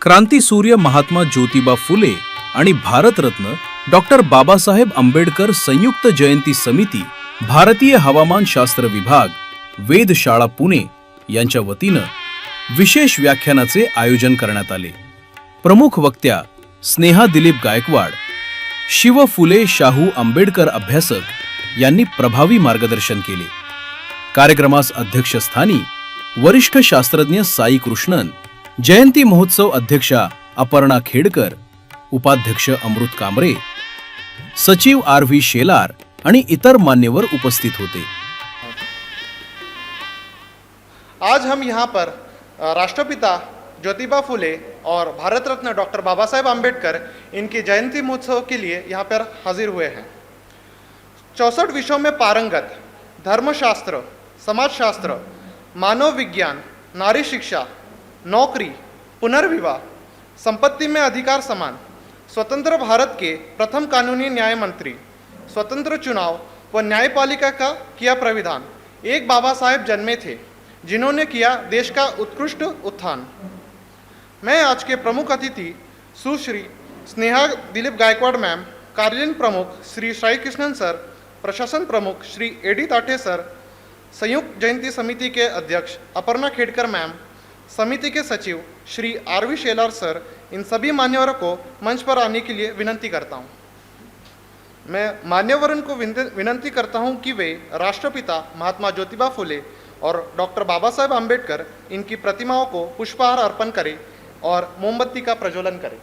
क्रांतीसूर्य महात्मा ज्योतिबा फुले आणि भारतरत्न डॉक्टर बाबासाहेब आंबेडकर संयुक्त जयंती समिती, भारतीय हवामान शास्त्र विभाग, वेधशाळा पुणे यांच्या वतीनं विशेष व्याख्यानाचे आयोजन करण्यात आले। प्रमुख वक्त्या स्नेहा दिलीप गायकवाड, शिव फुले शाहू आंबेडकर अभ्यासक यांनी प्रभावी मार्गदर्शन केले। कार्यक्रमास अध्यक्षस्थानी वरिष्ठ शास्त्रज्ञ साई कृष्णन, जयंती महोत्सव अध्यक्षा अपर्णा खेडकर, उपाध्यक्ष अमृत कामरे, सचिव आर.व्ही. शेलार आणि इतर मान्यवर उपस्थित होते। आज हम यहाँ पर राष्ट्रपिता ज्योतिबा फुले और भारत रत्न डॉक्टर बाबा साहेब आम्बेडकर इनकी जयंती महोत्सव के लिए यहाँ पर हाजिर हुए हैं। 64 विषयों में पारंगत धर्मशास्त्र, समाजशास्त्र, मानव विज्ञान, नारी शिक्षा, नौकरी, पुनर्विवाह, संपत्ति में अधिकार समान, स्वतंत्र भारत के प्रथम कानूनी न्याय मंत्री, स्वतंत्र चुनाव व न्यायपालिका का किया प्राविधान, एक बाबा साहेब जन्मे थे जिन्होंने किया देश का उत्कृष्ट उत्थान। मैं आज के प्रमुख अतिथि सुश्री स्नेहा दिलीप गायकवाड़ मैम, कार्यालयीन प्रमुख श्री साई कृष्णन सर, प्रशासन प्रमुख श्री एडी ताठे सर, संयुक्त जयंती समिति के अध्यक्ष अपर्णा खेडकर मैम, समिति के सचिव श्री आर.व्ही. शेलार सर, इन सभी मान्यवरों को मंच पर आने के लिए विनंती करता हूँ। मैं मान्यवरों को विनंती करता हूँ कि वे राष्ट्रपिता महात्मा ज्योतिबा फुले और डॉक्टर बाबा साहेब आम्बेडकर इनकी प्रतिमाओं को पुष्पहार अर्पण करें और मोमबत्ती का प्रज्वलन करें।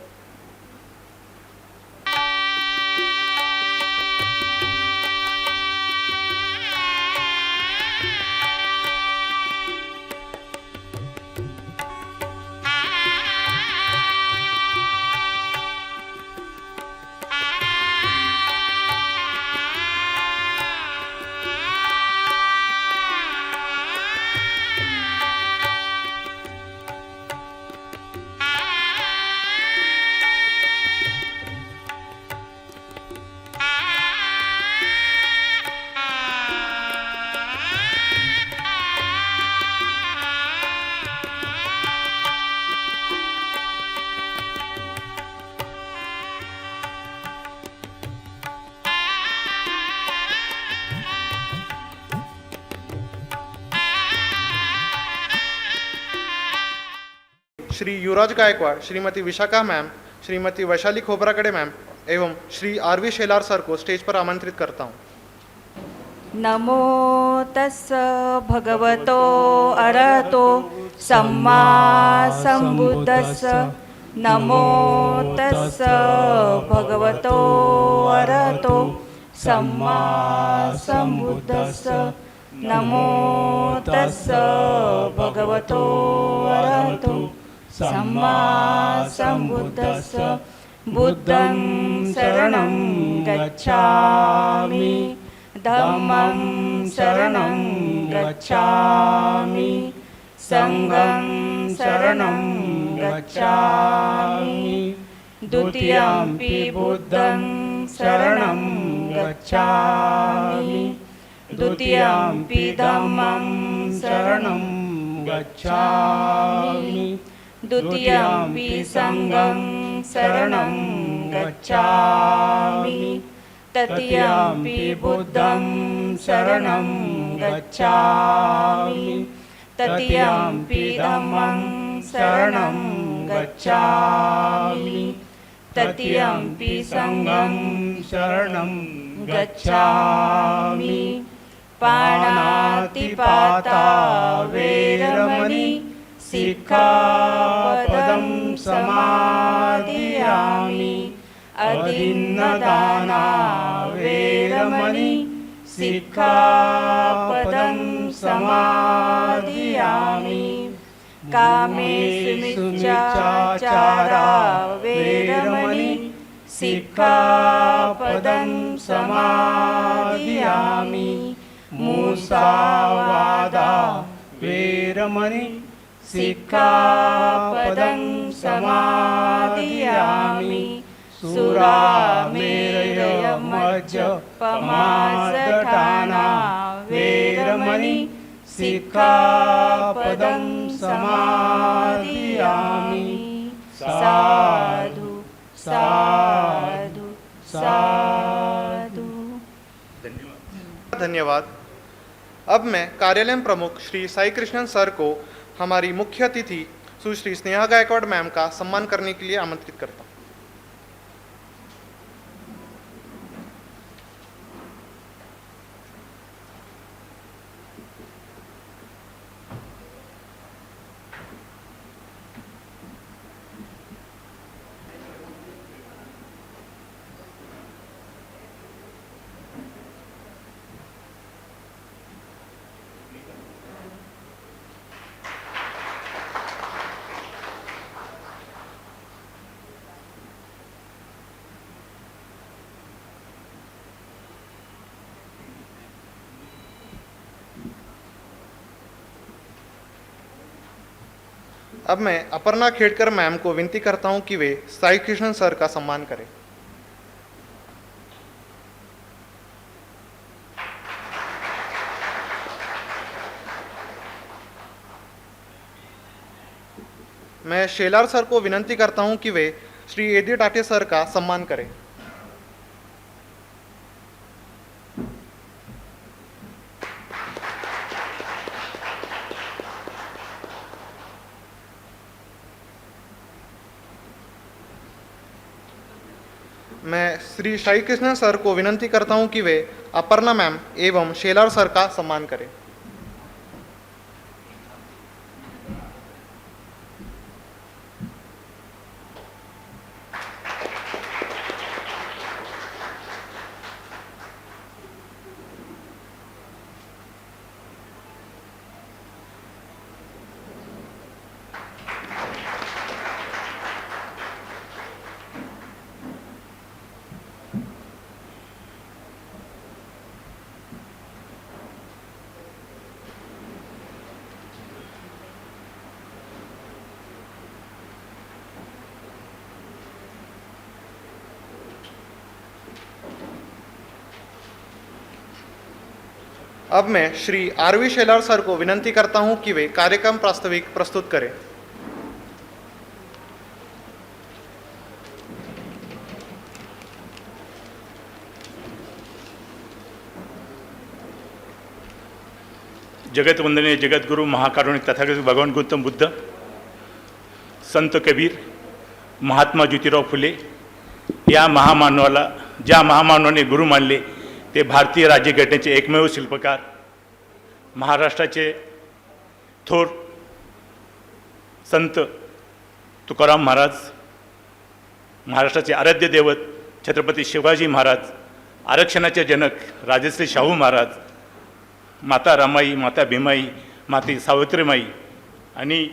श्री युवराज गायकवाड़, श्रीमती विशाखा मैम, श्रीमती वैशाली खोबरागड़े मैम एवं श्री आर.व्ही. शेलार सर को स्टेज पर आमंत्रित करता हूँ। नमो तस्स भगवतो अरहतो सम्मा संबुद्धस्स। नमो तस्स भगवतो अरहतो सम्मा संबुद्धस्स। नमो तस्स भगवतो अरहतो सम्मा संबुद्धस्स। बुद्धं शरणं गच्छामि, धम्मं शरणं गच्छामि, संघं शरणं गच्छामि, द्वितीयंपि बुद्धं शरणं गच्छामि, द्वितीयंपि धम्मं शरणं गच्छामि, द्वितीयंपि संघं शरणं गच्छामि, तृतीयंपि बुद्धं शरणं गच्छामि, तृतीयंपि धम्मं शरणं गच्छामि, तृतीयंपि संघं शरणं गच्छामि। पाणातिपाता वेरमणि सिक्खापदं समादियामि। अदिन्नदाना वेरमणि सिक्खापदं समादियामि। कामेषु मिच्छाचारा वेरमणि सिक्खापदं समादियामि। मुसावादा वेरमणि सिक्खापदं समादियामि। सुरामेरयमज्जपमासठाना वेरमणि सिक्खापदं समादियामि। धन्यवाद। अब मैं कार्यालय प्रमुख श्री साई कृष्णन सर को हमारी मुख्य अतिथि सुश्री स्नेहा गायकवाड़ मैम का सम्मान करने के लिए आमंत्रित करता हूँ। अब मैं अपर्णा खेड़कर मैम को विनती करता हूं कि वे साई कृष्णन सर का सम्मान करें। मैं शेलार सर को विनंती करता हूं कि वे श्री एदी टाटे सर का सम्मान करें। मैं श्री साई कृष्णन सर को विनंती करता हूं कि वे अपर्णा मैम एवं शेलार सर का सम्मान करें। अब मैं श्री आरवी शेलार सर को विनंती करता हूं कि वे कार्यक्रम प्रास्ताविक प्रस्तुत करें। जगत वंदनीय जगतगुरु महाकारुणिक तथागत भगवान गौतम बुद्ध, संत कबीर, महात्मा ज्योतिराव फुले या महामानवाला ज्या महामानवाने गुरु मानले ते भारतीय राज्यघटनेचे एकमेव शिल्पकार, महाराष्ट्राचे थोर संत तुकाराम महाराज, महाराष्ट्राचे आराध्य दैवत छत्रपती शिवाजी महाराज, आरक्षणाचे जनक राजश्री शाहू महाराज, माता रमाई, माता भीमाई, माता सावित्रीमाई आणि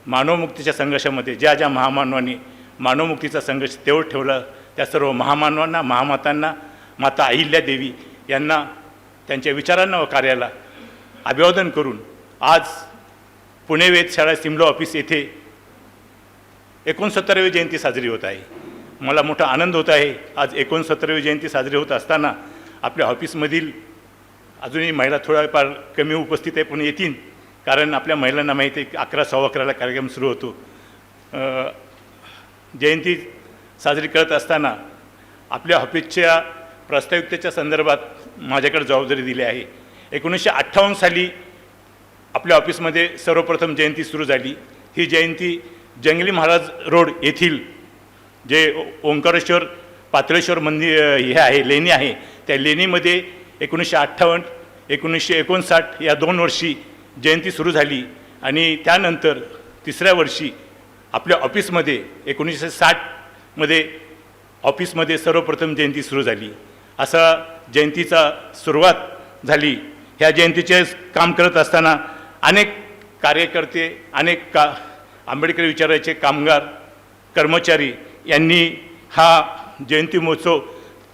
मानवमुक्तीच्या संघर्षामध्ये ज्या ज्या महामानवांनी मानवमुक्तीचा संघर्ष तेवढ ठेवला त्या सर्व महामानवांना, महामातांना, माता अहिल्यादेवी यांना त्यांच्या विचारांना व कार्याला अभिवादन करून आज पुणे वेधशाळा सिमलो ऑफिस येथे 69वी जयंती साजरी होत आहे। मला मोठा आनंद होत आहे। आज 69वी जयंती साजरी होत असताना आपल्या ऑफिसमधील अजूनही महिला थोड्याफार कमी उपस्थित आहे, पण येतील, कारण आपल्या महिलांना माहिती आहे की 11:15 कार्यक्रम सुरू होतो। जयंती साजरी करत असताना आपल्या ऑफिसच्या प्रास्ताविकतेच्या संदर्भात माझ्याकडे जबाबदारी दिली आहे। 1958 साली आपल्या ऑफिसमध्ये सर्वप्रथम जयंती सुरू झाली। ही जयंती जंगली महाराज रोड येथील जे ओंकारेश्वर पातळेश्वर मंदिर हे आहे, लेणी आहे, त्या लेणीमध्ये 1958 1959 या 2 वर्षी जयंती सुरू झाली आणि त्यानंतर तिसऱ्या वर्षी आपल्या ऑफिसमध्ये 1960 मध्ये ऑफिसमध्ये सर्वप्रथम जयंती सुरू झाली। असा जयंतीचा सुरुवात झाली। ह्या जयंतीचे काम करत असताना अनेक कार्यकर्ते, अनेक आंबेडकर विचाराचे कामगार, कर्मचारी यांनी हा जयंती महोत्सव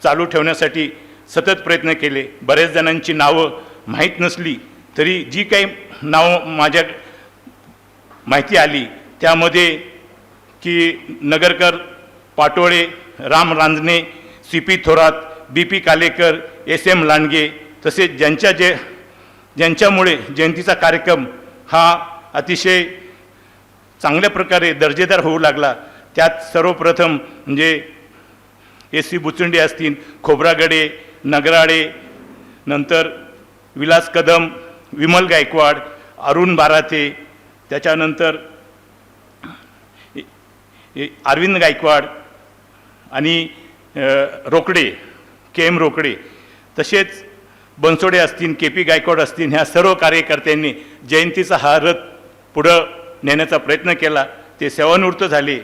चालू ठेवण्यासाठी सतत प्रयत्न केले। बऱ्याच जणांची नावं माहीत नसली तरी जी काही नावं माझ्या माहिती आली त्यामध्ये की Nagarkar, Patole, Ram Ranjane, CP Thorat, BP Kalekar, SM Landge, तसेच ज्यांच्यामुळे जयंतीचा कार्यक्रम हा अतिशय चांगल्या प्रकारे दर्जेदार होऊ लागला। त्यात सर्वप्रथम म्हणजे SC बुचंडे असतील, खोब्रागडे, नगराळे, नंतर विलास कदम, विमल गायकवाड, अरुण बाराते, त्याच्यानंतर अरविंद गायकवाड आणि रोकडे, के एम रोकडे, तसेच बनसोडे असतील, के पी गायकवाड असतील, ह्या सर्व कार्यकर्त्यांनी जयंतीचा हा रथ पुढं नेण्याचा प्रयत्न केला. ते सेवानिवृत्त झाले.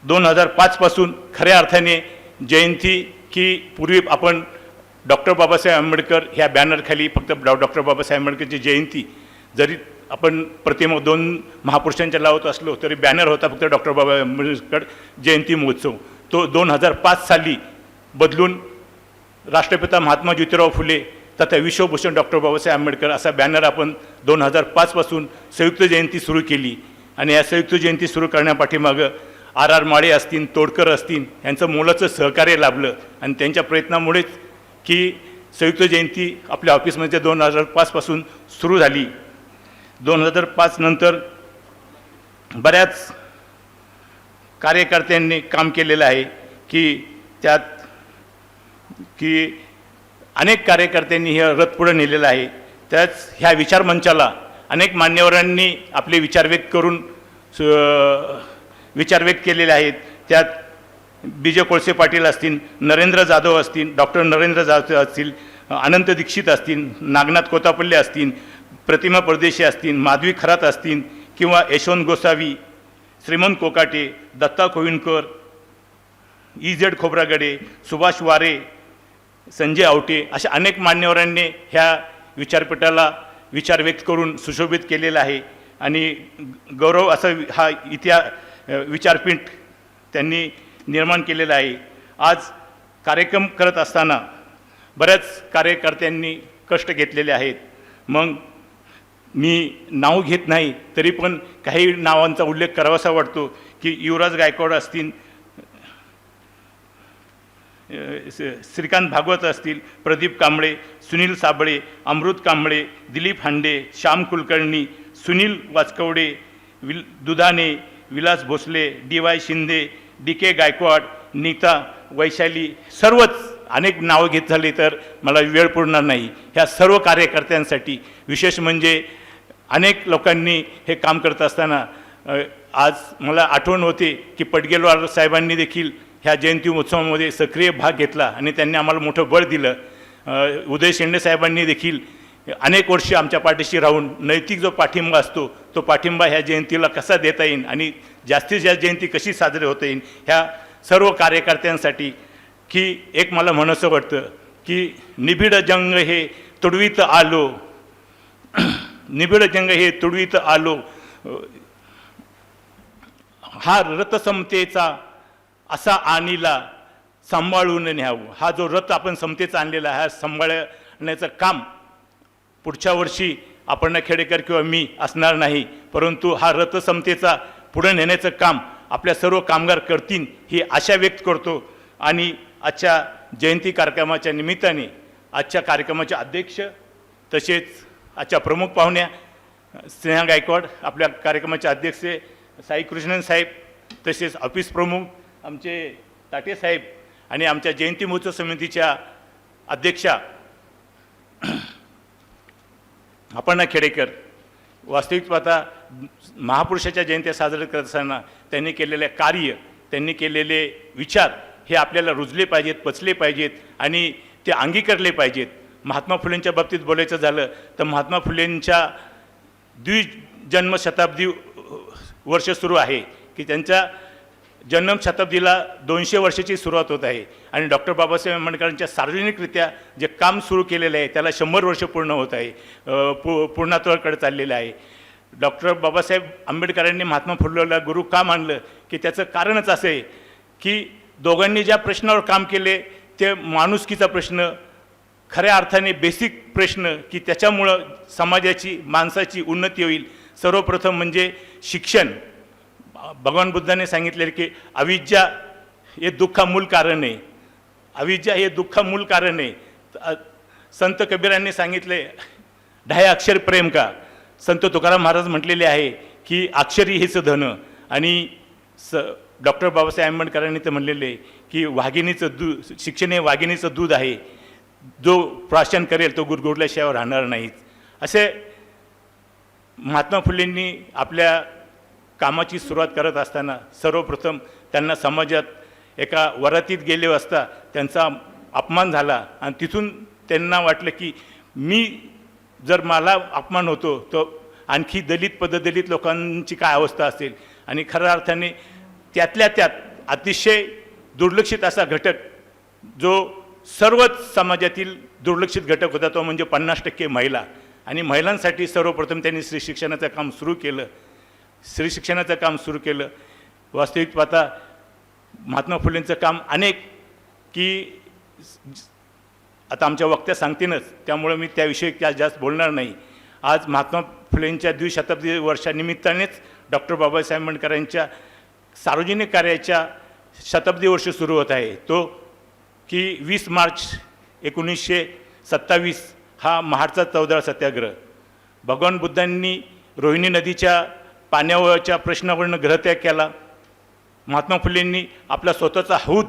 2005 पासून खऱ्या अर्थाने जयंती की पूर्वी आपण डॉक्टर बाबासाहेब आंबेडकर ह्या बॅनरखाली फक्त डॉक्टर बाबासाहेब आंबेडकरची जयंती, जरी आपण प्रतिमा 2 महापुरुषांच्या लावत असलो तरी बॅनर होता फक्त डॉक्टर बाबासाहेब आंबेडकर जयंती महोत्सव. तो 2005 साली बदलून राष्ट्रपिता महात्मा ज्योतिराव फुले तथा विश्वभूषण डॉक्टर बाबासाहेब आंबेडकर असा बॅनर आपण 2005 पासून संयुक्त जयंती सुरू केली. आणि या संयुक्त जयंती सुरू करण्यापाठीमागं आर माळे असतील, तोडकर असतील, यांचं मोलाचं सहकार्य लाभलं. आणि त्यांच्या प्रयत्नामुळेच की संयुक्त जयंती आपल्या ऑफिसमध्ये 2005 पासून सुरू झाली. 2005 नंतर बऱ्याच कार्यकर्त्यांनी काम केलेलं आहे की त्यात की अनेक कार्यकर्त्यांनी हे रथ पुढे नेलेलं आहे. त्याच ह्या विचारमंचाला अनेक मान्यवरांनी आपले विचार व्यक्त करून विचार व्यक्त केलेले आहेत. त्यात विजय कोळसे पाटील असतील, नरेंद्र जाधव असतील, डॉक्टर नरेंद्र जाधव असतील, अनंत दीक्षित असतील, नागनाथ कोतापल्ले असतील, प्रतिमा परदेशी असतील, माधवी खरात असतील किंवा यशवंत गोसावी, श्रीमंत कोकाटे, दत्ता कोविंदकर, इजेड खोब्रागडे, सुभाष वारे, संजय आवटे, अशा अनेक मान्यवरांनी ह्या विचारपीठाला विचार व्यक्त करून सुशोभित केलेला आहे. आणि गौरव असा हा विचारपीठ त्यांनी निर्माण केलेला आहे. आज कार्यक्रम करत असताना बऱ्याच कार्यकर्त्यांनी कष्ट घेतलेले आहेत. मग मी नाव घेत नाही तरी पण काही नावांचा उल्लेख करावासा वाटतो की युवराज गायकवाड असतील, श्रीकांत भागवत असतील, प्रदीप कांबळे, सुनील साबळे, अमृत कांबळे, दिलीप हांडे, Shyam Kulkarni, Sunil Wachakwade, Dudhane, Vilas Bhosale, D Y Shinde, D K Gaikwad, Nita Vaishali, सर्वच अनेक नावं घेत झाली तर मला वेळ पुरणार नाही. ह्या सर्व कार्यकर्त्यांसाठी विशेष म्हणजे अनेक लोकांनी हे काम करत असताना आज मला आठवण होते की पडगेलवार साहेबांनी देखील ह्या जयंती उत्सवामध्ये सक्रिय भाग घेतला आणि त्यांनी आम्हाला मोठं बळ दिलं. उदय शेंडे साहेबांनी देखील अनेक वर्ष आमच्या पाठीशी राहून नैतिक जो पाठिंबा असतो तो पाठिंबा ह्या जयंतीला कसा देता येईल आणि जास्तीत जास्त जयंती कशी साजरी होता येईल ह्या सर्व कार्यकर्त्यांसाठी की एक मला म्हणावंसं वाटतं की निबिड जंग हे तुडवीत आलो, निबिड जंग हे तुडवीत आलो, हा रथसमतेचा असा आणीला सांभाळून न्यावं. हा जो रथ आपण समतेचा आणलेला आहे हा सांभाळण्याचं काम पुढच्या वर्षी अपर्णा खेडेकर किंवा मी असणार नाही, परंतु हा रथ समतेचा पुढे नेण्याचं काम आपल्या सर्व कामगार करतील ही आशा व्यक्त करतो. आणि आजच्या जयंती कार्यक्रमाच्या निमित्ताने आजच्या कार्यक्रमाचे अध्यक्ष तसेच आजच्या प्रमुख पाहुण्या स्नेहा गायकवाड, आपल्या कार्यक्रमाचे अध्यक्ष साई कृष्णन साहेब, तसेच ऑफिस प्रमुख आमचे ताटे साहेब आणि आमच्या जयंती महोत्सव समितीच्या अध्यक्षा अपर्णा खेडेकर, वास्तविक पाहता महापुरुषाच्या जयंत्या साजऱ्या करत असताना त्यांनी केलेले कार्य, त्यांनी केलेले विचार हे आपल्याला रुजले पाहिजेत, पचले पाहिजेत आणि ते अंगीकारले पाहिजेत. महात्मा फुलेंच्या बाबतीत बोलायचं झालं तर महात्मा फुलेंच्या द्विजन्मशताब्दी वर्ष सुरू आहे की त्यांच्या जन्मशताब्दीला 200 वर्षाची सुरुवात होत आहे आणि डॉक्टर बाबासाहेब आंबेडकरांच्या सार्वजनिकरित्या जे काम सुरू केलेलं आहे त्याला 100 वर्ष पूर्ण होत आहे, पूर्णत्वाकडे चाललेलं आहे. डॉक्टर बाबासाहेब आंबेडकरांनी महात्मा फुलेला गुरु का मानलं की त्याचं कारणच असं आहे की दोघांनी ज्या प्रश्नावर काम केले ते माणुसकीचा प्रश्न, खऱ्या अर्थाने बेसिक प्रश्न की त्याच्यामुळं समाजाची, माणसाची उन्नती होईल. सर्वप्रथम म्हणजे शिक्षण. भगवान बुद्धाने सांगितले की अविद्या हे दुःखा मूल कारण आहे, अविद्या हे दुःखा मूल कारण आहे. संत कबीरांनी सांगितले 10 अक्षर प्रेम का. संत तुकाराम महाराज म्हटलेले आहे की अक्षरी हेच धन. आणि डॉक्टर बाबासाहेब आंबेडकरांनी तर म्हणलेले की वाघिणीचं दूध, शिक्षण हे वाघिणीचं दूध आहे. जो प्राशन करेल तो गुरगुरल्याशिवाय राहणार नाहीच. असे महात्मा फुलेंनी आपल्या कामाची सुरुवात करत असताना सर्वप्रथम त्यांना समाजात एका वरातीत गेले असता त्यांचा अपमान झाला आणि तिथून त्यांना वाटलं की मी जर मला अपमान होतो तर आणखी दलित पददलित लोकांची काय अवस्था असेल. आणि खऱ्या अर्थाने त्यातल्या त्यात अतिशय दुर्लक्षित असा घटक जो सर्वच समाजातील दुर्लक्षित घटक होता तो म्हणजे 50% महिला. आणि महिलांसाठी सर्वप्रथम त्यांनी स्त्री शिक्षणाचं काम सुरू केलं. स्त्री शिक्षणाचं काम सुरू केलं. वास्तविक पाहता महात्मा फुलेंचं काम अनेक की आता आमच्या वक्त्या सांगतीनच, त्यामुळे मी त्याविषयी जास्त बोलणार नाही. आज महात्मा फुलेंच्या द्विशताब्दी वर्षानिमित्तानेच डॉक्टर बाबासाहेब आंबेडकरांच्या सार्वजनिक कार्याच्या शताब्दी वर्ष सुरू होत आहे. तो की 20 मार्च 1927 हा महाडचा 14 सत्याग्रह. भगवान बुद्धांनी रोहिणी नदीच्या पाण्यावरच्या प्रश्नावरनं ग्रहत्याग केला. महात्मा फुलेंनी आपला स्वतःचा हौद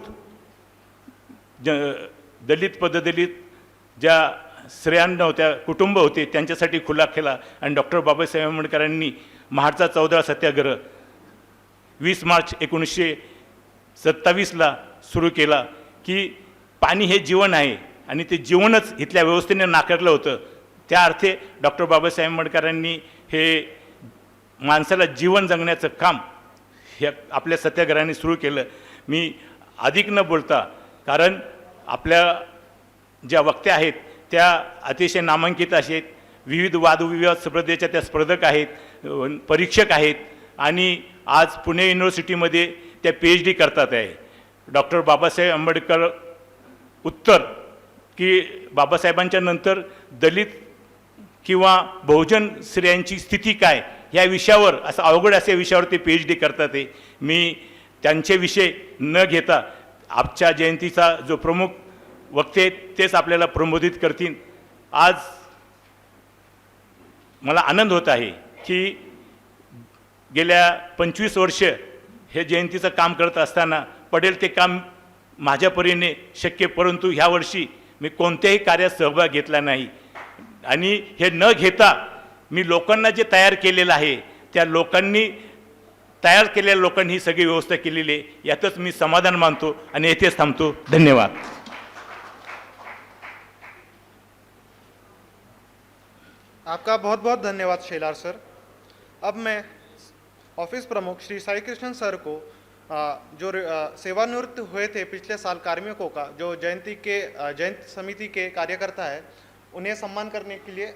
दलित पददलित ज्या स्त्रियांना होत्या, कुटुंब होते, त्यांच्यासाठी खुला केला. आणि डॉक्टर बाबासाहेब आंबेडकरांनी महाडचा 14 सत्याग्रह 20 मार्च 1927ला सुरू केला की पाणी हे जीवन आहे आणि ते जीवनच इथल्या व्यवस्थेने नाकारलं होतं. त्या अर्थी डॉक्टर बाबासाहेब आंबेडकरांनी हे माणसाला जीवन जगण्याचं काम हे आपल्या सत्याग्रहाने सुरू केलं. मी अधिक न बोलता, कारण आपल्या ज्या वक्त्या आहेत त्या अतिशय नामांकित आहेत, विविध वादविवाद स्पर्धेच्या त्या स्पर्धक आहेत, परीक्षक आहेत आणि आज पुणे युनिव्हर्सिटीमध्ये त्या PhD करतात आहे. डॉक्टर बाबासाहेब आंबेडकर उत्तर की बाबासाहेबांच्या नंतर दलित किंवा बहुजन स्त्रियांची स्थिती काय ह्या विषयावर, असं अवघड अशा विषयावर ते PhD करतात आहे. मी त्यांचे विषय न घेता आजच्या जयंतीचा जो प्रमुख वक्ते तेच आपल्याला प्रबोधित करतील. आज मला आनंद होत आहे की गेल्या 25 वर्ष हे जयंतीचं काम करत असताना पडेल ते काम माझ्या परीने शक्य, परंतु ह्या वर्षी मी कोणत्याही कार्यात सहभाग घेतला नाही. आणि हे न घेता मी लोकांना जे तयार केलेलं आहे त्या लोकांनी तयार केलेल्या लोकांनी ही सगळी व्यवस्था केलेली आहे, यातच मी समाधान मानतो आणि येथेच थांबतो. धन्यवाद. आपका बहुत बहुत धन्यवाद शेलार सर. अब मैं ऑफिस प्रमुख श्री साई कृष्णन सर को जो सेवानिवृत्त हुए थे पिछले साल कार्मिकों का, जो जयंती समिति के कार्यकर्ता है, उन्हें सम्मान करने के लिए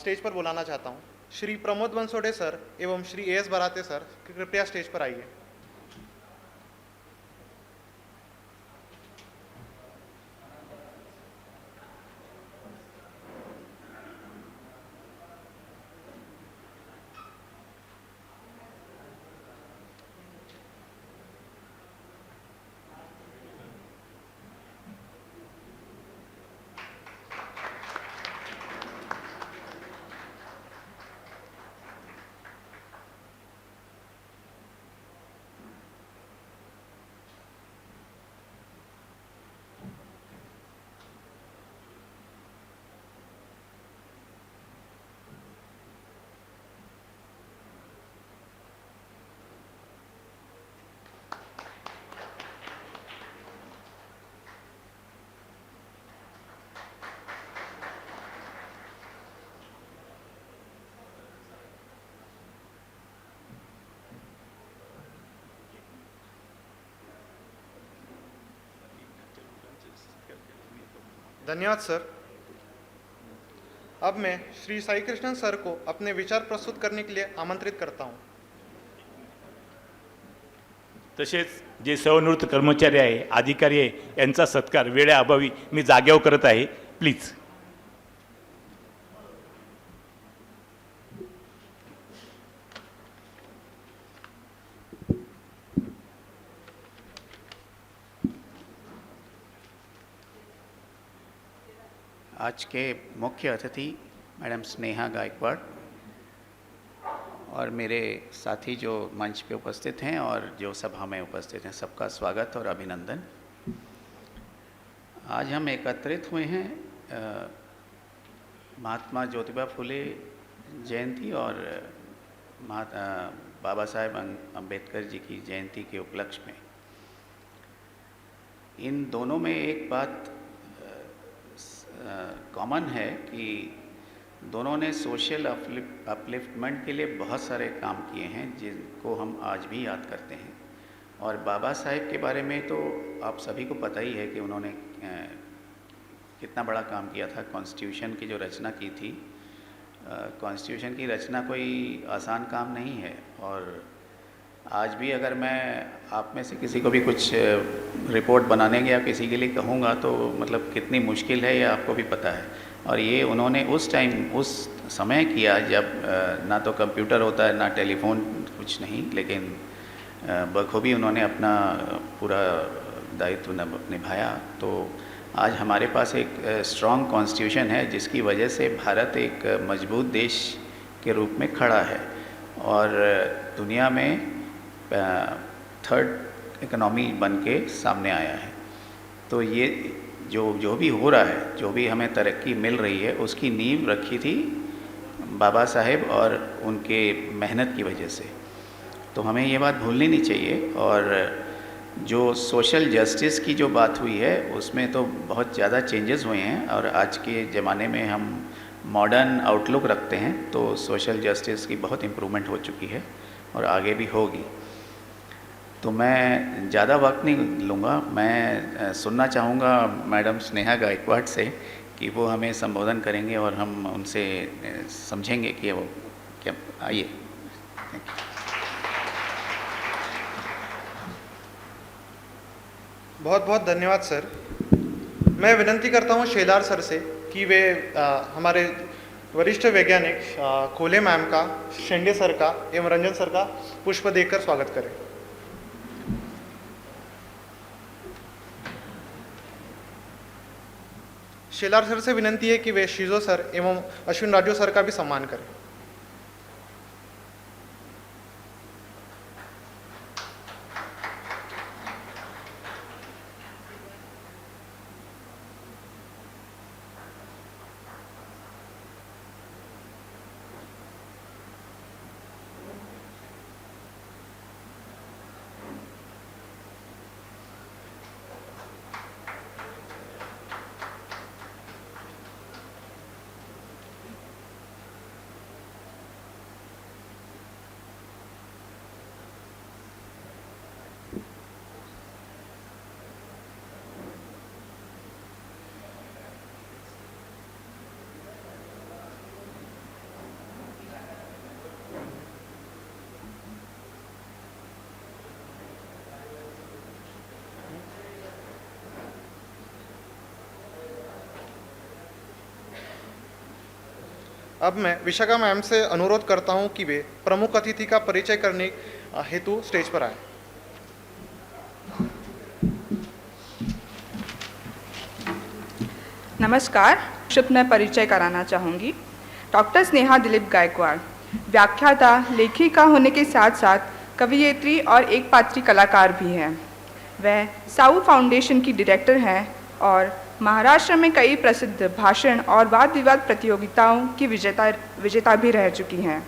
स्टेज पर बुलाना चाहता हूँ. श्री प्रमोद बनसोडे सर एवं श्री AS बराते सर कृपया स्टेज पर आइए. धन्यवाद सर. अब मैं श्री साई कृष्णन सर को अपने विचार प्रस्तुत करने के लिए आमंत्रित करता हूं. तसेच जे सेवानिवृत्त कर्मचारी आहे, अधिकारी आहे, यांचा सत्कार वेळेअभावी मी जागेवर करत आहे. प्लीज. आज के मुख्य अतिथि मैडम स्नेहा गायकवाड़ और मेरे साथी जो मंच पे उपस्थित हैं और जो सभा में उपस्थित हैं, सबका स्वागत और अभिनंदन. आज हम एकत्रित हुए हैं महात्मा ज्योतिबा फुले जयंती और बाबा साहेब अम्बेडकर जी की जयंती के उपलक्ष्य में इन दोनों में एक बात कॉमन है कि दोनों ने सोशल अपलिफ्टमेंट के लिए बहुत सारे काम किए हैं जिनको हम आज भी याद करते हैं। और बाबा साहेब के बारे में तो आप सभी को पता ही है कि उन्होंने कितना बड़ा काम किया था। कॉन्स्टिट्यूशन की जो रचना की थी, कॉन्स्टिट्यूशन की रचना कोई आसान काम नहीं है। और आज भी अगर मैं आप में से किसी को भी कुछ रिपोर्ट बनाने या किसी के लिए कहूँगा तो मतलब कितनी मुश्किल है ये आपको भी पता है। और ये उन्होंने उस टाइम उस समय किया जब ना तो कंप्यूटर होता है ना टेलीफोन, कुछ नहीं, लेकिन बखूबी उन्होंने अपना पूरा दायित्व निभाया। तो आज हमारे पास एक स्ट्रॉन्ग कॉन्स्टिट्यूशन है जिसकी वजह से भारत एक मजबूत देश के रूप में खड़ा है और दुनिया में थर्ड इकोनॉमी बन के सामने आया है। तो ये जो भी हो रहा है, जो भी हमें तरक्की मिल रही है, उसकी नींव रखी थी बाबा साहेब और उनके मेहनत की वजह से। तो हमें ये बात भूलनी नहीं चाहिए। और जो सोशल जस्टिस की जो बात हुई है उसमें तो बहुत ज़्यादा चेंजेस हुए हैं और आज के ज़माने में हम मॉडर्न आउटलुक रखते हैं तो सोशल जस्टिस की बहुत इम्प्रूवमेंट हो चुकी है और आगे भी होगी। तो मैं ज़्यादा वक्त नहीं लूँगा, मैं सुनना चाहूँगा मैडम स्नेहा गायकवाड़ से कि वो हमें संबोधन करेंगे और हम उनसे समझेंगे कि वो क्या। आइए। Thank you. बहुत बहुत धन्यवाद सर। मैं विनंती करता हूँ शेलार सर से कि वे हमारे वरिष्ठ वैज्ञानिक खोले मैम का, शेंडे सर का एवं रंजन सर का पुष्प देकर स्वागत करें। शेलार सर से विनंती है कि वे शिजो सर एवं अश्विन राजू सर का भी सम्मान करें। अब मैं विशाखा मैम से अनुरोध करता हूं कि वे प्रमुख अतिथि का परिचय करने हेतु स्टेज पर आए। नमस्कार। मैं परिचय कराना चाहूँगी। डॉक्टर स्नेहा दिलीप गायकवाड़ व्याख्याता, लेखिका होने के साथ साथ कवयित्री और एक पात्री कलाकार भी हैं। वह साउ फाउंडेशन की डायरेक्टर हैं और महाराष्ट्र में कई प्रसिद्ध भाषण और वाद विवाद प्रतियोगिताओं की विजेता भी रह चुकी हैं।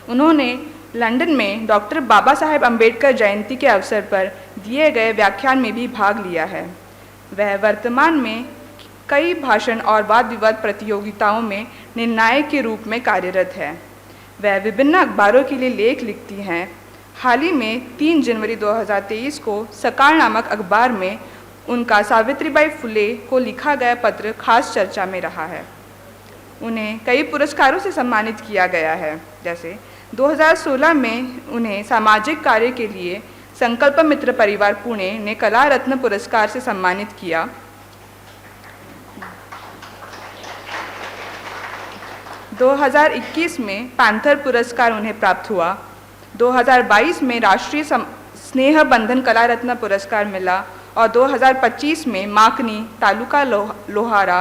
उन्होंने लंदन में डॉक्टर बाबा साहेब अम्बेडकर जयंती के अवसर पर दिए गए व्याख्यान में भी भाग लिया है। वह वर्तमान में कई भाषण और वाद विवाद प्रतियोगिताओं में निर्णायक के रूप में कार्यरत है। वह विभिन्न अखबारों के लिए लेख लिखती हैं। हाल ही में 3 जनवरी 2023 को सकाल नामक अखबार में उनका सावित्रीबाई फुले को लिखा गया पत्र खास चर्चा में रहा है। उन्हें कई पुरस्कारों से सम्मानित किया गया है। जैसे 2016 में उन्हें सामाजिक कार्य के लिए संकल्प मित्र परिवार पुणे ने कला रत्न पुरस्कार से सम्मानित किया। 2021 में पैंथर पुरस्कार उन्हें प्राप्त हुआ। 2022 में राष्ट्रीय स्नेह बंधन कला रत्न पुरस्कार मिला और 2025 में माकनी तालुका लोहारा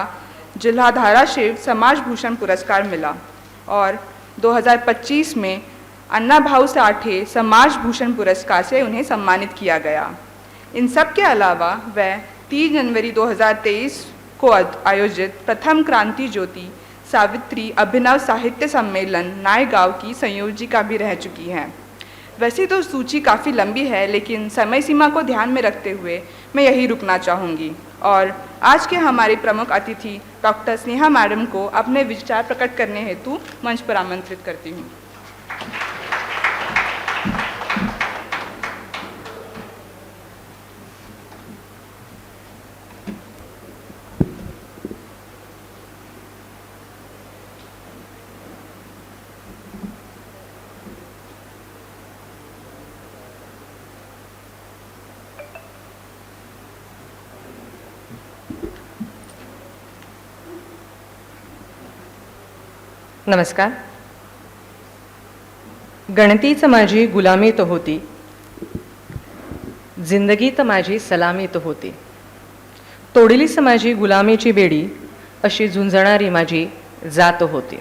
जिला धाराशिव समाज भूषण पुरस्कार मिला और 2025 में अन्ना भाऊ साठे समाज भूषण पुरस्कार से उन्हें सम्मानित किया गया। इन सब के अलावा वह 3 जनवरी 2023 को आयोजित प्रथम क्रांति ज्योति सावित्री अभिनव साहित्य सम्मेलन नायगांव की संयोजिका भी रह चुकी हैं। वैसे तो सूची काफ़ी लंबी है, लेकिन समय सीमा को ध्यान में रखते हुए मैं यही रुकना चाहूँगी और आज के हमारे प्रमुख अतिथि डॉक्टर स्नेहा मैडम को अपने विचार प्रकट करने हेतु मंच पर आमंत्रित करती हूँ। नमस्कार. गणतीच माझी गुलामी तो होती, जिंदगीत माझी सलामी तो होती, तोडलीच माझी गुलामीची बेडी, अशी झुंजणारी माझी जात होती.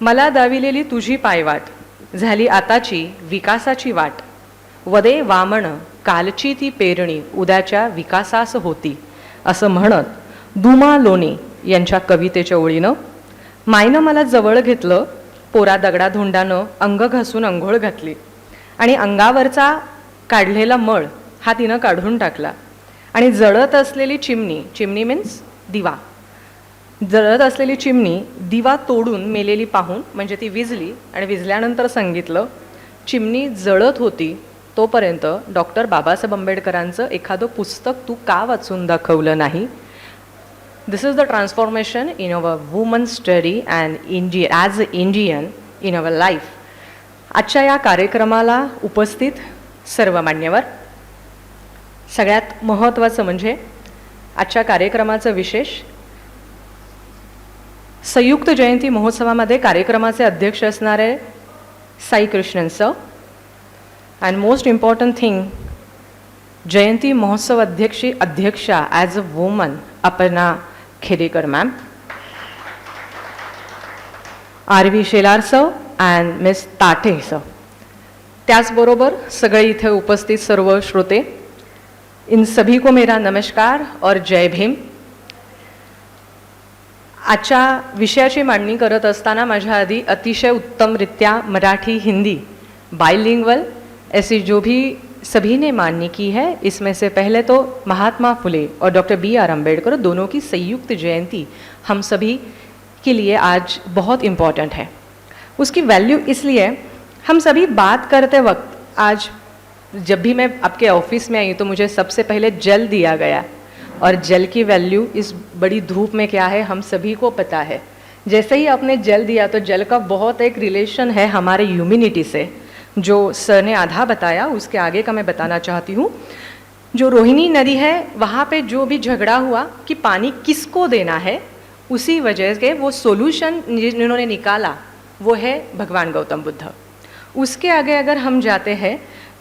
मला दाविलेली तुझी पायवाट झाली आताची विकासाची वाट. वदे वामन कालची ती पेरणी उद्याच्या विकासास होती, असं म्हणत दुमा लोणी यांच्या कवितेच्या ओळीनं मायनं मला जवळ घेतलं, पोरा दगडाधोंडानं अंग घासून अंघोळ घातली आणि अंगावरचा काढलेला मळ हा तिनं काढून टाकला आणि जळत असलेली चिमणी, चिमणी मीन्स दिवा, जळत असलेली चिमणी दिवा तोडून मेलेली पाहून म्हणजे ती विझली आणि विझल्यानंतर सांगितलं, चिमणी जळत होती तोपर्यंत डॉक्टर बाबासाहेब आंबेडकरांचं एखादं पुस्तक तू का वाचून दाखवलं नाही. This is the transformation in our women's study and as an Indian in our life. आजच्या या कार्यक्रमाला उपस्थित सर्व मान्यवर, सगळ्यात महत्त्वाचं म्हणजे आजच्या कार्यक्रमाचं विशेष संयुक्त जयंती महोत्सवामध्ये कार्यक्रमाचे अध्यक्ष असणारे Sai Krishnan sir and most important thing जयंती महोत्सव अध्यक्षा as a woman Aparna Khedekar ma'am, R V. Shelar sir and Miss Tate sir, त्याचबरोबर सगळे इथे उपस्थित सर्व श्रोते, इन सभी को मेरा नमस्कार और जय भीम. आजच्या विषयाची मांडणी करत असताना माझ्या आधी अतिशय उत्तमरित्या मराठी हिंदी बाइलिंगुअल ऐसी जो भी सभी ने मान्य की है, इसमें से पहले तो महात्मा फुले और डॉक्टर B.R. अम्बेडकर दोनों की संयुक्त जयंती हम सभी के लिए आज बहुत इम्पॉर्टेंट है. उसकी वैल्यू इसलिए हम सभी बात करते वक्त, आज जब भी मैं आपके ऑफिस में आई तो मुझे सबसे पहले जल दिया गया और जल की वैल्यू इस बड़ी धूप में क्या है हम सभी को पता है. जैसे ही आपने जल दिया तो जल का बहुत एक रिलेशन है हमारे ह्यूमिनिटी से, जो सर ने आधा बताया, उसके आगे का मैं बताना चाहती हूँ. जो रोहिणी नदी है वहाँ पे जो भी झगड़ा हुआ कि पानी किसको देना है, उसी वजह के वो सॉल्यूशन जिन्होंने निकाला वो है भगवान गौतम बुद्ध. उसके आगे अगर हम जाते हैं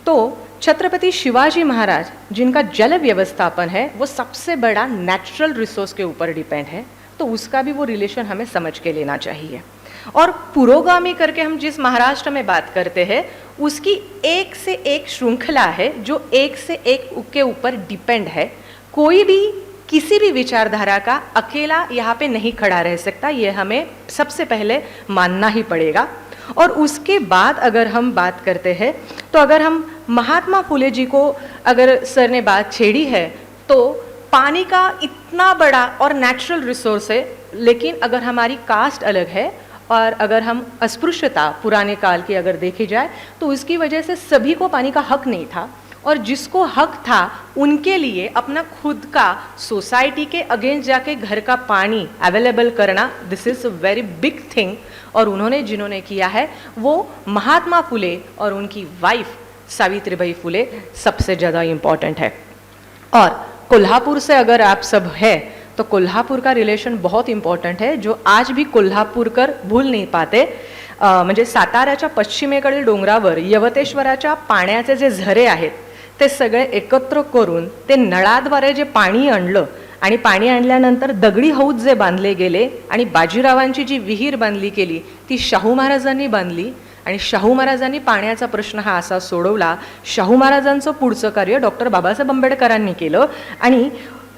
तो छत्रपति शिवाजी महाराज जिनका जल व्यवस्थापन है वो सबसे बड़ा नेचुरल रिसोर्स के ऊपर डिपेंड है, तो उसका भी वो रिलेशन हमें समझ के लेना चाहिए. और पुरोगामी करके हम जिस महाराष्ट्र में बात करते हैं उसकी एक से एक श्रृंखला है जो एक से एक के ऊपर डिपेंड है. कोई भी किसी भी विचारधारा का अकेला यहाँ पे नहीं खड़ा रह सकता, ये हमें सबसे पहले मानना ही पड़ेगा. और उसके बाद अगर हम बात करते हैं तो अगर हम महात्मा फुले जी को अगर सर ने बात छेड़ी है तो पानी का इतना बड़ा और नेचुरल रिसोर्स है, लेकिन अगर हमारी कास्ट अलग है और अगर हम अस्पृश्यता पुराने काल की अगर देखी जाए तो उसकी वजह से सभी को पानी का हक नहीं था, और जिसको हक था उनके लिए अपना खुद का सोसाइटी के अगेंस्ट जाके घर का पानी अवेलेबल करना, this is a very big thing. और उन्होंने जिन्होंने किया है वो महात्मा फुले और उनकी वाइफ सावित्रीबाई फुले सबसे ज़्यादा इम्पॉर्टेंट है. और कोल्हापुर से अगर आप सब है तो कोल्हापुर का रिलेशन बहुत इम्पॉर्टंट है, जो आज भी कोल्हापूरकर भूल नाही पाते. म्हणजे साताऱ्याच्या पश्चिमेकडील डोंगरावर यवतेश्वराच्या पाण्याचे जे झरे आहेत ते सगळे एकत्र करून ते नळाद्वारे जे पाणी आणलं आणि पाणी आणल्यानंतर दगडी हौद जे बांधले गेले आणि बाजीरावांची जी विहीर बांधली गेली ती शाहू महाराजांनी बांधली आणि शाहू महाराजांनी पाण्याचा प्रश्न हा असा सोडवला. शाहू महाराजांचं पुढचं कार्य डॉक्टर बाबासाहेब आंबेडकरांनी केलं. आणि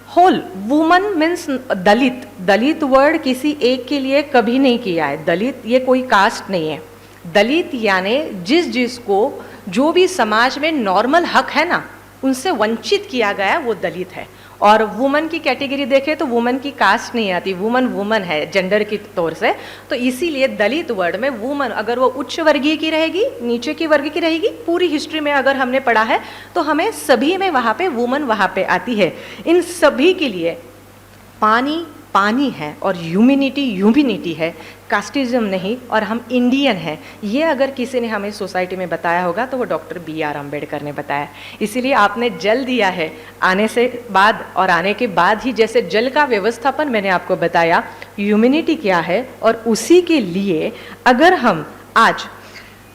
होल वुमन मीन्स दलित, दलित वर्ड किसी एक के लिए कभी नहीं किया है. दलित ये कोई कास्ट नहीं है. दलित यानी जिसको जो भी समाज में नॉर्मल हक है ना, उनसे वंचित किया गया वो दलित है. और वुमन की कैटेगरी देखें तो वुमन की कास्ट नहीं आती, वुमन है जेंडर की तौर से. तो इसीलिए दलित वर्ड में वुमन अगर वो उच्च वर्गीय की रहेगी, नीचे की वर्ग की रहेगी, पूरी हिस्ट्री में अगर हमने पढ़ा है तो हमें सभी में वहाँ पे वुमन वहाँ पे आती है. इन सभी के लिए पानी पानी है और ह्यूमिनिटी है, कास्टिज्म नहीं. और हम इंडियन हैं, ये अगर किसी ने हमें सोसाइटी में बताया होगा तो वो डॉक्टर B.R. अम्बेडकर ने बताया. इसीलिए आपने जल दिया है आने से बाद और आने के बाद ही, जैसे जल का व्यवस्थापन मैंने आपको बताया, ह्यूमिनिटी क्या है. और उसी के लिए अगर हम आज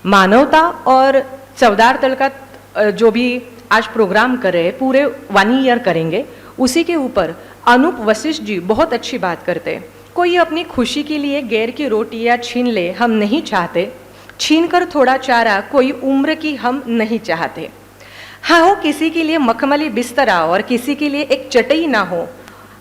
मानवता और चौदार तल का जो भी आज प्रोग्राम कर रहे हैं, पूरे 1 ईयर करेंगे, उसी के ऊपर अनूप वशिष्ठ जी बहुत अच्छी बात करते हैं. कोई अपनी खुशी के लिए गैर की रोटियां छीन ले हम नहीं चाहते, छीन कर थोड़ा चारा कोई उम्र की हम नहीं चाहते. हाँ हो किसी के लिए मखमली बिस्तरा और किसी के लिए एक चटई ना हो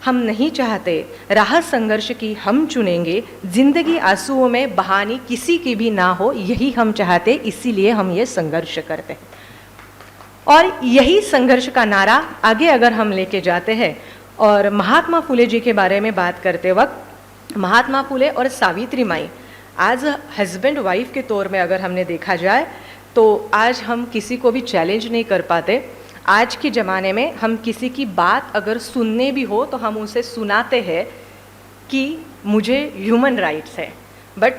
हम नहीं चाहते. राह संघर्ष की हम चुनेंगे, जिंदगी आंसुओं में बहानी किसी की भी ना हो, यही हम चाहते, इसीलिए हम ये संघर्ष करते हैं. और यही संघर्ष का नारा आगे अगर हम लेके जाते हैं. और महात्मा फुले जी के बारे में बात करते वक्त, महात्मा फुले और सावित्री माई आज हस्बैंड वाइफ के तौर में अगर हमने देखा जाए तो आज हम किसी को भी चैलेंज नहीं कर पाते. आज के ज़माने में हम किसी की बात अगर सुनने भी हो तो हम उसे सुनाते हैं कि मुझे ह्यूमन राइट्स है. बट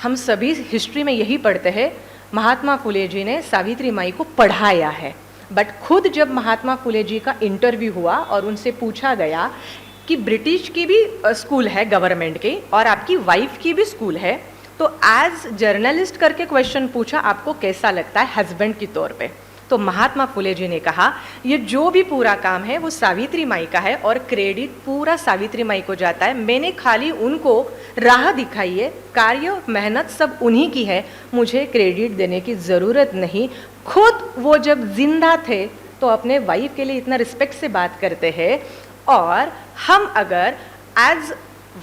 हम सभी हिस्ट्री में यही पढ़ते हैं, महात्मा फुले जी ने सावित्री माई को पढ़ाया है. बट खुद जब महात्मा फुले जी का इंटरव्यू हुआ और उनसे पूछा गया कि ब्रिटिश की भी स्कूल है गवर्नमेंट की और आपकी वाइफ की भी स्कूल है, तो एज जर्नलिस्ट करके क्वेश्चन पूछा, आपको कैसा लगता है हस्बैंड के तौर पे. तो महात्मा फुले जी ने कहा ये जो भी पूरा काम है वो सावित्री माई का है और क्रेडिट पूरा सावित्री माई को जाता है. मैंने खाली उनको राह दिखाई है, कार्य मेहनत सब उन्हीं की है, मुझे क्रेडिट देने की ज़रूरत नहीं. खुद वो जब जिंदा थे तो अपने वाइफ के लिए इतना रिस्पेक्ट से बात करते हैं. और हम अगर एज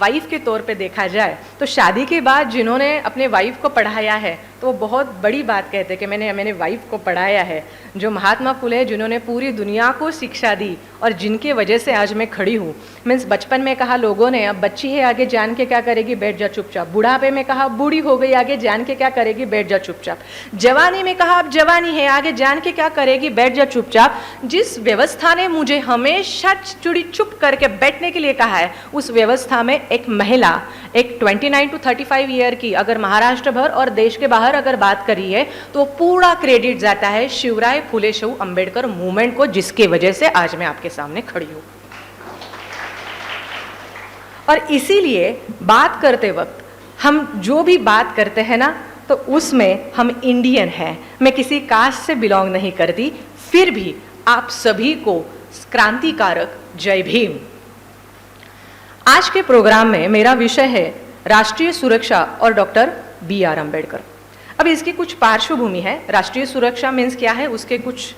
वाइफ के तौर पे देखा जाए तो शादी के बाद जिन्होंने अपने वाइफ को पढ़ाया है तो वो बहुत बड़ी बात कहते हैं कि मैंने वाइफ को पढ़ाया है. जो महात्मा फुले जिन्होंने पूरी दुनिया को शिक्षा दी और जिनके वजह से आज मैं खड़ी हूँ. मीन्स बचपन में कहा लोगों ने अब बच्ची है आगे जान के क्या करेगी, बैठ जा चुपचाप. बुढ़ापे में कहा बूढ़ी हो गई आगे जान के क्या करेगी, बैठ जा चुपचाप. जवानी में कहा अब जवानी है आगे जान के क्या करेगी, बैठ जा चुपचाप. जिस व्यवस्था ने मुझे हमेशा चुड़ी चुप करके बैठने के लिए कहा है, उस व्यवस्था में एक महिला, एक 29 to 35 ईयर की अगर महाराष्ट्र भर और देश के बाहर अगर बात करी है तो पूरा क्रेडिट जाता है शिवराय फुले शाहू अंबेडकर मूवमेंट को, जिसके वजह से आज मैं आपके सामने खड़ी हूं. और इसीलिए बात करते वक्त हम जो भी बात करते हैं ना तो उसमें हम इंडियन हैं. मैं किसी कास्ट से बिलोंग नहीं करती, फिर भी आप सभी को क्रांतिकारक जय भीम. आज के प्रोग्राम में मेरा विषय है राष्ट्रीय सुरक्षा और डॉक्टर B.R. अम्बेडकर. अब इसकी कुछ पार्श्वभूमि है. राष्ट्रीय सुरक्षा मीन्स क्या है, उसके कुछ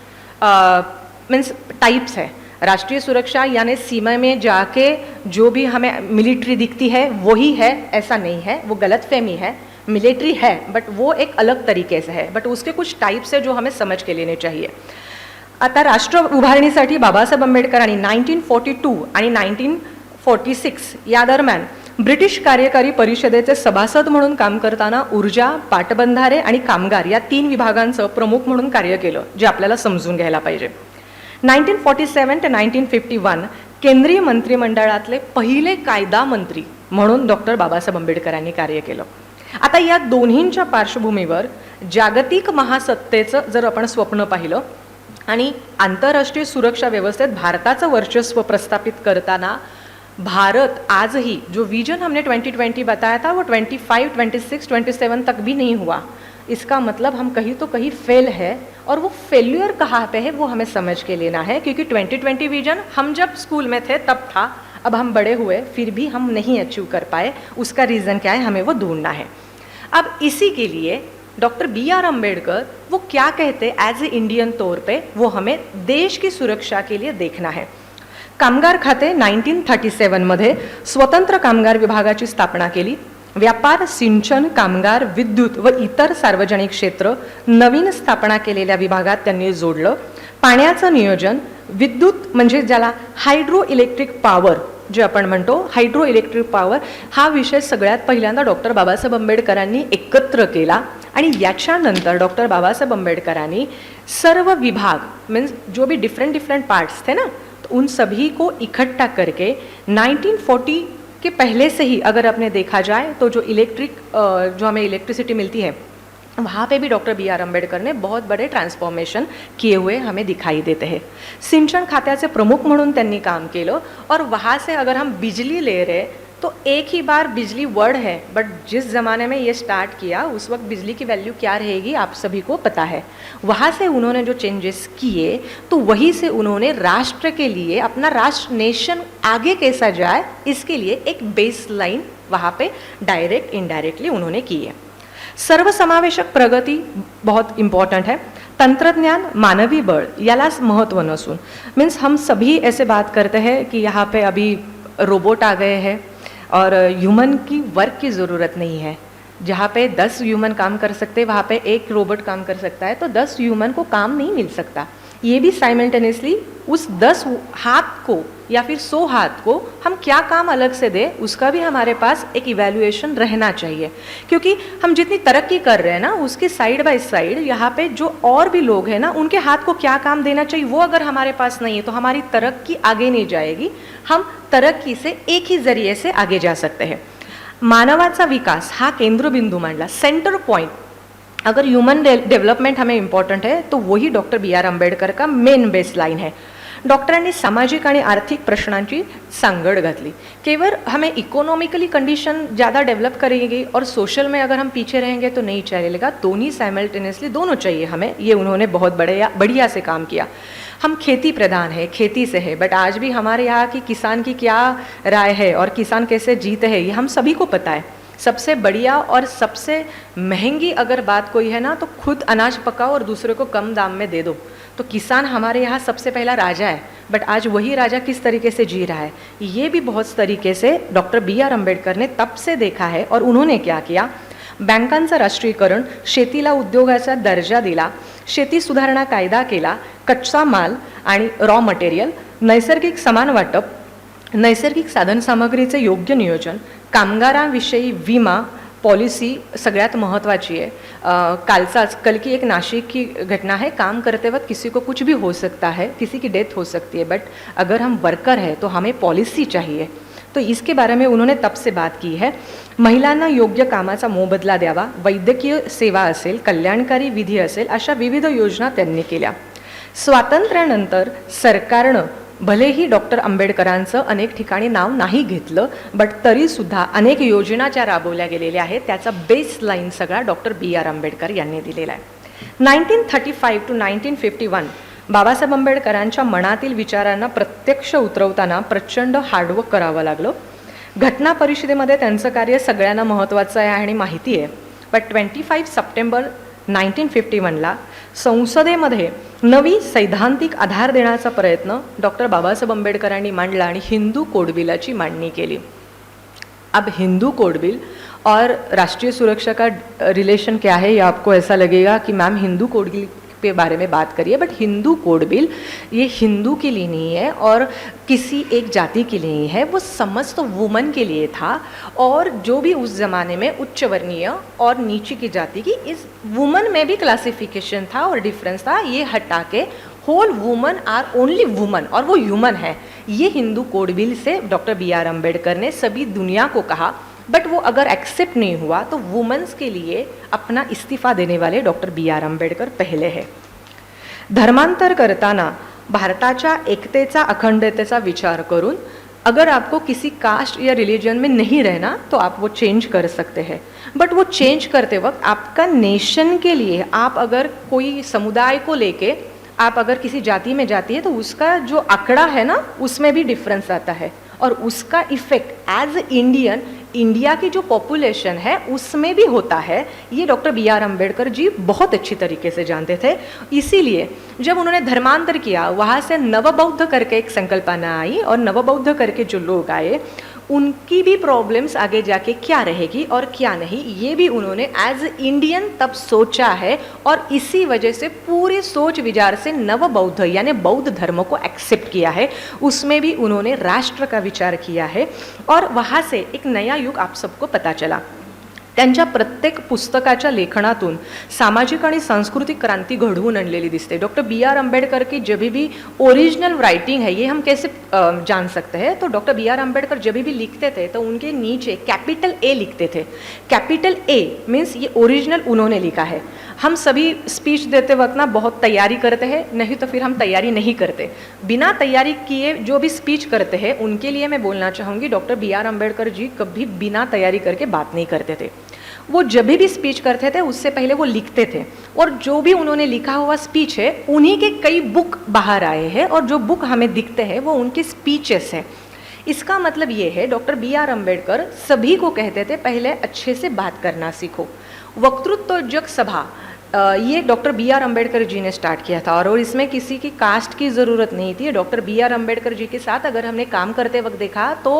मीन्स टाइप्स है. राष्ट्रीय सुरक्षा यानी सीमा में जाके जो भी हमें मिलिट्री दिखती है वही है, ऐसा नहीं है, वो गलतफहमी है. मिलिट्री है बट वो एक अलग तरीके से है, बट उसके कुछ टाइप्स है जो हमें समझ के लेने चाहिए. आता राष्ट्र उभारणीसाठी बाबासाहेब आंबेडकरांनी 1942 आणि 1946 या दरम्यान ब्रिटिश कार्यकारी परिषदेचे सभासद म्हणून काम करताना ऊर्जा, पाटबंधारे आणि कामगार या 3 विभागांचं प्रमुख म्हणून कार्य केलं, जे आपल्याला समजून घ्यायला पाहिजे. 1947 ते 1951 केंद्रीय मंत्रिमंडळातले पहिले कायदा मंत्री म्हणून डॉक्टर बाबासाहेब आंबेडकरांनी कार्य केलं. आता या दोन्हींच्या पार्श्वभूमीवर जागतिक महासत्तेचं जर आपण स्वप्न पाहिलं आणि आंतरराष्ट्रीय सुरक्षा व्यवस्थेत भारताचं वर्चस्व प्रस्थापित करताना भारत आज ही जो विजन हमने 2020 बताया था वो 25, 26, 27 तक भी नहीं हुआ. इसका मतलब हम कहीं तो कहीं फेल है और वो फेल्यूर कहाँ पे है वो हमें समझ के लेना है, क्योंकि 2020 विजन हम जब स्कूल में थे तब था, अब हम बड़े हुए फिर भी हम नहीं अचीव कर पाए. उसका रीज़न क्या है, हमें वो ढूंढना है. अब इसी के लिए डॉक्टर बी आर अम्बेडकर वो क्या कहते एज ए इंडियन तौर पे, वो हमें देश की सुरक्षा के लिए देखना है. कामगार खाते 1937 मध्ये स्वतंत्र कामगार विभागाची स्थापना केली. व्यापार, सिंचन, कामगार, विद्युत व इतर सार्वजनिक क्षेत्र नवीन स्थापना केलेल्या विभागात त्यांनी जोडलं. पाण्याचं नियोजन, विद्युत म्हणजे ज्याला हायड्रो इलेक्ट्रिक पॉवर जे आपण म्हणतो, हायड्रो इलेक्ट्रिक पॉवर हा विषय सगळ्यात पहिल्यांदा डॉक्टर बाबासाहेब आंबेडकरांनी एकत्र केला. आणि याच्यानंतर डॉक्टर बाबासाहेब आंबेडकरांनी सर्व विभाग मीन्स जो भी डिफरेंट पार्ट्स थे ना, तो उन सभी को इकट्ठा करके 1940 के पहले से ही अगर आपने देखा जाए तो जो जो हमें इलेक्ट्रिसिटी मिलती है वहाँ पे भी डॉक्टर बी आर अम्बेडकर ने बहुत बड़े ट्रांसफॉर्मेशन किए हुए हमें दिखाई देते हैं. सिंचन खात्याचे प्रमुख म्हणून त्यांनी काम केलं. और वहाँ से अगर हम बिजली ले रहे तो एक ही बार बिजली वर्ड है, बट जिस ज़माने में ये स्टार्ट किया उस वक्त बिजली की वैल्यू क्या रहेगी आप सभी को पता है. वहाँ से उन्होंने जो चेंजेस किए तो वहीं से उन्होंने राष्ट्र के लिए अपना राष्ट्र नेशन आगे कैसा जाए इसके लिए एक बेस लाइन वहाँ पे डायरेक्ट इनडायरेक्टली उन्होंने की है. सर्वसमावेशक प्रगति बहुत इम्पॉर्टेंट है. तंत्रज्ञान, मानवी बल यालाच महत्त्व नसून मीन्स हम सभी ऐसे बात करते हैं कि यहाँ पे अभी रोबोट आ गए हैं और ह्यूमन की वर्क की ज़रूरत नहीं है. जहाँ पे 10 ह्यूमन काम कर सकते हैं वहाँ पे एक रोबोट काम कर सकता है, तो 10 ह्यूमन को काम नहीं मिल सकता. ये भी साइमल्टेनियसली उस 10 हाथ को या फिर 100 हाथ को हम क्या काम अलग से दें उसका भी हमारे पास एक इवैल्यूएशन रहना चाहिए. क्योंकि हम जितनी तरक्की कर रहे हैं ना उसकी साइड बाय साइड यहाँ पे जो और भी लोग हैं ना उनके हाथ को क्या काम देना चाहिए वो अगर हमारे पास नहीं है तो हमारी तरक्की आगे नहीं जाएगी. हम तरक्की से एक ही जरिए से आगे जा सकते हैं. मानवाचा विकास हा केंद्रबिंदू मांडला, सेंटर पॉइंट. अगर ह्यूमन डेवलपमेंट हमें इम्पॉर्टंट है तो वही डॉक्टर बी आर आंबेडकर का मेन बेस लाइन है. डॉक्टरांनी सामाजिक आणि आर्थिक प्रश्नांची सांगड घातली. केवळ हमें इकोनॉमिकली कंडीशन ज़्यादा डेवलप करेगी और सोशल में अगर हम पीछे रहेंगे तो नहीं चलेगा. दोनों साइमल्टेनियसली दोनों चाहिए हमें. ये उन्होंने बहुत बढ़िया से काम किया. हम खेती प्रधान है, खेती से है, बट आज भी हमारे यहाँ की किसान की क्या राय है और किसान कैसे जीते हैं ये हम सभी को पता है. सबसे बढ़िया और सबसे महंगी अगर बात कोई है ना तो खुद अनाज पकाओ और दूसरे को कम दाम में दे दो. तो किसान हमारे यहाँ सबसे पहला राजा है, बट आज वही राजा किस तरीके से जी रहा है ये भी बहुत तरीके से डॉक्टर बी आर आंबेडकर ने तब से देखा है. और उन्होंने क्या किया, बँकांचं राष्ट्रीयकरण, शेतीला उद्योगाचा दर्जा दिला, शेती सुधारणा कायदा केला, कच्चा माल आणि रॉ मटेरियल, नैसर्गिक समान वाटप, नैसर्गिक साधनसामग्रीचे योग्य नियोजन, कामगारांविषयी विमा पॉलिसी सगळ्यात महत्त्वाची आहे. कल की एक नासिक की घटना है, काम करते वक्त किसी को कुछ भी हो सकता है, किसी की डेथ हो सकती है, बट अगर हम वर्कर हैं तो हमें पॉलिसी चाहिए. तो इसके बारे में उन्होंने तब से बात की है. महिलांना योग्य कामाचा मोबदला द्यावा, वैद्यकीय सेवा असेल, कल्याणकारी विधी असेल, अशा विविध योजना त्यांनी केल्या. स्वातंत्र्यानंतर सरकारनं भलेही डॉक्टर आंबेडकरांचं अनेक ठिकाणी नाव नाही घेतलं, बट तरीसुद्धा अनेक योजना ज्या राबवल्या गेलेल्या आहेत त्याचा बेस लाईन सगळा डॉक्टर बी आर आंबेडकर यांनी दिलेला आहे. 1935 to 1951 बाबासाहेब आंबेडकरांच्या मनातील विचारांना प्रत्यक्ष उतरवताना प्रचंड हार्डवर्क करावं लागलं. घटना परिषदेमध्ये त्यांचं कार्य सगळ्यांना महत्त्वाचं आहे आणि माहिती आहे. बट 25 सप्टेंबर 1951ला संसदेमध्ये नवी सैद्धांतिक आधार देण्याचा प्रयत्न डॉक्टर बाबासाहेब आंबेडकरांनी मांडला आणि हिंदू कोड बिलाची मांडणी केली. अब हिंदू कोड बिल और राष्ट्रीय सुरक्षा का रिलेशन क्या है, ये आपको ऐसा लगेगा कि मैम हिंदू कोड बिल के बारे में बात करिए, बट हिंदू कोड बिल ये हिंदू के लिए नहीं है और किसी एक जाति के लिए नहीं है, वो समस्त वुमन के लिए था. और जो भी उस ज़माने में उच्च वर्णीय और नीचे की जाति की इस वुमन में भी क्लासिफिकेशन था और डिफरेंस था, ये हटा के whole woman are only woman और वो ह्यूमन है. ये हिंदू कोड बिल से डॉक्टर बी आर अम्बेडकर ने सभी दुनिया को कहा. बट वो अगर एक्सेप्ट नहीं हुआ तो वुमेन्स के लिए अपना इस्तीफ़ा देने वाले डॉक्टर बी आर आंबेडकर पहले है. धर्मांतर करताना भारताच्या एकतेचा अखंडतेचा विचार करून अगर आपको किसी कास्ट या रिलीजन में नहीं रहना तो आप वो चेंज कर सकते हैं. बट वो चेंज करते वक्त आपका नेशन के लिए, आप अगर कोई समुदाय को लेके आप अगर किसी जाति में जाती है तो उसका जो आंकड़ा है ना उसमें भी डिफरेंस आता है और उसका इफ़ेक्ट एज इंडियन इंडिया की जो पॉपुलेशन है उसमें भी होता है, ये doctor B R Ambedkar ji बहुत अच्छी तरीके से जानते थे। इसीलिए जब उन्होंने धर्मांतर किया, वहाँ से नवबौद्ध करके एक संकल्पना आई और नवबौद्ध करके जो लोग आए उनकी भी प्रॉब्लम्स आगे जाके क्या रहेगी और क्या नहीं, ये भी उन्होंने एज इंडियन तब सोचा है। और इसी वजह से पूरे सोच विचार से नवबौद्ध यानी बौद्ध धर्म को एक्सेप्ट किया है। उसमें भी उन्होंने राष्ट्र का विचार किया है और वहाँ से एक नया युग आप सबको पता चला। त्यांच्या प्रत्येक पुस्तकाच्या लेखनातून सामाजिक आणि सांस्कृतिक क्रांती घडवून आणलेली दिसते। डॉक्टर बी आर अम्बेडकर की जब भी ओरिजिनल राइटिंग है ये हम कैसे जान सकते हैं, तो डॉक्टर बी आर अम्बेडकर जब भी लिखते थे तो उनके नीचे कैपिटल ए लिखते थे। कैपिटल ए मीन्स ये ओरिजिनल उन्होंने लिखा है। हम सभी स्पीच देते वक्त ना बहुत तैयारी करते हैं, नहीं तो फिर हम तैयारी नहीं करते। बिना तैयारी किए जो भी स्पीच करते हैं उनके लिए मैं बोलना चाहूँगी, doctor B R Ambedkar ji कभी बिना तैयारी करके बात नहीं करते थे। वो जब भी स्पीच करते थे उससे पहले वो लिखते थे और जो भी उन्होंने लिखा हुआ स्पीच है उन्हीं के कई बुक बाहर आए हैं और जो बुक हमें दिखते हैं वो उनके स्पीचेस हैं। इसका मतलब ये है डॉक्टर बी आर अम्बेडकर सभी को कहते थे पहले अच्छे से बात करना सीखो। वक्तृत्वोज्जक सभा ये doctor B R Ambedkar ji ने स्टार्ट किया था और इसमें किसी की कास्ट की ज़रूरत नहीं थी। Doctor B R Ambedkar ji के साथ अगर हमने काम करते वक्त देखा तो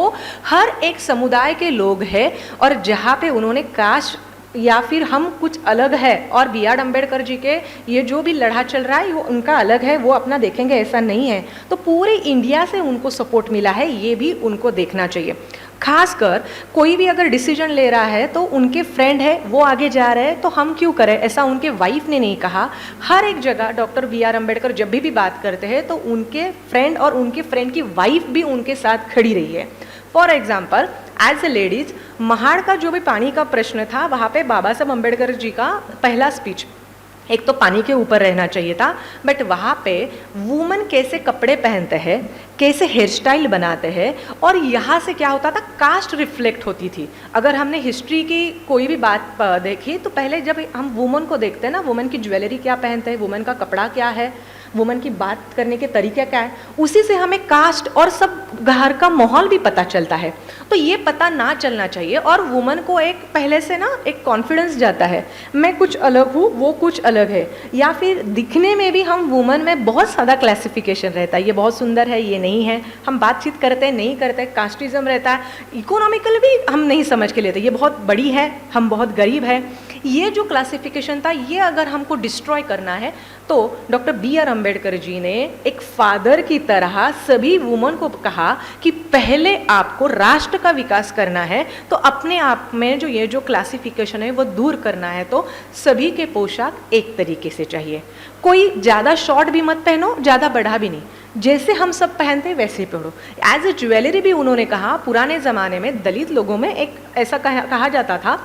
हर एक समुदाय के लोग हैं और जहाँ पे उन्होंने कास्ट या फिर हम कुछ अलग है और बी आर अम्बेडकर जी के ये जो भी लड़ा चल रहा है वो उनका अलग है, वो अपना देखेंगे ऐसा नहीं है। तो पूरे इंडिया से उनको सपोर्ट मिला है, ये भी उनको देखना चाहिए। खासकर कोई भी अगर डिसीजन ले रहा है तो उनके फ्रेंड है वो आगे जा रहे हैं तो हम क्यों करें, ऐसा उनके वाइफ ने नहीं कहा। हर एक जगह डॉक्टर बी आर अम्बेडकर जब भी बात करते हैं तो उनके फ्रेंड और उनके फ्रेंड की वाइफ भी उनके साथ खड़ी रही है। For example as a ladies Mahad का जो भी पानी का प्रश्न था वहाँ पे बाबा साहब अम्बेडकर जी का पहला स्पीच, एक तो पानी के ऊपर रहना चाहिए था, बट वहाँ पे वुमन कैसे कपड़े पहनते हैं, कैसे हेयर स्टाइल बनाते हैं और यहाँ से क्या होता था कास्ट रिफ्लेक्ट होती थी। अगर हमने हिस्ट्री की कोई भी बात देखी तो पहले जब हम वुमन को देखते हैं ना, वुमन की ज्वेलरी क्या पहनते हैं, वुमन का कपड़ा क्या है, वुमन की बात करने के तरीका क्या है, उसी से हमें कास्ट और सब घर का माहौल भी पता चलता है। तो ये पता ना चलना चाहिए और वुमन को एक पहले से ना एक कॉन्फिडेंस जाता है, मैं कुछ अलग हूँ वो कुछ अलग है। या फिर दिखने में भी हम वुमन में बहुत ज़्यादा क्लासिफिकेशन रहता है, ये बहुत सुंदर है ये नहीं है, हम बातचीत करते हैं नहीं करते, कास्टिज्म रहता है, इकोनॉमिकल भी हम नहीं समझ के लेते, ये बहुत बड़ी है हम बहुत गरीब है। ये जो क्लासिफिकेशन था ये अगर हमको डिस्ट्रॉय करना है तो doctor B R Ambedkar ji ने एक फादर की तरह सभी वुमन को कहा कि पहले आपको राष्ट्र का विकास करना है तो अपने आप में जो ये जो क्लासिफिकेशन है वो दूर करना है। तो सभी के पोशाक एक तरीके से चाहिए, कोई ज़्यादा शॉर्ट भी मत पहनो ज़्यादा बड़ा भी नहीं, जैसे हम सब पहनते वैसे ही पहनो। एज ए ज्वेलरी भी उन्होंने कहा, पुराने ज़माने में दलित लोगों में एक ऐसा कहा जाता था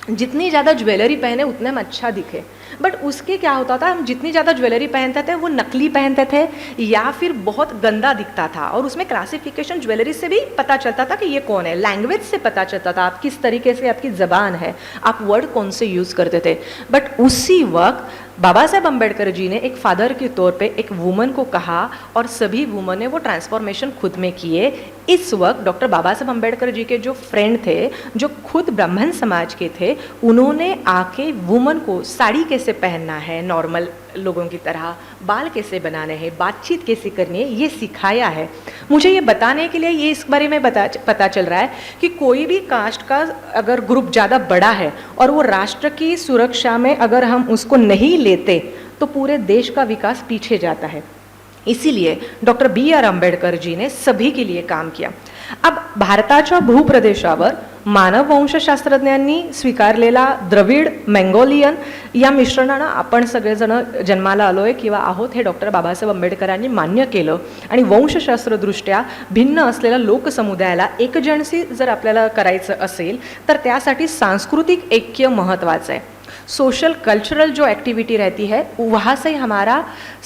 जितनी ज़्यादा ज्वेलरी पहने उतने में अच्छा दिखे, बट उसके क्या होता था हम जितनी ज़्यादा ज्वेलरी पहनते थे वो नकली पहनते थे या फिर बहुत गंदा दिखता था। और उसमें क्लासिफिकेशन ज्वेलरी से भी पता चलता था कि ये कौन है, लैंग्वेज से पता चलता था आप किस तरीके से आपकी ज़बान है, आप वर्ड कौन से यूज़ करते थे। बट उसी वक्त बाबा साहेब अम्बेडकर जी ने एक फादर के तौर पे एक वुमन को कहा और सभी वुमन ने वो ट्रांसफॉर्मेशन खुद में किए। इस वक्त डॉक्टर बाबा साहेब अम्बेडकर जी के जो फ्रेंड थे जो खुद ब्राह्मण समाज के थे, उन्होंने आके वुमन को साड़ी कैसे पहनना है नॉर्मल लोगों की तरह, बाल कैसे बनाने हैं, बातचीत कैसे करनी है, ये सिखाया है। मुझे ये बताने के लिए ये इस बारे में पता चल रहा है कि कोई भी कास्ट का अगर ग्रुप ज़्यादा बड़ा है और वो राष्ट्र की सुरक्षा में अगर हम उसको नहीं लेते तो पूरे देश का विकास पीछे जाता है। इसीलिए doctor B R Ambedkar ji ने सभी के लिए काम किया। अब भारताच्या भूप्रदेशावर मानववंशशास्त्रज्ञांनी स्वीकारलेला द्रविड मंगोलियन या मिश्रणानं आपण सगळेजण जन्माला आलोय किंवा आहोत हे डॉक्टर बाबासाहेब आंबेडकरांनी मान्य केलं आणि वंशशास्त्रदृष्ट्या भिन्न असलेल्या लोकसमुदायाला एकजणसी जर आपल्याला करायचं असेल तर त्यासाठी सांस्कृतिक ऐक्य महत्त्वाचं आहे। सोशल कल्चरल जो एक्टिविटी रहती है वहाँ से हमारा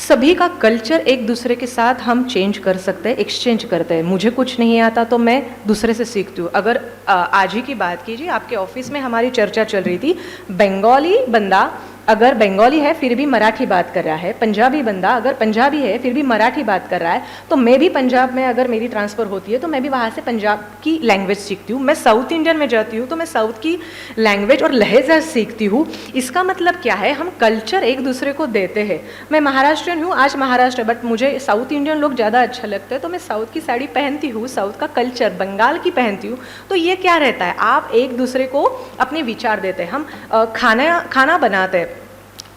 सभी का कल्चर एक दूसरे के साथ हम चेंज कर सकते हैं, एक्सचेंज करते हैं। मुझे कुछ नहीं आता तो मैं दूसरे से सीखती हूँ। अगर आज ही की बात कीजिए, आपके ऑफिस में हमारी चर्चा चल रही थी, बंगाली बंदा अगर बंगाली है फिर भी मराठी बात कर रहा है, पंजाबी बंदा अगर पंजाबी है फिर भी मराठी बात कर रहा है, तो मैं भी पंजाब में अगर मेरी ट्रांसफ़र होती है तो मैं भी वहाँ से पंजाब की लैंग्वेज सीखती हूँ। मैं साउथ इंडियन में जाती हूँ तो मैं साउथ की लैंग्वेज और लहजा सीखती हूँ। इसका मतलब क्या है, हम कल्चर एक दूसरे को देते हैं। मैं महाराष्ट्रियन हूँ, आज महाराष्ट्र, बट मुझे साउथ इंडियन लोग ज़्यादा अच्छा लगता है तो मैं साउथ की साड़ी पहनती हूँ, साउथ का कल्चर बंगाल की पहनती हूँ। तो ये क्या रहता है, आप एक दूसरे को अपने विचार देते हैं। हम खाना बनाते हैं,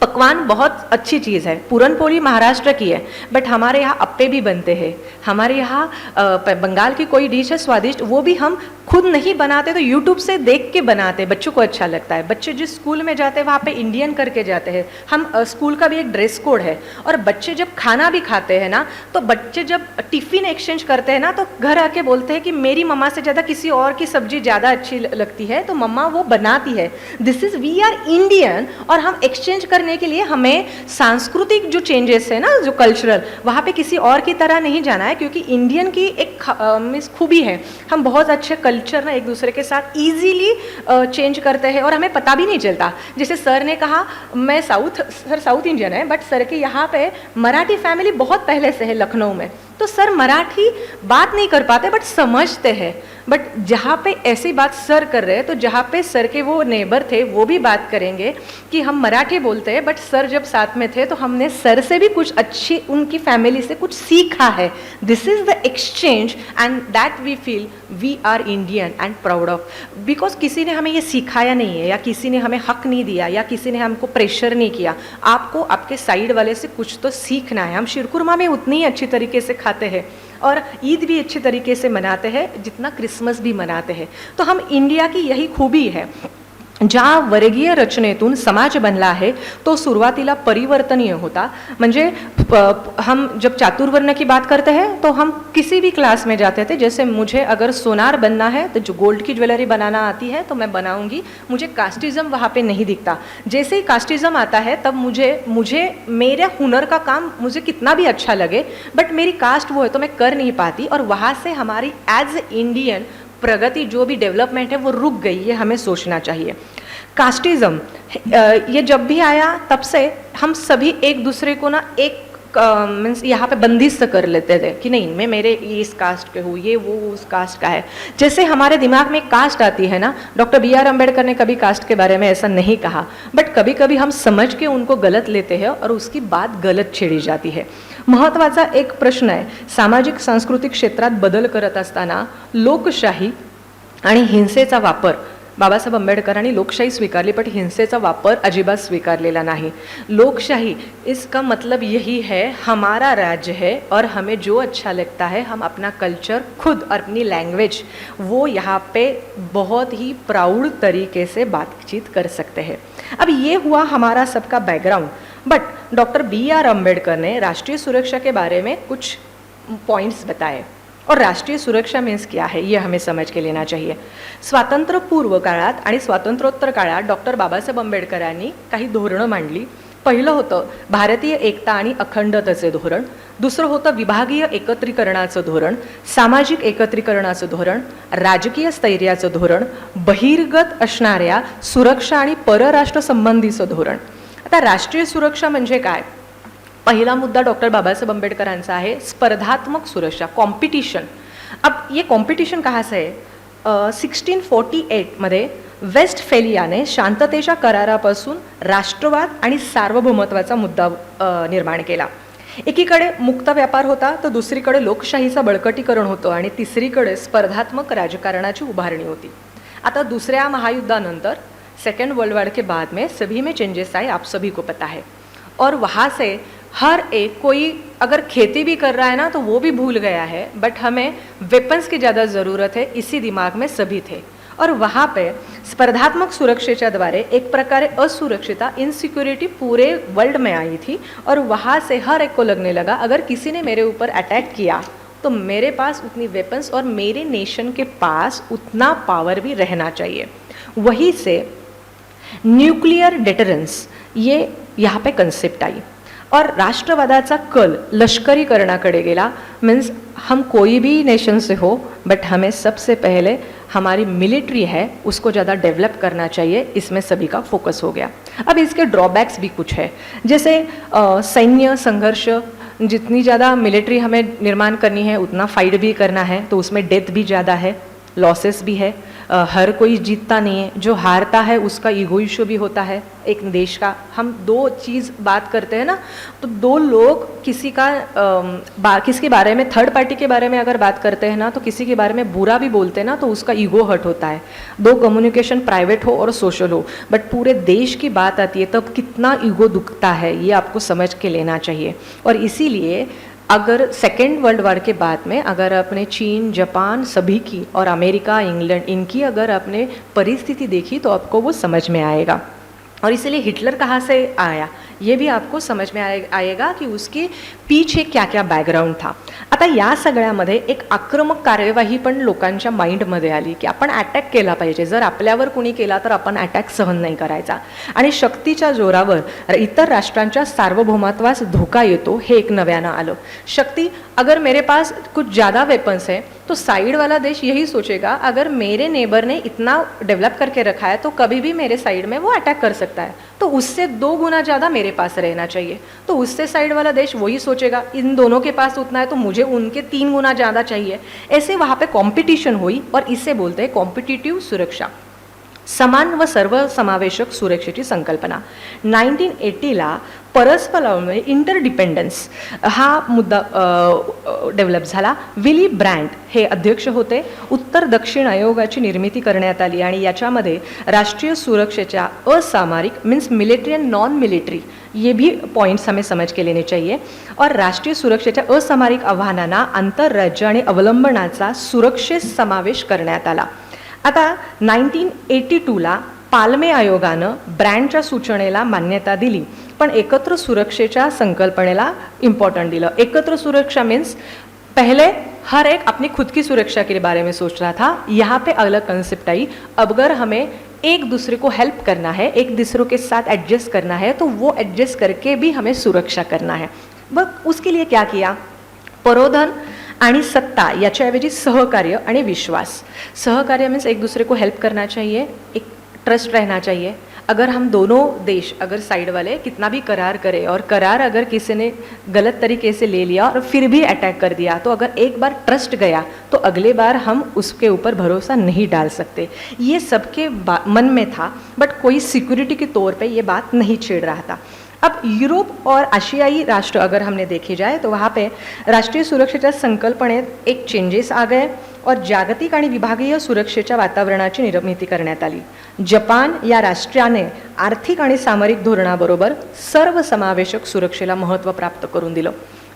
पकवान बहुत अच्छी चीज़ है, पूरन पोली महाराष्ट्र की है, बट हमारे यहाँ अप्पे भी बनते हैं। हमारे यहाँ बंगाल की कोई डिश है स्वादिष्ट, वो भी हम खुद नहीं बनाते तो यूट्यूब से देख के बनाते, बच्चों को अच्छा लगता है। बच्चे जिस स्कूल में जाते हैं वहाँ पे इंडियन करके जाते हैं। हम स्कूल का भी एक ड्रेस कोड है। और बच्चे जब खाना भी खाते हैं ना, तो बच्चे जब टिफ़िन एक्सचेंज करते हैं ना, तो घर आके बोलते हैं कि मेरी मम्मा से ज़्यादा किसी और की सब्जी ज़्यादा अच्छी लगती है, तो मम्मा वो बनाती है। This is, we are Indian. और हम एक्सचेंज करने के लिए हमें सांस्कृतिक जो चेंजेस है ना, जो कल्चरल, वहाँ पे किसी और की तरह नहीं जाना है, क्योंकि इंडियन की एक मिस खूबी है, हम बहुत अच्छे कल्चर ना एक दूसरे के साथ इजीली चेंज करते हैं और हमें पता भी नहीं चलता। जैसे सर ने कहा, मैं सर साउथ इंडियन है, बट सर के यहाँ पे मराठी फैमिली बहुत पहले से है लखनऊ में, तो सर मराठी बात नहीं कर पाते बट समझते हैं। बट जहाँ पे ऐसी बात सर कर रहे हैं, तो जहाँ पे सर के वो नेबर थे वो भी बात करेंगे कि हम मराठी बोलते हैं, बट सर जब साथ में थे तो हमने सर से भी कुछ अच्छी, उनकी फैमिली से कुछ सीखा है। This is the exchange and that we feel we are Indian and proud of, because किसी ने हमें ये सिखाया नहीं है, या किसी ने हमें हक नहीं दिया, या किसी ने हमको प्रेशर नहीं किया। आपको आपके साइड वाले से कुछ तो सीखना है। हम शीरकुरमा में उतनी ही अच्छी तरीके से खाते हैं और ईद भी अच्छे तरीके से मनाते हैं जितना क्रिसमस भी मनाते हैं। तो हम इंडिया की यही खूबी है, ज्या वर्गीय रचनेतून समाज बनला आहे तो सुरुवातीला परिवर्तनीय होता। म्हणजे हम जब चातुर्वर्ण की बात करते हैं तो हम किसी भी क्लास में जाते थे, जैसे मुझे अगर सोनार बनना है तो जो गोल्ड की ज्वेलरी बनाना आती है तो मैं बनाऊंगी, मुझे कास्टिज्म वहाँ पे नहीं दिखता। जैसे ही कास्टिज्म आता है तब मुझे मेरे हुनर का काम मुझे कितना भी अच्छा लगे, बट मेरी कास्ट वो है तो मैं कर नहीं पाती, और वहाँ से हमारी एज इंडियन प्रगति, जो भी डेवलपमेंट है वो रुक गई। ये हमें सोचना चाहिए। कास्टिज्म ये जब भी आया तब से हम सभी एक दूसरे को ना एक मीन्स यहाँ पे बंदिश कर लेते थे कि नहीं, मैं मेरे इस कास्ट के हूँ, ये वो उस कास्ट का है। जैसे हमारे दिमाग में कास्ट आती है ना, डॉक्टर B.R. अम्बेडकर ने कभी कास्ट के बारे में ऐसा नहीं कहा, बट कभी कभी हम समझ के उनको गलत लेते हैं और उसकी बात गलत छेड़ी जाती है। महत्त्वाचा एक प्रश्न आहे, सामाजिक सांस्कृतिक क्षेत्रात बदल करत असताना लोकशाही आणि हिंसेचा वापर, बाबासाहेब आंबेडकरांनी लोकशाही स्वीकारली पण हिंसेचा वापर अजिबात स्वीकारलेला नाही। लोकशाही इसका मतलब यही है, हमारा राज्य है और हमें जो अच्छा लगता है हम अपना कल्चर खुद और अपनी लैंग्वेज वो यहाँ पे बहुत ही प्राउड तरीके से बातचीत कर सकते हैं। अब ये हुआ हमारा सबका background, but doctor B.R. Ambedkar ने राष्ट्रीय सुरक्षा के बारे में कुछ पॉइंट्स बताए, और राष्ट्रीय सुरक्षा मीन्स क्या है ये हमें समझ के लेना चाहिए। स्वातंत्र्य पूर्व काळात आणि स्वातंत्र्योत्तर काळात डॉक्टर बाबासाहेब आंबेडकरांनी काही धोरणं मांडली। पहिलं होतं भारतीय एकता आणि अखंडतेचे धोरण, दुसरं होतं विभागीय एकत्रीकरणाचं धोरण, सामाजिक एकत्रीकरणाचं धोरण, राजकीय स्थैर्याचं धोरण, बहिर्गत असणाऱ्या सुरक्षा आणि परराष्ट्र संबंधीचं धोरण। आता राष्ट्रीय सुरक्षा म्हणजे काय? पहला मुद्दा डॉक्टर बाबासाहेब आंबेडकरांचा आहे स्पर्धात्मक सुरक्षा, कॉम्पिटिशन। अब ये कॉम्पिटिशन कहाँ से है? 1648 मध्ये वेस्टफेलियाने शांततेच्या करारापासून राष्ट्रवाद आणि सार्वभौमत्वाचा मुद्दा निर्माण केला। एकीकडे मुक्त व्यापार होता, तर दुसरीकडे लोकशाहीचं बळकटीकरण होतं आणि तिसरीकडे स्पर्धात्मक राजकारणाची उभारणी होती। आता दुसऱ्या महायुद्धानंतर, सेकेंड वर्ल्ड वॉर के बाद में सभी में चेंजेस आए, आप सभी को पता है। और वहाँ से हर एक कोई अगर खेती भी कर रहा है ना तो वो भी भूल गया है, बट हमें वेपन्स की ज़्यादा ज़रूरत है, इसी दिमाग में सभी थे। और वहाँ पे स्पर्धात्मक सुरक्षेच्या द्वारे एक प्रकारे असुरक्षिता, इनसिक्योरिटी पूरे वर्ल्ड में आई थी, और वहाँ से हर एक को लगने लगा अगर किसी ने मेरे ऊपर अटैक किया तो मेरे पास उतनी वेपन्स और मेरे नेशन के पास उतना पावर भी रहना चाहिए। वहीं से न्यूक्लियर डेटरेंस ये यहाँ पे कंसेप्ट आई, और राष्ट्रवादाचा कल लष्करीकरणाकडे गेला। मीन्स हम कोई भी नेशन से हो, बट हमें सबसे पहले हमारी मिलिट्री है उसको ज़्यादा डेवलप करना चाहिए, इसमें सभी का फोकस हो गया। अब इसके ड्रॉबैक्स भी कुछ है, जैसे सैन्य संघर्ष, जितनी ज़्यादा मिलिट्री हमें निर्माण करनी है उतना फाइट भी करना है, तो उसमें डेथ भी ज़्यादा है, लॉसेस भी है, हर कोई जीतता नहीं है, जो हारता है उसका ईगो इशू भी होता है एक देश का। हम दो चीज़ बात करते हैं ना, तो दो लोग किसके बारे में, थर्ड पार्टी के बारे में अगर बात करते हैं ना, तो किसी के बारे में बुरा भी बोलते हैं ना, तो उसका ईगो हर्ट होता है। दो कम्युनिकेशन प्राइवेट हो और सोशल हो, बट पूरे देश की बात आती है तब कितना ईगो दुखता है, ये आपको समझ के लेना चाहिए। और इसीलिए अगर सेकेंड वर्ल्ड वॉर के बाद में अगर अपने चीन, जापान सभी की और अमेरिका, इंग्लैंड, इनकी अगर आपने परिस्थिति देखी तो आपको वो समझ में आएगा। और इसलिए हिटलर कहाँ से आया ये भी आपको समझ में आएगा की उसके पीछे क्या क्या बॅकग्राऊंड था। आता या सगळ्यामध्ये एक आक्रमक कार्यवाही पण लोकांच्या माइंडमध्ये आली की आपण अटॅक केला पाहिजे, जर आपल्यावर कुणी केला तर आपण अटॅक सहन नाही करायचा, आणि शक्तीच्या जोरावर इतर राष्ट्रांच्या सार्वभौमत्वास धोका येतो हे एक नव्यानं आलं। शक्ति, अगर मेरे पास कुछ ज़्यादा वेपन्स है तो साइड वाला देश यही सोचेगा अगर मेरे नेबर ने इतना डेवलप करके रखा है तो कभी भी मेरे साइड में वो अटैक कर सकता है, तो उससे 2 गुना ज़्यादा मेरे पास रहना चाहिए। तो उससे साइड वाला देश वही सोचेगा इन दोनों के पास उतना है तो मुझे उनके 3 गुना ज़्यादा चाहिए। ऐसे वहाँ पे कंपटीशन हुई और इसे बोलते हैं कॉम्पिटिटिव सुरक्षा, समान व सर्वसमावेशक सुरक्षेची संकल्पना। 1980ला परस्पर इंटरडिपेंडन्स हा मुद्दा डेव्हलप झाला। विली ब्रँड हे अध्यक्ष होते। उत्तर दक्षिण आयोगाची निर्मिती करण्यात आली आणि याच्यामध्ये राष्ट्रीय सुरक्षेच्या असामरिक means military and non military ये भी पॉइंट्स हमें समझ के लेने चाहिए। और राष्ट्रीय सुरक्षेच्या असामरिक आव्हानांना आंतरराज्य आणि अवलंबनाचा सुरक्षेत समावेश करण्यात आला। आता 1982ला पाल्मे आयोगानं ब्रँडच्या सूचनेला मान्यता दिली, पण एकत्र सुरक्षेच्या संकल्पनेला इम्पॉर्टेंट दिलं। एकत्र सुरक्षा मीन्स पहले हर एक अपनी खुद की सुरक्षा के बारे में सोच रहा था, यहाँ पे अलग कंसेप्ट आई। अब अगर हमें एक दूसरे को हेल्प करना है, एक दूसरे के साथ एडजस्ट करना है, तो वो एडजस्ट करके भी हमें सुरक्षा करना है। बस उसके लिए क्या किया, परोधन आणि सत्ता याच्याऐवजी सहकार्य आणि विश्वास। सहकार्य मीन्स एक दूसरे को हेल्प करना चाहिए, एक ट्रस्ट रहना चाहिए। अगर हम दोनों देश अगर साइड वाले कितना भी करार करें और करार अगर किसी ने गलत तरीके से ले लिया और फिर भी अटैक कर दिया, तो अगर एक बार ट्रस्ट गया तो अगले बार हम उसके ऊपर भरोसा नहीं डाल सकते। ये सबके मन में था, बट कोई सिक्योरिटी के तौर पे ये बात नहीं छेड़ रहा था। अब यूरोप और आशियाई राष्ट्र अगर हमने देखे जाए तो वहाँ पे राष्ट्रीय सुरक्षेच्या संकल्पनेत एक चेंजेस आ गए और जागतिक आणि विभागीय सुरक्षेच्या वातावरणाची निर्मिती करण्यात आली। जपान या राष्ट्राने आर्थिक आणि सामरिक धोरणाबरोबर सर्वसमावेशक सुरक्षेला महत्त्व प्राप्त करून दिलं।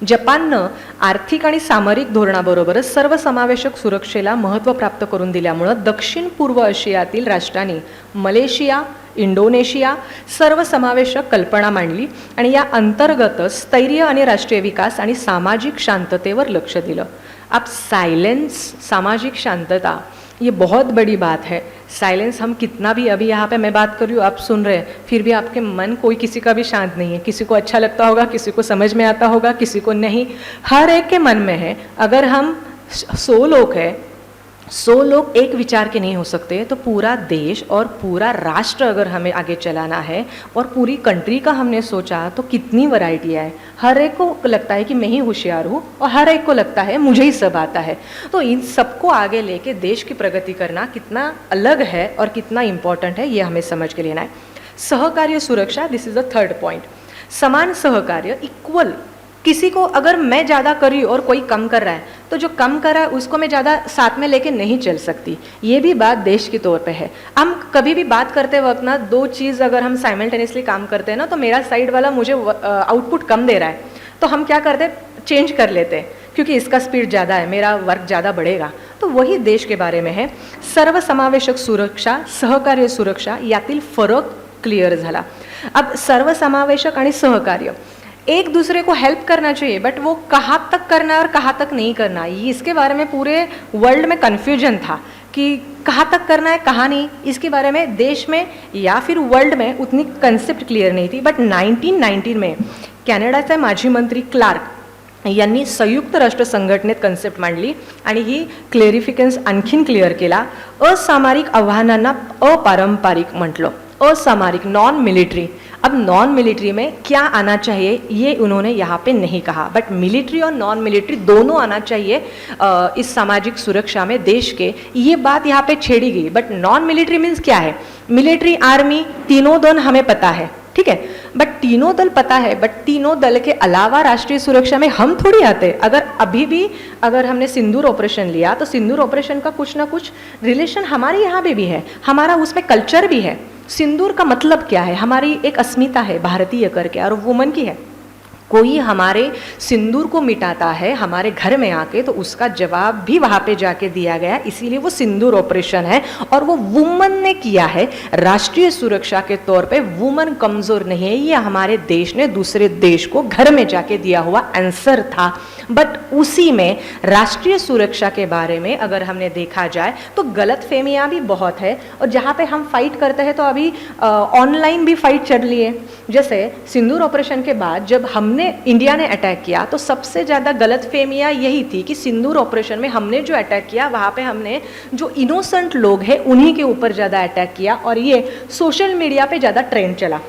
जपाननं आर्थिक आणि सामरिक धोरणाबरोबरच सर्वसमावेशक सुरक्षेला महत्त्व प्राप्त करून दिल्यामुळं दक्षिण पूर्व आशियातील राष्ट्रांनी मलेशिया, इंडोनेशिया सर्वसमावेशक कल्पना मांडली आणि या अंतर्गत स्थैर्य आणि राष्ट्रीय विकास आणि सामाजिक शांततेवर लक्ष दिलं। अब साइलेंस, सामाजिक शांतता, ये बहुत बड़ी बात है। साइलेंस हम कितना भी, अभी यहाँ पे मैं बात कर रही हूँ, आप सुन रहे हैं, फिर भी आपके मन कोई किसी का भी शांत नहीं है। किसी को अच्छा लगता होगा, किसी को समझ में आता होगा, किसी को नहीं, हर एक के मन में है। अगर हम 100 लोग हैं, 100 लोग एक विचार के नहीं हो सकते, तो पूरा देश और पूरा राष्ट्र अगर हमें आगे चलाना है और पूरी कंट्री का हमने सोचा तो कितनी वैरायटी है। हर एक को लगता है कि मैं ही होशियार हूँ और हर एक को लगता है मुझे ही सब आता है। तो इन सबको आगे लेके देश की प्रगति करना कितना अलग है और कितना इम्पोर्टेंट है, ये हमें समझ के लेना है। सहकार्य सुरक्षा, this is the third point. समान सहकार्य, इक्वल। किसी को अगर मैं ज़्यादा कर रही हूँ और कोई कम कर रहा है, तो जो कम कर रहा है उसको मैं ज़्यादा साथ में लेके नहीं चल सकती। ये भी बात देश के तौर पे है। हम कभी भी बात करते वक्त ना, 2 चीज़ अगर हम साइमल्टेनियसली काम करते हैं ना, तो मेरा साइड वाला मुझे आउटपुट कम दे रहा है, तो हम क्या करते हैं, चेंज कर लेते हैं, क्योंकि इसका स्पीड ज़्यादा है, मेरा वर्क ज़्यादा बढ़ेगा। तो वही देश के बारे में है। सर्वसमावेशक सुरक्षा, सहकार्य सुरक्षा यातील फरक क्लियर झाला। अब सर्वसमावेशक आणि सहकार्य, एक दूसरे को हेल्प करना चाहिए, बट वो कहाँ तक करना है और कहाँ तक नहीं करना, ये इसके बारे में पूरे वर्ल्ड में कन्फ्यूजन था कि कहाँ तक करना है, कहाँ नहीं। इसके बारे में देश में या फिर वर्ल्ड में उतनी कंसेप्ट क्लियर नहीं थी। बट 1919 में कनाडाचे माजी मंत्री क्लार्क यांनी संयुक्त राष्ट्र संघटनेत कन्सेप्ट मांडली आणि ही क्लेरिफिकन्स आणखीन क्लिअर केला. असामरिक आव्हानांना अपारंपरिक म्हटलं, असामरिक नॉन मिलिट्री. अब नॉन मिलिट्री में क्या आना चाहिए ये उन्होंने यहाँ पे नहीं कहा, बट मिलिट्री और नॉन मिलिट्री दोनों आना चाहिए इस सामाजिक सुरक्षा में देश के, ये बात यहाँ पे छेड़ी गई. बट नॉन मिलिट्री मीन्स क्या है? मिलिट्री, आर्मी, तीनों दल हमें पता है, ठीक है, बट तीनों दल पता है, बट तीनों दल के अलावा राष्ट्रीय सुरक्षा में हम थोड़ी आते. अगर हमने सिंदूर ऑपरेशन लिया तो सिंदूर ऑपरेशन का कुछ ना कुछ रिलेशन हमारे यहाँ पे भी है, हमारा उसमें कल्चर भी है. सिंदूर का मतलब क्या है? हमारी एक अस्मिता है भारतीय करके, और वुमन की है. कोई हमारे सिंदूर को मिटाता है हमारे घर में आके, तो उसका जवाब भी वहाँ पे जाके दिया गया, इसीलिए वो सिंदूर ऑपरेशन है. और वो वुमन ने किया है राष्ट्रीय सुरक्षा के तौर पे. वुमन कमज़ोर नहीं है, ये हमारे देश ने दूसरे देश को घर में जाके दिया हुआ आंसर था. बट उसी में राष्ट्रीय सुरक्षा के बारे में अगर हमने देखा जाए तो गलतफहमियां भी बहुत है. और जहाँ पे हम फाइट करते हैं तो अभी ऑनलाइन भी फाइट चल रही है. जैसे सिंदूर ऑपरेशन के बाद जब इंडिया ने अटैक किया तो सबसे ज़्यादा गलतफहमियां यही थी कि सिंदूर ऑपरेशन में हमने जो अटैक किया वहाँ पे हमने जो इनोसेंट लोग हैं उन्हीं के ऊपर ज़्यादा अटैक किया, और ये सोशल मीडिया पे ज़्यादा ट्रेंड चला.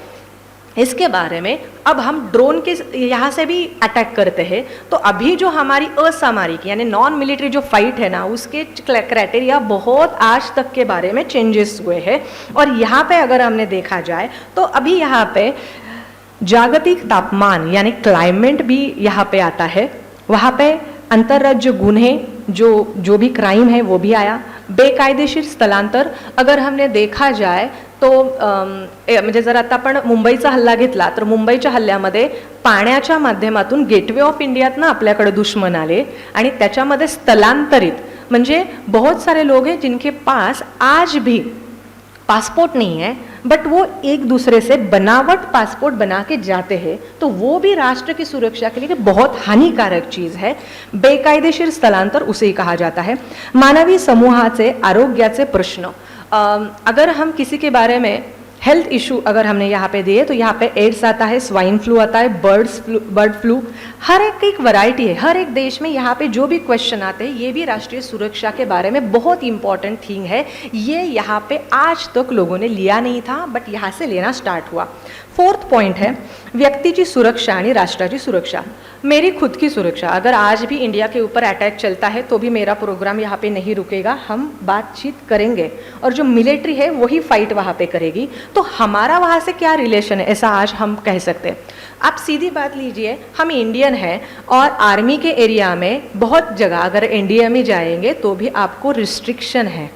इसके बारे में अब हम ड्रोन के यहाँ से भी अटैक करते हैं. तो अभी जो हमारी असामरिक यानी नॉन मिलिट्री जो फाइट है ना, उसके क्राइटेरिया बहुत आज तक के बारे में चेंजेस हुए हैं. और यहाँ पे अगर हमने देखा जाए तो अभी यहाँ पे जागतिक तापमान यानी क्लाइमेट भी यहाँ पे आता है. वहाँ पे अंतर्राज्य गुन्हे जो भी क्राइम है वो भी आया. बेकायदेशीर स्थलांतर अगर हमने देखा जाए तो म्हणजे जर आता आपण मुंबईचा हल्ला घेतला तर मुंबईच्या हल्ल्यामध्ये पाण्याच्या माध्यमातून गेटवे ऑफ इंडियातनं आपल्याकडे दुश्मन आले आणि त्याच्यामध्ये स्थलांतरित म्हणजे बहुत सारे लोग हैं जिनके पास आज भी पासपोर्ट नहीं है, बट वो एक दूसरे से बनावट पासपोर्ट बना के जाते हैं. तो वो भी राष्ट्र की सुरक्षा के लिए बहुत हानिकारक चीज़ है. बेकायदेशीर स्थलांतर उसे कहा जाता है. मानवी समूहाचे आरोग्याचे प्रश्न, अगर हम किसी के बारे में हेल्थ इशू अगर हमने यहाँ पे दिए तो यहाँ पे एड्स आता है, स्वाइन फ्लू आता है, बर्ड फ्लू, हर एक वैरायटी है. हर एक देश में यहाँ पे जो भी क्वेश्चन आते हैं ये भी राष्ट्रीय सुरक्षा के बारे में बहुत इंपॉर्टेंट थिंग है. ये यहाँ पे आज तक लोगों ने लिया नहीं था, बट यहाँ से लेना स्टार्ट हुआ. 4th पॉइंट है व्यक्तिची सुरक्षा आणि राष्ट्राची सुरक्षा. मेरी खुद की सुरक्षा, अगर आज भी इंडिया के ऊपर अटैक चलता है तो भी मेरा प्रोग्राम यहाँ पे नहीं रुकेगा, हम बातचीत करेंगे. और जो मिलिट्री है वही फाइट वहाँ पे करेगी. तो हमारा वहाँ से क्या रिलेशन है, ऐसा आज हम कह सकते हैं. आप सीधी बात लीजिए, हम इंडियन हैं और आर्मी के एरिया में बहुत जगह अगर इंडिया में जाएंगे तो भी आपको रिस्ट्रिक्शन है.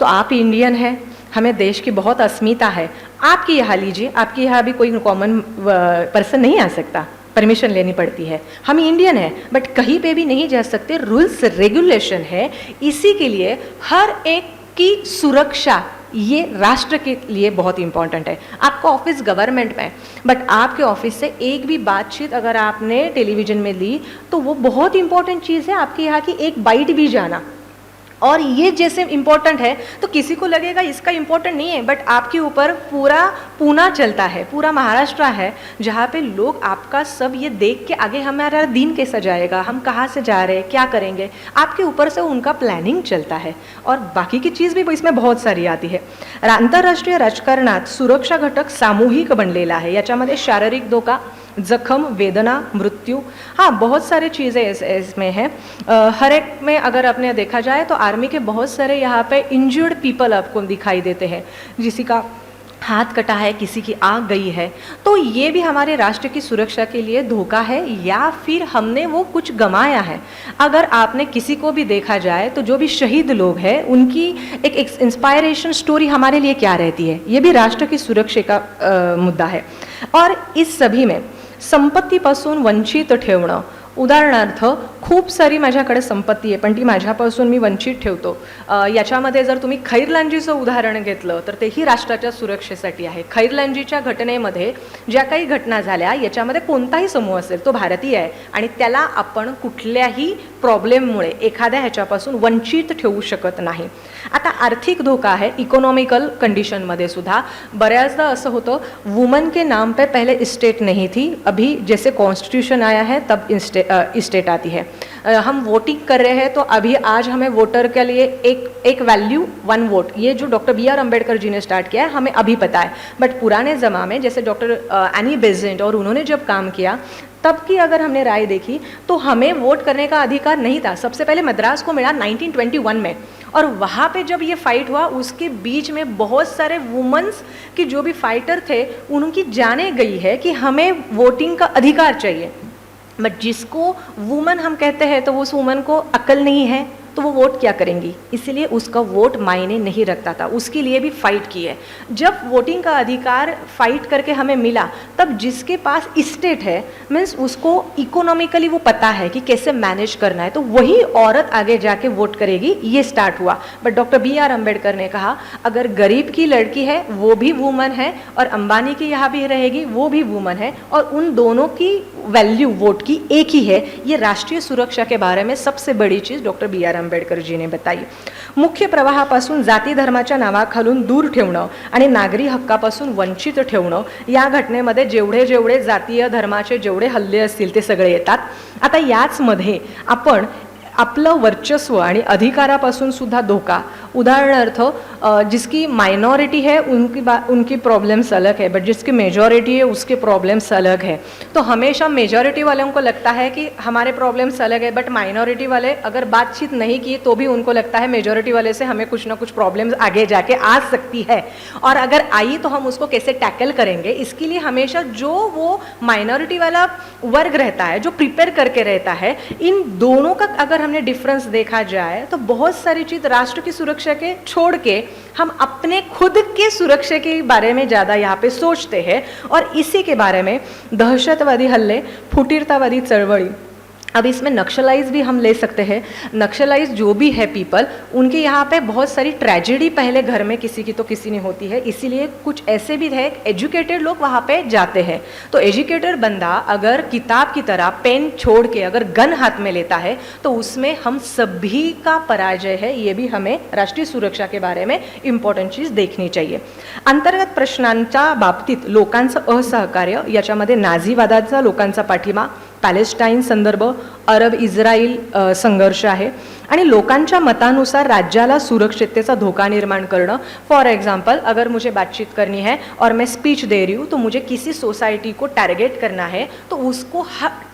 तो आप इंडियन हैं, हमें देश की बहुत अस्मिता है. आपकी यहाँ लीजिए, आपके यहाँ भी कोई कॉमन पर्सन नहीं आ सकता, परमिशन लेनी पड़ती है. हम इंडियन हैं बट कहीं पे भी नहीं जा सकते, रूल्स रेगुलेशन है. इसी के लिए हर एक की सुरक्षा ये राष्ट्र के लिए बहुत इंपॉर्टेंट है. आपका ऑफिस गवर्नमेंट में है, बट आपके ऑफिस से एक भी बातचीत अगर आपने टेलीविज़न में ली तो वो बहुत इंपॉर्टेंट चीज़ है. आपके यहाँ की एक बाइट भी जाना, और ये जैसे इम्पोर्टेंट है तो किसी को लगेगा इसका इम्पोर्टेंट नहीं है, बट आपके ऊपर पूरा पूना चलता है, पूरा महाराष्ट्र है जहाँ पे लोग आपका सब ये देख के आगे हमारा दिन कैसा जाएगा, हम कहाँ से जा रहे हैं, क्या करेंगे, आपके ऊपर से उनका प्लॅनिंग चलता है. और बाकी की चीज़ भी इसमें बहुत सारी आती है. आंतरराष्ट्रीय राजकारणात सुरक्षा घटक सामूहिक बनलेला आहे. याच्यामध्ये शारीरिक धोका, जखम, वेदना, मृत्यू, हाँ बहुत सारे चीज़ें इसमें हैं. हर एक में अगर आपने देखा जाए तो आर्मी के बहुत सारे यहाँ पे इंजर्ड पीपल आपको दिखाई देते हैं. किसी का हाथ कटा है, किसी की आँख गई है, तो ये भी हमारे राष्ट्र की सुरक्षा के लिए धोखा है, या फिर हमने वो कुछ गंवाया है. अगर आपने किसी को भी देखा जाए तो जो भी शहीद लोग हैं उनकी एक इंस्पायरेशन स्टोरी हमारे लिए क्या रहती है, ये भी राष्ट्र की सुरक्षा का मुद्दा है. और इस सभी में संपत्तीपासून वंचित ठेवणं, उदाहरणार्थ खूप सारी माझ्याकडे संपत्ती आहे पण ती माझ्यापासून मी वंचित ठेवतो. याच्यामध्ये जर तुम्ही खैरलांजीचं उदाहरण घेतलं तर तेही राष्ट्राच्या सुरक्षेसाठी आहे. खैरलांजीच्या घटनेमध्ये ज्या काही घटना झाल्या याच्यामध्ये कोणताही समूह असेल तो भारतीय आहे आणि त्याला आपण कुठल्याही प्रॉब्लेममुळे एखाद्या ह्याच्यापासून वंचित ठेवू शकत नाही. आता आर्थिक धोका है, इकोनॉमिकल कंडीशनमध्ये सुद्धा बऱ्याचदा असं होतं, वुमन के नाम पे पहले इस्टेट नहीं थी, अभी जैसे कॉन्स्टिट्यूशन आया है तब इस्टेट आती है. हम वोटिंग कर रहे हैं तो अभी आज हमें वोटर के लिए एक वैल्यू वन वोट, ये जो डॉक्टर B.R. अम्बेडकर जी ने स्टार्ट किया है हमें अभी पता है. बट पुराने ज़माने में जैसे डॉक्टर एनी बेसेंट और उन्होंने जब काम किया तब की अगर हमने राय देखी तो हमें वोट करने का अधिकार नहीं था. सबसे पहले मद्रास को मिला 1921 में, और वहाँ पे जब ये फाइट हुआ उसके बीच में बहुत सारे वुमेन्स की जो भी फाइटर थे उनकी जाने गई है कि हमें वोटिंग का अधिकार चाहिए. बट जिसको वुमन हम कहते हैं तो उस वुमन को अक्ल नहीं है तो वो वोट क्या करेंगी, इसलिए उसका वोट मायने नहीं रखता था. उसके लिए भी फाइट की है. जब वोटिंग का अधिकार फाइट करके हमें मिला तब जिसके पास स्टेट है मीन्स उसको इकोनॉमिकली वो पता है कि कैसे मैनेज करना है, तो वही औरत आगे जाके वोट करेगी, ये स्टार्ट हुआ. But doctor B.R. अम्बेडकर ने कहा अगर गरीब की लड़की है वो भी वुमन है और अंबानी की यहाँ भी रहेगी वो भी वुमन है, और उन दोनों की वैल्यू वोट की एक ही है. ये राष्ट्रीय सुरक्षा के बारे में सबसे बड़ी चीज़ डॉक्टर B.R. आंबेडकर जी ने बताई. मुख्य प्रवाहापासून जाती धर्माच्या नावाखालून दूर ठेवणं आणि नागरी हक्कापासून वंचित ठेवणं, या घटनेमध्ये जेवढे जेवढे जातीय धर्माचे जेवढे हल्ले असतील ते सगळे येतात. आता याचमध्ये आपण आपलं वर्चस्व आणि अधिकारापासून सुद्धा धोका, उदाहरणार्थ जिसकी माइनॉरिटी है उनकी प्रॉब्लम्स अलग है, बट जिसकी मेजॉरिटी है उसके प्रॉब्लम्स अलग है. तो हमेशा मेजॉरिटी वालों को लगता है कि हमारे प्रॉब्लम्स अलग है, बट माइनॉरिटी वाले अगर बातचीत नहीं की तो भी उनको लगता है मेजॉरिटी वाले से हमें कुछ ना कुछ प्रॉब्लम्स आगे जाके आ सकती है, और अगर आई तो हम उसको कैसे टैकल करेंगे. इसके लिए हमेशा जो वो माइनॉरिटी वाला वर्ग रहता है, जो प्रिपेयर करके रहता है, इन दोनों का अगर हमने डिफरेंस देखा जाए तो बहुत सारी चीज़ राष्ट्र की सुरक्षा के छोड़ के हम अपने खुद के सुरक्षा के बारे में ज़्यादा यहाँ पे सोचते हैं. और इसी के बारे में दहशतवादी हल्ले, फुटीरतावादी चळवळी, अब इसमें नक्सलाइज भी हम ले सकते हैं. नक्सलाइज जो भी है पीपल, उनके यहाँ पे बहुत सारी ट्रेजेडी पहले घर में किसी की तो किसी ने होती है, इसीलिए कुछ ऐसे भी है एजुकेटेड लोग वहाँ पे जाते हैं. तो एजुकेटेड बंदा अगर किताब की तरह पेन छोड़ के अगर गन हाथ में लेता है तो उसमें हम सभी का पराजय है. ये भी हमें राष्ट्रीय सुरक्षा के बारे में इम्पॉर्टंट चीज़ देखनी चाहिए. अंतर्गत प्रश्नांच्या बाबतीत लोकांचं असहकार्य, याच्यामध्ये नाझीवादाचा लोकांचा पाठिंबा, पॅलेस्टाईन संदर्भ, अरब इस्रायल संघर्ष आहे, आणि लोकांच्या मतानुसार राज्याला सुरक्षिततेचा धोका निर्माण करणं. फॉर एग्जांपल अगर मुझे बातचीत करनी है और मैं स्पीच दे रही हूँ तो मुझे किसी सोसाइटी को टारगेट करना है, तो उसको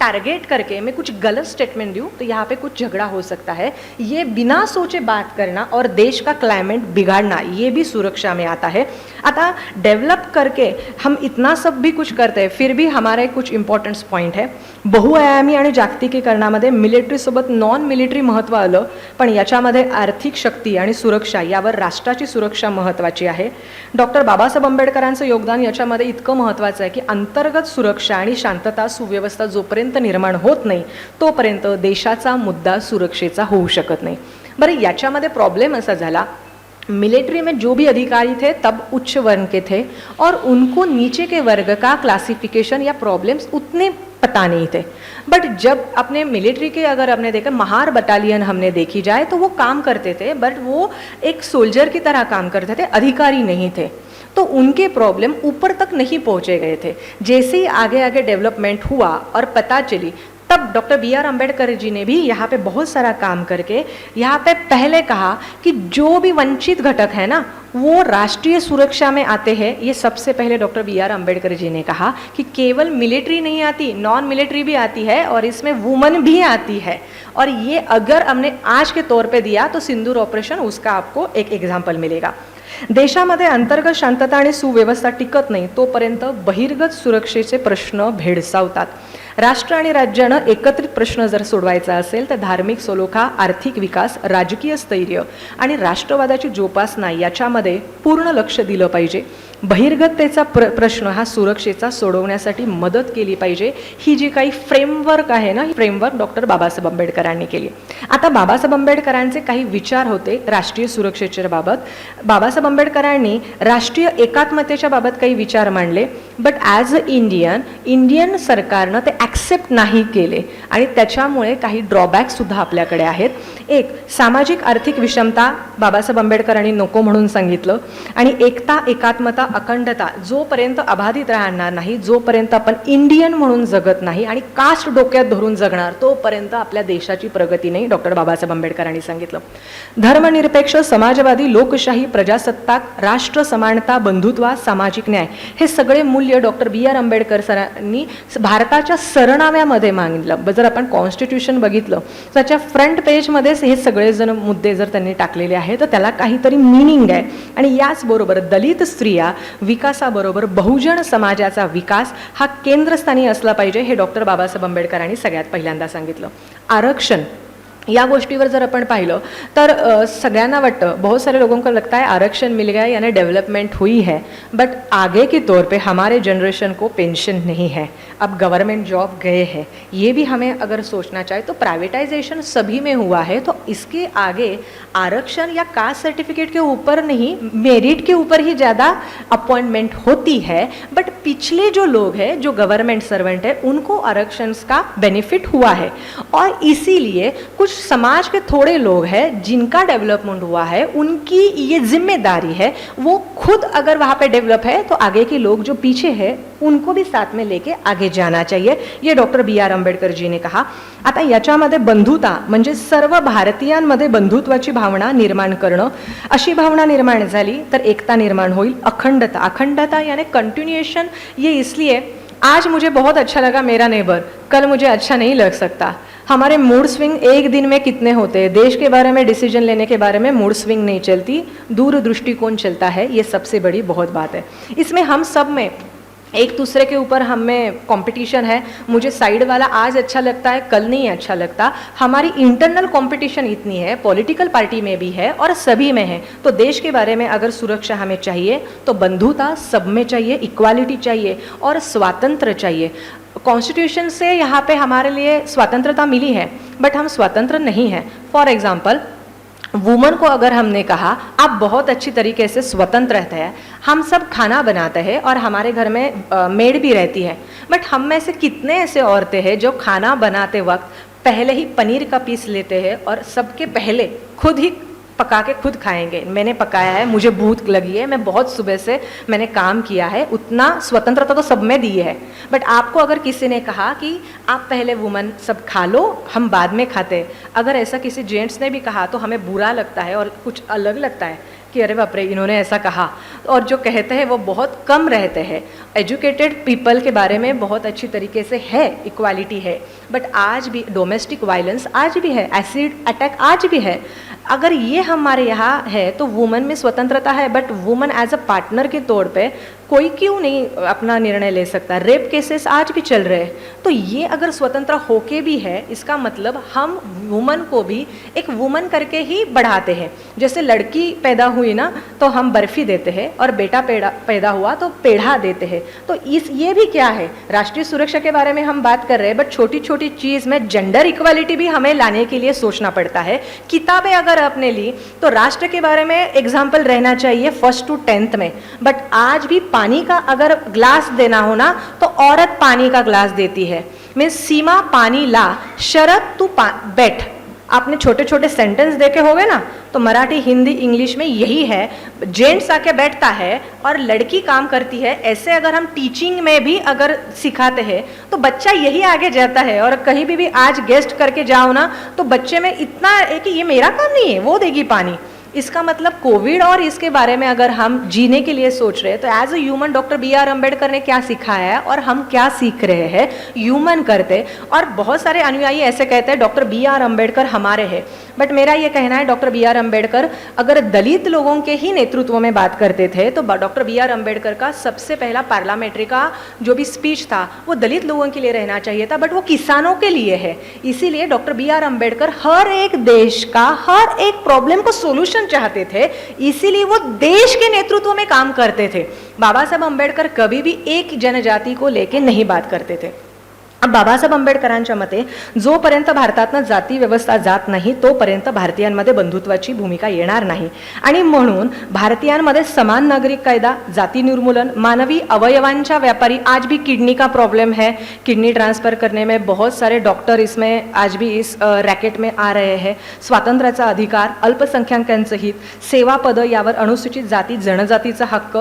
टारगेट करके मैं कुछ गलत स्टेटमेंट दूँ तो यहाँ पे कुछ झगड़ा हो सकता है. ये बिना सोचे बात करना और देश का क्लाइमेट बिगाड़ना, ये भी सुरक्षा में आता है. आता डेवलप करके हम इतना सब भी कुछ करते हैं, फिर भी हमारा कुछ इम्पॉर्टन्स पॉईंट है. बहुआयामी आणि जागतिकीकरणामध्ये मिलिटरीसोबत नॉन मिलिटरी महत्त्व आलं, पण याच्यामध्ये आर्थिक शक्ती आणि सुरक्षा यावर राष्ट्राची सुरक्षा महत्त्वाची आहे. डॉक्टर बाबासाहेब आंबेडकरांचं योगदान याच्यामध्ये इतकं महत्त्वाचं आहे की अंतर्गत सुरक्षा आणि शांतता सुव्यवस्था जोपर्यंत निर्माण होत नाही तोपर्यंत देशाचा मुद्दा सुरक्षेचा होऊ शकत नाही. बरं, याच्यामध्ये प्रॉब्लेम असा झाला, मिलिट्री में जो भी अधिकारी थे तब उच्च वर्ग के थे और उनको नीचे के वर्ग का क्लासिफिकेशन या प्रॉब्लम्स उतने पता नहीं थे. बट जब अपने मिलिट्री के अगर हमने देखा, महार बटालियन हमने देखी जाए तो वो काम करते थे, बट वो एक सोल्जर की तरह काम करते थे, अधिकारी नहीं थे, तो उनके प्रॉब्लम ऊपर तक नहीं पहुँचे गए थे. जैसे ही आगे आगे डेवलपमेंट हुआ और पता चली, तब डॉक्टर B.R. अम्बेडकर जी ने भी यहाँ पे बहुत सारा काम करके यहाँ पे पहले कहा कि जो भी वंचित घटक है ना वो राष्ट्रीय सुरक्षा में आते हैं. ये सबसे पहले डॉक्टर B.R. अम्बेडकर जी ने कहा कि केवल मिलिट्री नहीं आती, नॉन मिलिट्री भी आती है और इसमें वुमन भी आती है. और ये अगर हमने आज के तौर पे दिया तो सिंदूर ऑपरेशन, उसका आपको एक एग्जाम्पल मिलेगा. देशामध्ये अंतर्गत शांतता आणि सुव्यवस्था टिकत नाही तोपर्यंत बहिर्गत सुरक्षेचे प्रश्न भेडसावतात. राष्ट्र आणि राज्यानं एकत्रित प्रश्न जर सोडवायचा असेल तर धार्मिक सलोखा, आर्थिक विकास, राजकीय स्थैर्य आणि राष्ट्रवादाची जोपासना याच्यामध्ये पूर्ण लक्ष दिलं पाहिजे. बहिर्गततेचा प्रश्न हा सुरक्षेचा सोडवण्यासाठी मदत केली पाहिजे. ही जी काही फ्रेमवर्क आहे ना, ही फ्रेमवर्क डॉक्टर बाबासाहेब आंबेडकरांनी केली. आता बाबासाहेब आंबेडकरांचे काही विचार होते राष्ट्रीय सुरक्षेच्या बाबत. बाबासाहेब आंबेडकरांनी राष्ट्रीय एकात्मतेच्या बाबत काही विचार मांडले, बट ॲज अ इंडियन सरकारनं ते ॲक्सेप्ट नाही केले आणि त्याच्यामुळे काही ड्रॉबॅकसुद्धा आपल्याकडे आहेत. एक, सामाजिक आर्थिक विषमता बाबासाहेब आंबेडकरांनी नको म्हणून सांगितलं. आणि एकता, एकात्मता, अखंडता जोपर्यंत अबाधित राहणार नाही, जोपर्यंत आपण इंडियन म्हणून जगत नाही आणि कास्ट डोक्यात धरून जगणार, तोपर्यंत आपल्या देशाची प्रगती नाही, डॉक्टर बाबासाहेब आंबेडकरांनी सांगितलं. धर्मनिरपेक्ष, समाजवादी, लोकशाही, प्रजासत्ताक, राष्ट्र समानता, बंधुत्व, सामाजिक न्याय हे सगळे मूल्य डॉक्टर B.R. आंबेडकर सरांनी भारताच्या सरनाम्यामध्ये मागितलं. जर आपण कॉन्स्टिट्यूशन बघितलं त्याच्या फ्रंट पेजमध्येच हे सगळेजण मुद्दे जर त्यांनी टाकलेले आहेत तर त्याला काहीतरी मिनिंग आहे. आणि याचबरोबर दलित स्त्रिया विकासाबरोबर बहुजन समाजाचा विकास हा केंद्रस्थानी असला पाहिजे, हे डॉक्टर बाबासाहेब आंबेडकरांनी सगळ्यात पहिल्यांदा सांगितलं. आरक्षण या गोष्टीवर जर आपण पाहिलं तर सगळ्यांना वाटतं, बहुत सारे लोगों को लगता है आरक्षण मिल गया यानी डेवलपमेंट हुई है, बट आगे के तौर पे हमारे जनरेशन को पेंशन नहीं है, अब गवर्नमेंट जॉब गए हैं. ये भी हमें अगर सोचना चाहे तो प्राइवेटाइजेशन सभी में हुआ है, तो इसके आगे आरक्षण या कास्ट सर्टिफिकेट के ऊपर नहीं, मेरिट के ऊपर ही ज़्यादा अपॉइंटमेंट होती है. बट पिछले जो लोग हैं, जो गवर्नमेंट सर्वेंट है, उनको आरक्षण का बेनिफिट हुआ है. और इसीलिए कुछ समाज के थोड़े लोग हैं जिनका डेवलपमेंट हुआ है, उनकी ये जिम्मेदारी है, वो खुद अगर वहाँ पे डेवलप है तो आगे के लोग जो पीछे हैं उनको भी साथ में लेके आगे जाना चाहिए, ये डॉक्टर B.R. आंबेडकर जी ने कहा. आता याच्यामध्ये बंधुता म्हणजे सर्व भारतीयांमध्ये बंधुत्वाची भावना निर्माण करणं, अशी भावना निर्माण झाली तर एकता निर्माण होईल. अखंडता यानी कंटिन्यूएशन. ये इसलिए आज मुझे बहुत अच्छा लगा मेरा नेबर, कल मुझे अच्छा नहीं लग सकता. हमारे मूड स्विंग एक दिन में कितने होते हैं. देश के बारे में डिसीजन लेने के बारे में मूड स्विंग नहीं चलती, दूर दृष्टिकोण चलता है. ये सबसे बड़ी बहुत बात है. इसमें हम सब में एक दूसरे के ऊपर हमें कंपटीशन है. मुझे साइड वाला आज अच्छा लगता है, कल नहीं अच्छा लगता. हमारी इंटरनल कंपटीशन इतनी है, पॉलिटिकल पार्टी में भी है और सभी में है. तो देश के बारे में अगर सुरक्षा हमें चाहिए तो बंधुता सब में चाहिए, इक्वालिटी चाहिए और स्वातंत्र चाहिए. कॉन्स्टिट्यूशन से यहाँ पे हमारे लिए स्वतंत्रता मिली है, बट हम स्वतंत्र नहीं हैं. फॉर एग्जाम्पल, वुमन को अगर हमने कहा आप बहुत अच्छी तरीके से स्वतंत्र रहते हैं, हम सब खाना बनाते हैं और हमारे घर में मेड भी रहती है, बट हम में से कितने ऐसे औरतें हैं जो खाना बनाते वक्त पहले ही पनीर का पीस लेते हैं और सबके पहले खुद ही पका के खुद खाएंगे. मैंने पकाया है, मुझे भूख लगी है, मैं बहुत सुबह से मैंने काम किया है. उतना स्वतंत्रता तो सब में दी है. बट आपको अगर किसी ने कहा कि आप पहले वुमन सब खा लो, हम बाद में खाते, अगर ऐसा किसी जेंट्स ने भी कहा तो हमें बुरा लगता है और कुछ अलग लगता है कि अरे बाप रे इन्होंने ऐसा कहा. और जो कहते हैं वो बहुत कम रहते हैं. एजुकेटेड पीपल के बारे में बहुत अच्छी तरीके से है, इक्वालिटी है, बट आज भी डोमेस्टिक वायलेंस आज भी है, एसिड अटैक आज भी है. अगर ये हमारे यहाँ है तो वुमन में स्वतंत्रता है, but woman as a partner के तौर पे कोई क्यों नहीं अपना निर्णय ले सकता. रेप केसेस आज भी चल रहे हैं. तो ये अगर स्वतंत्र होके भी है, इसका मतलब हम वुमन को भी एक वुमन करके ही बढ़ाते हैं. जैसे लड़की पैदा हुई ना तो हम बर्फ़ी देते हैं और बेटा पैदा हुआ तो पेढ़ा देते हैं. तो ये भी क्या है, राष्ट्रीय सुरक्षा के बारे में हम बात कर रहे हैं, बट छोटी छोटी चीज़ में जेंडर इक्वालिटी भी हमें लाने के लिए सोचना पड़ता है. किताबें अगर आपने ली तो राष्ट्र के बारे में एग्जाम्पल रहना चाहिए 1st to 10th में, बट आज भी पानी का अगर ग्लास देना हो ना तो औरत पानी का ग्लास देती है. मैं सीमा पानी ला, शरद तू बैठ. आपने छोटे छोटे सेंटेंस देखे होंगे ना, तो मराठी, हिंदी, इंग्लिश में यही है. जेंट्स आके बैठता है और लड़की काम करती है. ऐसे अगर हम टीचिंग में भी अगर सिखाते हैं तो बच्चा यही आगे जाता है. और कहीं भी आज गेस्ट करके जाओ ना तो बच्चे में इतना है कि ये मेरा काम नहीं है, वो देगी पानी. इसका मतलब कोविड और इसके बारे में अगर हम जीने के लिए सोच रहे हैं तो as a human doctor B.R. Ambedkar ने क्या सिखाया है और हम क्या सीख रहे हैं, ह्यूमन करते. और बहुत सारे अनुयायी ऐसे कहते हैं डॉक्टर B.R. आंबेडकर हमारे हैं, बट मेरा ये कहना है डॉक्टर B.R. आंबेडकर अगर दलित लोगों के ही नेतृत्व में बात करते थे तो डॉक्टर B.R. आंबेडकर का सबसे पहला पार्लियामेंट्री का जो भी स्पीच था वो दलित लोगों के लिए रहना चाहिए था, बट वो किसानों के लिए है. इसीलिए डॉक्टर B.R. आंबेडकर हर एक देश का हर एक प्रॉब्लम को सोल्यूशन रिजर्वेशन चाहते थे, इसीलिए वो देश के नेतृत्व में काम करते थे। बाबा साहेब आंबेडकर कभी भी एक जनजाति को लेके नहीं बात करते थे। अब बाबासाहेब आंबेडकरांच्या मते जोपर्यंत भारतातनं जाती व्यवस्था जात नाही तोपर्यंत भारतीयांमध्ये बंधुत्वाची भूमिका येणार नाही आणि म्हणून भारतीयांमध्ये समान नागरिक कायदा, जाति निर्मूलन, मानवी अवयवांच्या व्यापारी, आज भी किडनी का प्रॉब्लम है, किडनी ट्रांसफर करने में बहुत सारे डॉक्टर इसमें आज भी इस रैकेट में आ रहे हैं, स्वातंत्र्याचा अधिकार, अल्पसंख्याकांचं हित, सेवा पद यावर अनुसूचित जाति जनजातीचा हक्क,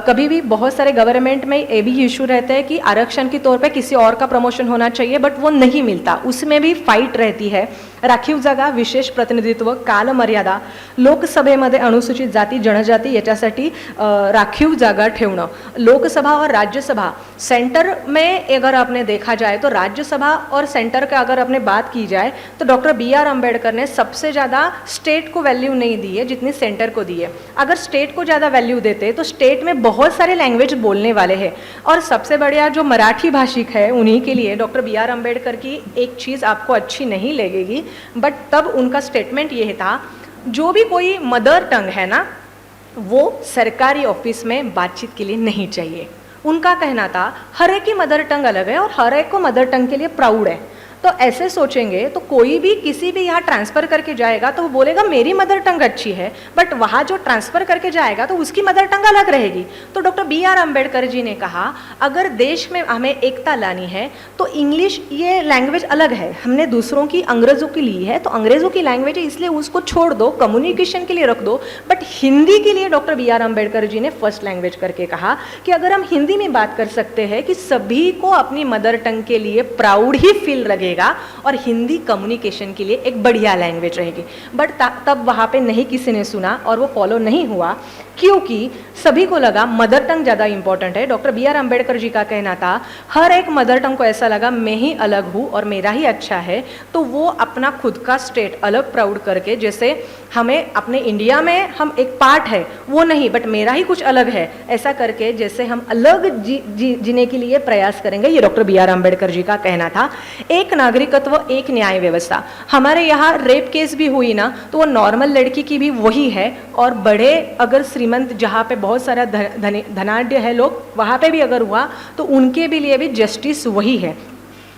कभी भी बहुत सारे गवर्नमेंट में ये भी इशू रहते हैं कि आरक्षण के तौर पे किसी और का प्रमोशन होना चाहिए बट वो नहीं मिलता, उसमें भी फाइट रहती है। राखीव जागा, विशेष प्रतिनिधित्व, काल मर्यादा, लोकसभेमध्ये अनुसूचित जाती जनजाती याच्यासाठी राखीव जागा ठेवणं, लोकसभा और राज्यसभा, सेंटर में अगर आपने देखा जाए तो राज्यसभा और सेंटर का अगर आपने बात की जाए तो डॉक्टर BR अम्बेडकर ने सबसे ज़्यादा स्टेट को वैल्यू नहीं दी है जितनी सेंटर को दी है। अगर स्टेट को ज़्यादा वैल्यू देते तो स्टेट में बहुत सारे लैंग्वेज बोलने वाले हैं और सबसे बढ़िया जो मराठी भाषिक है उन्हीं के लिए डॉक्टर BR अम्बेडकर की एक चीज़ आपको अच्छी नहीं लगेगी, बट तब उनका स्टेटमेंट ये था, जो भी कोई मदर टंग है ना वो सरकारी ऑफिस में बातचीत के लिए नहीं चाहिए। उनका कहना था हर एक की मदर टंग अलग है और हर एक को मदर टंग के लिए प्राउड है। तो ऐसे सोचेंगे तो कोई भी किसी भी यहाँ ट्रांसफ़र करके जाएगा तो वो बोलेगा मेरी मदर टंग अच्छी है, बट वहाँ जो ट्रांसफ़र करके जाएगा तो उसकी मदर टंग अलग रहेगी। तो डॉक्टर BR अम्बेडकर जी ने कहा अगर देश में हमें एकता लानी है तो इंग्लिश ये लैंग्वेज अलग है, हमने दूसरों की अंग्रेज़ों की ली है तो अंग्रेज़ों की लैंग्वेज है इसलिए उसको छोड़ दो, कम्युनिकेशन के लिए रख दो, बट हिंदी के लिए डॉक्टर BR अम्बेडकर जी ने फर्स्ट लैंग्वेज करके कहा कि अगर हम हिंदी में बात कर सकते हैं कि सभी को अपनी मदर टंग के लिए प्राउड ही फील लगेगा और हिंदी कम्युनिकेशन के लिए एक बढ़िया लैंग्वेज रहेगी। बट तब वहाँ पे नहीं किसी ने सुना और वो फॉलो नहीं हुआ क्योंकि सभी को लगा मदर टंग ज़्यादा इंपॉर्टेंट है। डॉक्टर BR अम्बेडकर जी का कहना था हर एक मदर टंग को ऐसा लगा मैं ही अलग हूँ और मेरा ही अच्छा है, तो वो अपना खुद का स्टेट अलग प्राउड करके, जैसे हमें अपने इंडिया में हम एक पार्ट है वो नहीं बट मेरा ही कुछ अलग है, ऐसा करके जैसे हम अलग जीने के लिए प्रयास करेंगे, ये डॉक्टर BR अम्बेडकर जी का कहना था। एक नागरिकत्व एक न्याय व्यवस्था, हमारे यहाँ रेप केस भी हुई ना तो वो नॉर्मल लड़की की भी वही है और बड़े अगर श्रीमंत जहाँ पे बहुत सारा धनाढ्य है लोग वहाँ पे भी अगर हुआ तो उनके भी लिए भी जस्टिस वही है।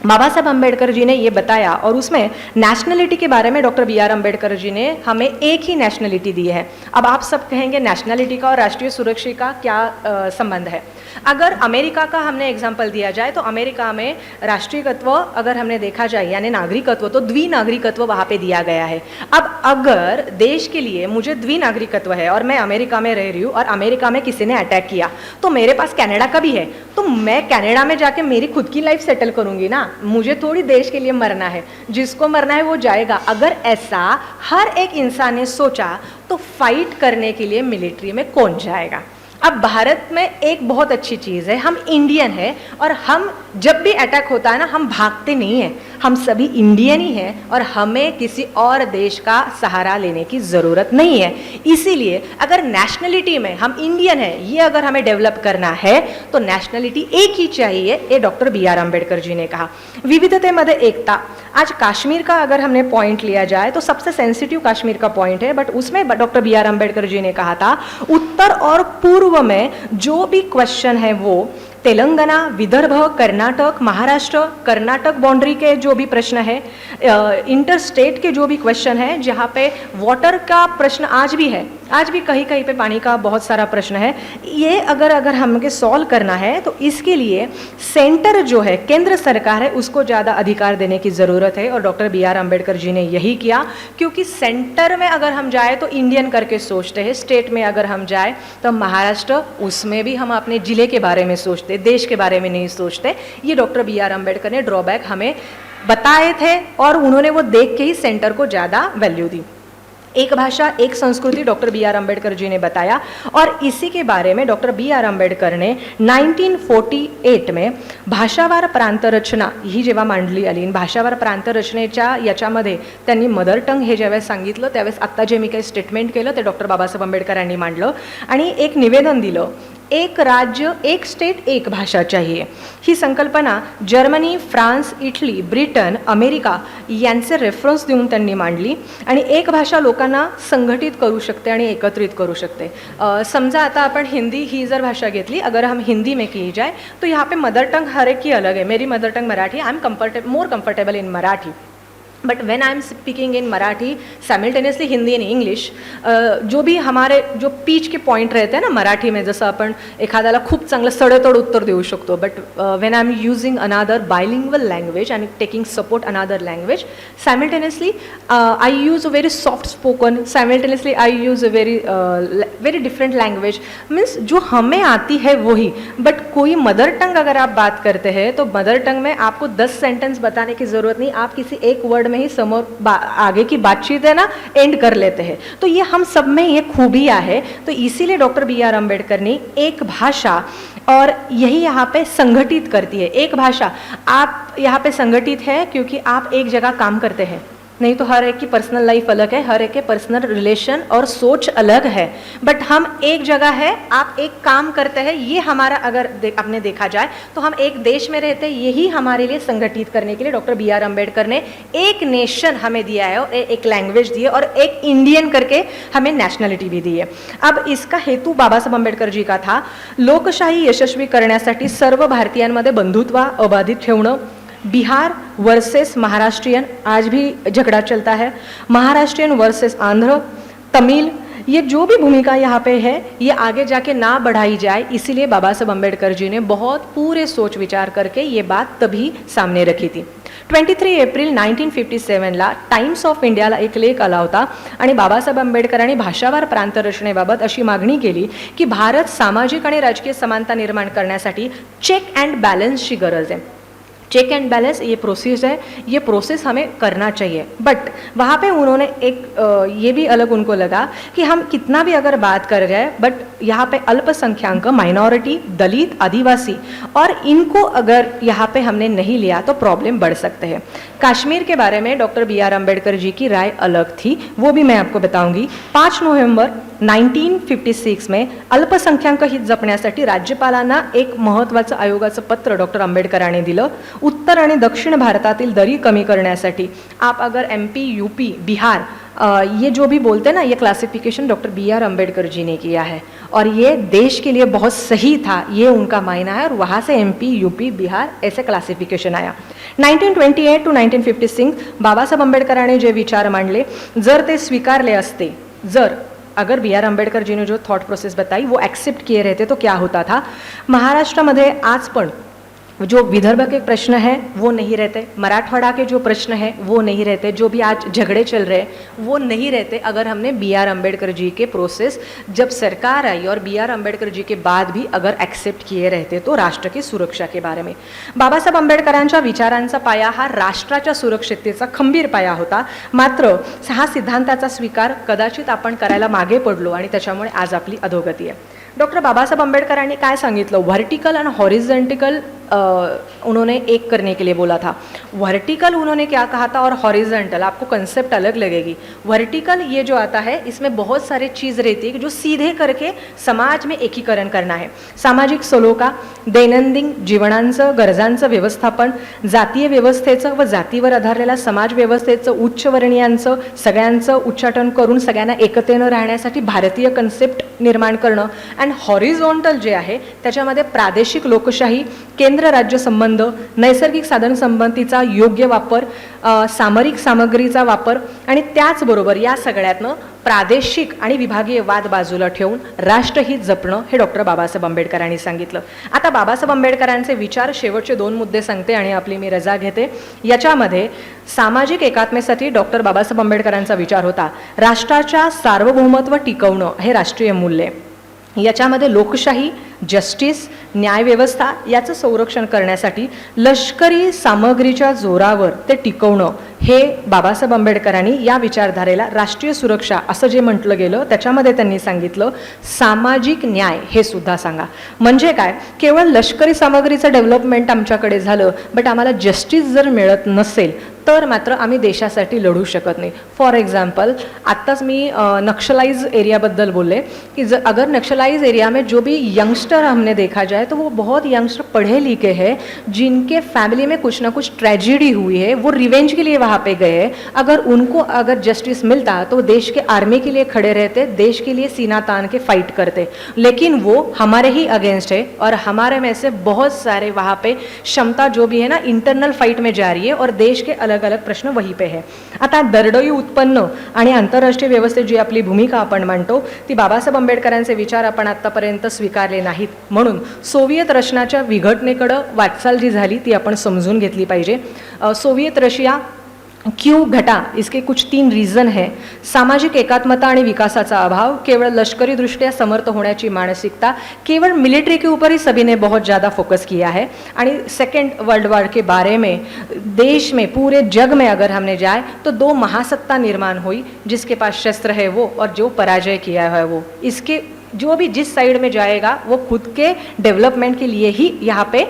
बाबा साहब अम्बेडकर जी ने ये बताया और उसमें नेशनलिटी के बारे में डॉक्टर BR अम्बेडकर जी ने हमें एक ही नेशनलिटी दी है। अब आप सब कहेंगे नेशनलिटी का और राष्ट्रीय सुरक्षा का क्या संबंध है। अगर अमेरिका का हमने एग्जाम्पल दिया जाए तो अमेरिका में राष्ट्रीयत्व अगर हमने देखा जाए यानी नागरिकत्व तो द्विनागरिकत्व वहाँ पे दिया गया है। अब अगर देश के लिए मुझे द्विनागरिकत्व है और मैं अमेरिका में रह रही हूँ और अमेरिका में किसी ने अटैक किया तो मेरे पास कनाडा का भी है, तो मैं कनाडा में जाके मेरी खुद की लाइफ सेटल करूँगी ना, मुझे थोड़ी देश के लिए मरना है, जिसको मरना है वो जाएगा। अगर ऐसा हर एक इंसान ने सोचा तो फाइट करने के लिए मिलिट्री में कौन जाएगा। अब भारत में एक बहुत अच्छी चीज़ है, हम इंडियन हैं और हम जब भी अटैक होता है ना हम भागते नहीं हैं, हम सभी इंडियन ही हैं और हमें किसी और देश का सहारा लेने की ज़रूरत नहीं है। इसीलिए अगर नेशनलिटी में हम इंडियन हैं ये अगर हमें डेवलप करना है तो नेशनलिटी एक ही चाहिए, ये डॉक्टर BR अम्बेडकर जी ने कहा। विविधतेमध्ये एकता, आज कश्मीर का अगर हमने पॉइंट लिया जाए तो सबसे सेंसिटिव कश्मीर का पॉइंट है, बट उसमें डॉक्टर BR अम्बेडकर जी ने कहा था उत्तर और पूर्व में जो भी क्वेश्चन है वो तेलंगाना, विदर्भ, कर्नाटक, महाराष्ट्र, कर्नाटक बाउंड्री के जो भी प्रश्न है, इंटर स्टेट के जो भी क्वेश्चन है, जहाँ पे वाटर का प्रश्न आज भी है, आज भी कहीं कहीं पे पानी का बहुत सारा प्रश्न है, ये अगर हमें सॉल्व करना है तो इसके लिए सेंटर जो है केंद्र सरकार है उसको ज़्यादा अधिकार देने की ज़रूरत है और डॉक्टर BR अम्बेडकर जी ने यही किया। क्योंकि सेंटर में अगर हम जाए तो इंडियन करके सोचते हैं, स्टेट में अगर हम जाए तो महाराष्ट्र, उसमें भी हम अपने ज़िले के बारे में सोचते, देश के बारे में नहीं सोचते। ये डॉक्टर BR अम्बेडकर ने ड्रॉबैक हमें बताए थे और उन्होंने वो देख के ही सेंटर को ज़्यादा वैल्यू दी। एक भाषा एक संस्कृति डॉक्टर BR अम्बेडकर जी ने बताया और इसी के बारे में डॉक्टर BR अम्बेडकर ने 1948 में भाषावार प्रांतरचना ही जेव्हा मांडली आली, भाषावार प्रांतरचनेच्या याच्यामध्ये त्यांनी मदर टंग हे ज्यावेळेस सांगितलं त्यावेळेस आत्ता जे मी काही स्टेटमेंट केलं ते डॉक्टर बाबासाहेब आंबेडकर यांनी मांडलं आणि एक निवेदन दिलं एक राज्य एक स्टेट एक भाषा चाहिए ही संकल्पना Germany, France, Italy, Britain, America यांचे रेफरन्स देऊन त्यांनी मांडली आणि एक भाषा लोकांना संघटित करू शकते आणि एकत्रित करू शकते. समझा आता अपन हिंदी ही जर भाषा घेतली, अगर हम हिंदी में की जाए तो यहाँ पे मदर टंग हर एक की अलग है. मेरी mother tongue Marathi, I am more comfortable in Marathi. But when I am speaking in Marathi simultaneously Hindi and English, जो भी हमारे जो पीच के पॉइंट रहते हैं ना मराठी में, जसं आपण एखाद्याला खूप चांगलं सडेतोड उत्तर देऊ शकतो. But when I am using another bilingual language आणि taking support another language, simultaneously I use a very soft spoken, simultaneously I use a very different language. Means जो हमें आती है वही. बट कोई मदर टंग अगर आप बात करते हैं तो मदर टंग में आपको 10 सेंटेंस बताने की ज़रूरत नहीं, आप किसी एक वर्ड में ही समोर आगे की बातचीत है ना एंड कर लेते हैं. तो ये हम सब में ये खूबियाँ है. तो इसीलिए डॉक्टर B.R. अम्बेडकर ने एक भाषा, और यही यहाँ पे संगठित करती है. एक भाषा आप यहाँ पे संगठित है क्योंकि आप एक जगह काम करते हैं, नहीं तो हर एक की पर्सनल लाइफ अलग है, हर एक के पर्सनल रिलेशन और सोच अलग है. बट हम एक जगह है, आप एक काम करते हैं, ये हमारा अगर आपने देखा जाए तो हम एक देश में रहते हैं. यही हमारे लिए संगठित करने के लिए डॉक्टर B.R. अम्बेडकर ने एक नेशन हमें दिया है और एक लैंग्वेज दी है और एक इंडियन करके हमें नेशनलिटी भी दी है. अब इसका हेतू बाबासाहेब आंबेडकर जी का था, लोकशाही यशस्वी करण्यासाठी सर्व भारतीयांमध्ये बंधुत्व अबाधित ठेवणं. बिहार वर्सेस महाराष्ट्रियन, आज भी झगड़ा चलता है. महाराष्ट्रियन वर्सेस आंध्र, तमिल, ये जो भी भूमिका यहाँ पे है ये आगे जाके ना बढ़ाई जाए, इसीलिए बाबा साहब अम्बेडकर जी ने बहुत पूरे सोच विचार करके ये बात तभी सामने रखी थी. 23 एप्रिल 1957ला टाइम्स ऑफ इंडियाला एक लेख आला होता आणि बाबासाहेब आंबेडकरांनी भाषावार प्रांत रचनेबाबत अशी मागणी केली की भारत सामाजिक आणि राजकीय समानता निर्माण करण्यासाठी चेक अँड बॅलन्सची गरज आहे. चेक एंड बैलेंस ये प्रोसेस है, ये प्रोसेस हमें करना चाहिए. बट वहाँ पे उन्होंने एक ये भी अलग उनको लगा कि हम कितना भी अगर बात कर रहे हैं, बट यहाँ पे अल्पसंख्याक, माइनॉरिटी, दलित, आदिवासी और इनको अगर यहाँ पे हमने नहीं लिया तो प्रॉब्लम बढ़ सकते हैं. कश्मीर के बारे में डॉक्टर B.R. अम्बेडकर जी की राय अलग थी, वो भी मैं आपको बताऊंगी. 5 नोव्हेंबर 1956 में अल्पसंख्याक हित जपण्यासाठी राज्यपालांना एक महत्त्वाचं आयोगाचं पत्र डॉक्टर आंबेडकरांनी दिलं. उत्तर आणि दक्षिण भारतातील दरी कमी करण्यासाठी. आप अगर MP, UP, बिहार ये जो भी बोलते हैं ना, ये classification doctor B.R. Ambedkar ji ने किया है और ये देश के लिए बहुत सही था, ये उनका मायना है. और वहाँ से MP, UP, बिहार ऐसे क्लासिफिकेशन आया. 1928 to 1956 बाबासाहेब आंबेडकरांनी जे विचार मांडले, जर ते स्वीकारले असते, जर अगर B.R. अम्बेडकर जी ने जो थॉट प्रोसेस बताई वो एक्सेप्ट किए रहते तो क्या होता था. महाराष्ट्रामध्ये आज पण जो विदर्भ के प्रश्न हैं वो नहीं रहते, मराठवाड़ा के जो प्रश्न हैं वो नहीं रहते, जो भी आज झगड़े चल रहे हैं वो नहीं रहते अगर हमने B.R. अम्बेडकर जी के प्रोसेस जब सरकार आई और B.R. अम्बेडकर जी के बाद भी अगर एक्सेप्ट किए रहते तो राष्ट्र की सुरक्षा के बारे में. बाबासाहेब आंबेडकरांच्या विचारांचा पाया हा राष्ट्राच्या सुरक्षिततेचा खंबीर पाया होता. मात्र हा सिद्धांताचा स्वीकार कदाचित आपण करायला मागे पडलो आणि त्याच्यामुळे आज आपली अधोगती आहे. डॉक्टर बाबासाहेब आंबेडकरांनी काय सांगितलं, वर्टिकल और हॉरिजेंटल उन्होंने एक करने के लिए बोला था. वर्टिकल उन्होंने क्या कहा था और हॉरिजेंटल, आपको कंसेप्ट अलग लगेगी. वर्टिकल ये जो आता है इसमें बहुत सारे चीज़ रहती है जो सीधे करके समाज में एकीकरण करना है. सामाजिक सलोखा, दैनंदिन जीवनांचं गरजांचं व्यवस्थापन, जातीय व्यवस्थेचं व जातीवर आधारलेल्या समाज व्यवस्थेचं, उच्चवर्णीयांचं सगळ्यांचं उच्चाटन करून सगळ्यांना एकतेनं राहण्यासाठी भारतीय कन्सेप्ट निर्माण करणं. अँड हॉरिझॉन्टल जे आहे त्याच्यामध्ये प्रादेशिक लोकशाही, केंद्र राज्य संबंध, नैसर्गिक साधन संपत्तीचा योग्य वापर, सामरिक सामग्रीचा वापर आणि त्याचबरोबर या सगळ्यातनं प्रादेशिक आणि विभागीय वाद बाजूला ठेवून राष्ट्रहित जपणं हे डॉक्टर बाबासाहेब आंबेडकरांनी सांगितलं. आता बाबासाहेब आंबेडकरांचे विचार शेवटचे 2 मुद्दे सांगते आणि आपली मी रजा घेते. याच्यामध्ये सामाजिक एकात्मेसाठी डॉक्टर बाबासाहेब आंबेडकरांचा विचार होता राष्ट्राच्या सार्वभौमत्व टिकवणं हे राष्ट्रीय मूल्य. याच्यामध्ये लोकशाही, जस्टिस, न्यायव्यवस्था याचं संरक्षण करण्यासाठी लष्करी सामग्रीच्या जोरावर ते टिकवणं हे बाबासाहेब आंबेडकरांनी या विचारधारेला राष्ट्रीय सुरक्षा असं जे म्हटलं गेलं त्याच्यामध्ये त्यांनी सांगितलं सामाजिक न्याय हे सुद्धा सांगा. म्हणजे काय, केवळ लष्करी सामग्रीचं डेव्हलपमेंट आमच्याकडे झालं बट आम्हाला जस्टिस जर मिळत नसेल तर मात्र आम्ही देशासाठी लढू शकत नाही. फॉर एक्झाम्पल, आत्ताच मी नक्सलाइज एरियाबद्दल बोले कि अगर नक्सलाइज एरिया में जो भी यंगस्टर हमने देखा जाए तो वो बहुत यंगस्टर पढ़े लिखे हैं जिनके फैमिली में कुछ ना कुछ ट्रेजिडी हुई है, वो रिवेंज के लिए वहाँ पे गए हैं. अगर जस्टिस मिलता तो देश के आर्मी के लिए खड़े रहते, देश के लिए सीना तान के फाइट करते, लेकिन वो हमारे ही अगेंस्ट है और हमारे में से बहुत सारे वहाँ पे क्षमता जो भी है ना इंटरनल फाइट में जा रही है और देश के अलग अलग प्रश्न वहीं पे है. आता दरडोई उत्पन्न आणि आंतरराष्ट्रीय व्यवस्थेत जी आपली भूमिका आपण मांडतो ती बाबासाहेब आंबेडकरांचे विचार आपण आत्तापर्यंत स्वीकारले नाहीत, म्हणून सोव्हिएत रचनाच्या विघटनेकडं वाटचाल जी झाली ती आपण समजून घेतली पाहिजे. सोव्हिएत रशिया क्यों घटा, इसके कुछ 3 रीज़न है. सामाजिक एकात्मता आणि विकासाचा अभाव, केवळ लष्करी दृष्ट्या समर्थ होण्याची मानसिकता, केवळ मिलिट्री के ऊपर ही सभी ने बहुत ज़्यादा फोकस किया है. आणि सेकेंड वर्ल्ड वॉर के बारे में देश में पूरे जग में अगर हमने जाए तो 2 महासत्ता निर्माण हुई, जिसके पास शस्त्र है वो और जो पराजय किया है वो. इसके जो भी जिस साइड में जाएगा वो खुद के डेवलपमेंट के लिए ही यहाँ पे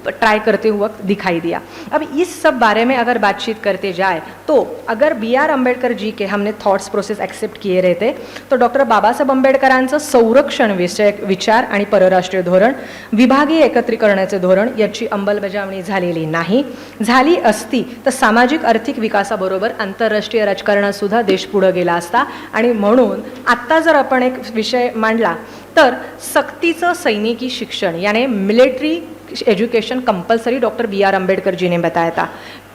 ट्राई करते हुए दिखाई दिया. अब इस सब बारे में अगर बातचीत करते जाए तो अगर B.R. आंबेडकर जी के हमने थॉट्स प्रोसेस एक्सेप्ट किए रहते तो डॉक्टर बाबासाहेब आंबेडकरांचं संरक्षण विषयक विचार आणि परराष्ट्रीय धोरण, विभागीय एकत्रीकरणाचे धोरण याची अंमलबजावणी झालेली नाही. झाली असती तर सामाजिक आर्थिक विकासाबरोबर आंतरराष्ट्रीय राजकारणात सुद्धा देश पुढे गेला असता. आणि म्हणून आत्ता जर आपण एक विषय मांडला तर सक्तीचं सैनिकी शिक्षण यानी military education compulsory doctor B.R. Ambedkar ji ने बताया था.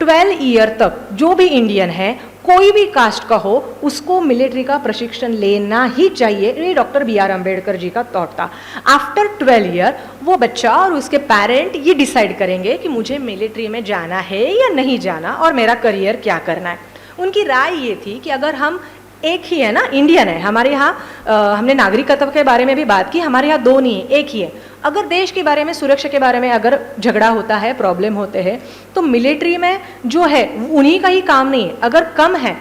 12 ईयर तक जो भी इंडियन है, कोई भी कास्ट का हो, उसको मिलिट्री का प्रशिक्षण लेना ही चाहिए. ये डॉक्टर B.R. आंबेडकर जी का थॉट था. आफ्टर 12 ईयर वो बच्चा और उसके पेरेंट ये डिसाइड करेंगे कि मुझे मिलिट्री में जाना है या नहीं जाना और मेरा करियर क्या करना है. उनकी राय ये थी कि अगर हम एक ही है ना, इंडियन है, हमारे यहाँ हमने नागरिकत्व के बारे में भी बात की, हमारे यहाँ 2 नहीं है, एक ही है. अगर देश के बारे में, सुरक्षा के बारे में अगर झगड़ा होता है, प्रॉब्लम होते हैं, तो मिलिट्री में जो है उन्हीं का ही काम नहीं है. अगर कम है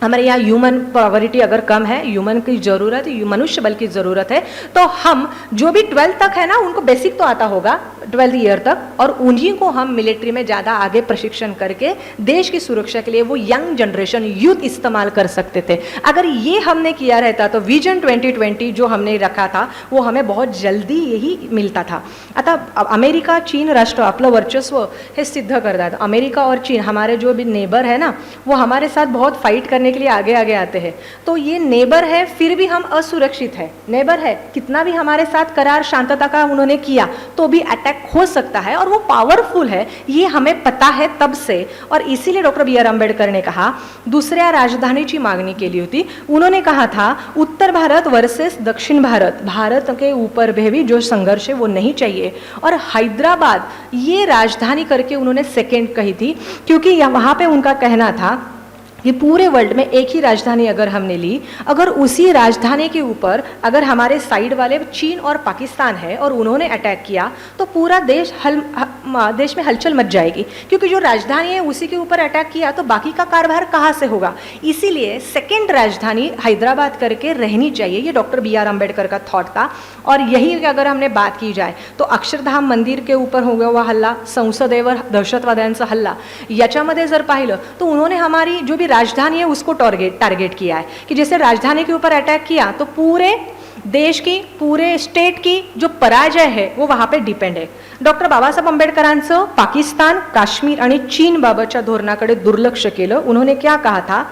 हमारे यहाँ ह्यूमन पॉवर्टी, अगर कम है, ह्यूमन की ज़रूरत, मनुष्य बल की ज़रूरत है, तो हम जो भी 12 तक है ना, उनको बेसिक तो आता होगा 12 ईयर तक, और उन्हीं को हम मिलिट्री में ज़्यादा आगे प्रशिक्षण करके देश की सुरक्षा के लिए वो यंग जनरेशन यूथ इस्तेमाल कर सकते थे. अगर ये हमने किया रहता तो विजन 2020 जो हमने रखा था वो हमें बहुत जल्दी यही मिलता था. आता अमेरिका, चीन राष्ट्र आपलं वर्चस्व हे सिद्ध करतात. अमेरिका और चीन हमारे जो भी नेबर है ना, वो हमारे साथ बहुत फाइट करने के लिए आगे आगे आते हैं. तो ये नेबर है, फिर भी हम असुरक्षित है. नेबर है, कितना भी हमारे साथ करार शांतता का उन्होंने किया तो भी अटैक हो सकता है, और वो पावरफुल है, ये हमें पता है तब से. और इसीलिए डॉक्टर B.R. आंबेडकर ने कहा, दूसऱ्या राजधानीची मागणी केली होती. उन्होंने कहा था उत्तर भारत वर्सेस दक्षिण भारत, भारत के ऊपर भी जो संघर्ष है वो नहीं चाहिए. और हैदराबाद ये राजधानी करके उन्होंने सेकेंड कही थी, क्योंकि वहाँ पे उनका कहना था कि पूरे वर्ल्ड में एक ही राजधानी अगर हमने ली, अगर उसी राजधानी के ऊपर अगर हमारे साइड वाले चीन और पाकिस्तान है और उन्होंने अटैक किया तो पूरा देश देश में हलचल मच जाएगी, क्योंकि जो राजधानी है उसी के ऊपर अटैक किया तो बाकी का कारभार कहाँ से होगा. इसीलिए सेकेंड राजधानी हैदराबाद करके रहनी चाहिए. ये डॉक्टर B.R. आंबेडकर का थॉट था. और यही अगर हमने बात की जाए तो अक्षरधाम मंदिर के ऊपर हो गया हुआ हल्ला, संसदेवर दहशतवाद्यांचा हल्ला, याच्यामध्ये जर पाहिलं तो उन्होंने हमारी जो भी राजधानी है उसको टारगेट किया है कि जैसे राजधानी के ऊपर अटैक किया तो पूरे देश की, पूरे स्टेट की जो पराजय है वो वहाँ पे डिपेंड है. डॉक्टर बाबासाहेब आंबेडकरांचं पाकिस्तान, काश्मीर आणि चीन बाबतच्या धोरणाकडे दुर्लक्ष केलं. उन्होंने क्या कहा था,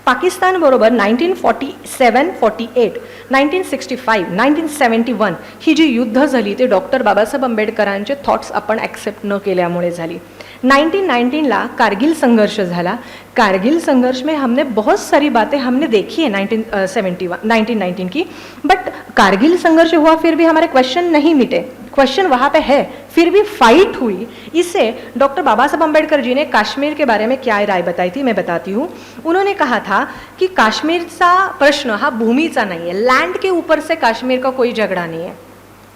पाकिस्तान बरोबर 1947, 48, 1965, 1971 ही जी युद्ध झाली ते डॉक्टर बाबासाहेब आंबेडकरांचे थॉट्स आपण ॲक्सेप्ट न केल्यामुळे झाली. 1919ला कारगिल संघर्ष झाला. कारगिल संघर्ष में हमने बहुत सारी बातें हमने देखी है 1919 की, बट कारगिल संघर्ष हुआ फिर भी हमारे क्वेश्चन नहीं मिटे. क्वेश्चन वहाँ पे है, फिर भी फाइट हुई. इससे डॉक्टर बाबा साहब अम्बेडकर जी ने कश्मीर के बारे में क्या राय बताई थी, मैं बताती हूँ. उन्होंने कहा था कि कश्मीर का प्रश्न हा भूमि का नहीं है, लैंड के ऊपर से कश्मीर का कोई झगड़ा नहीं है.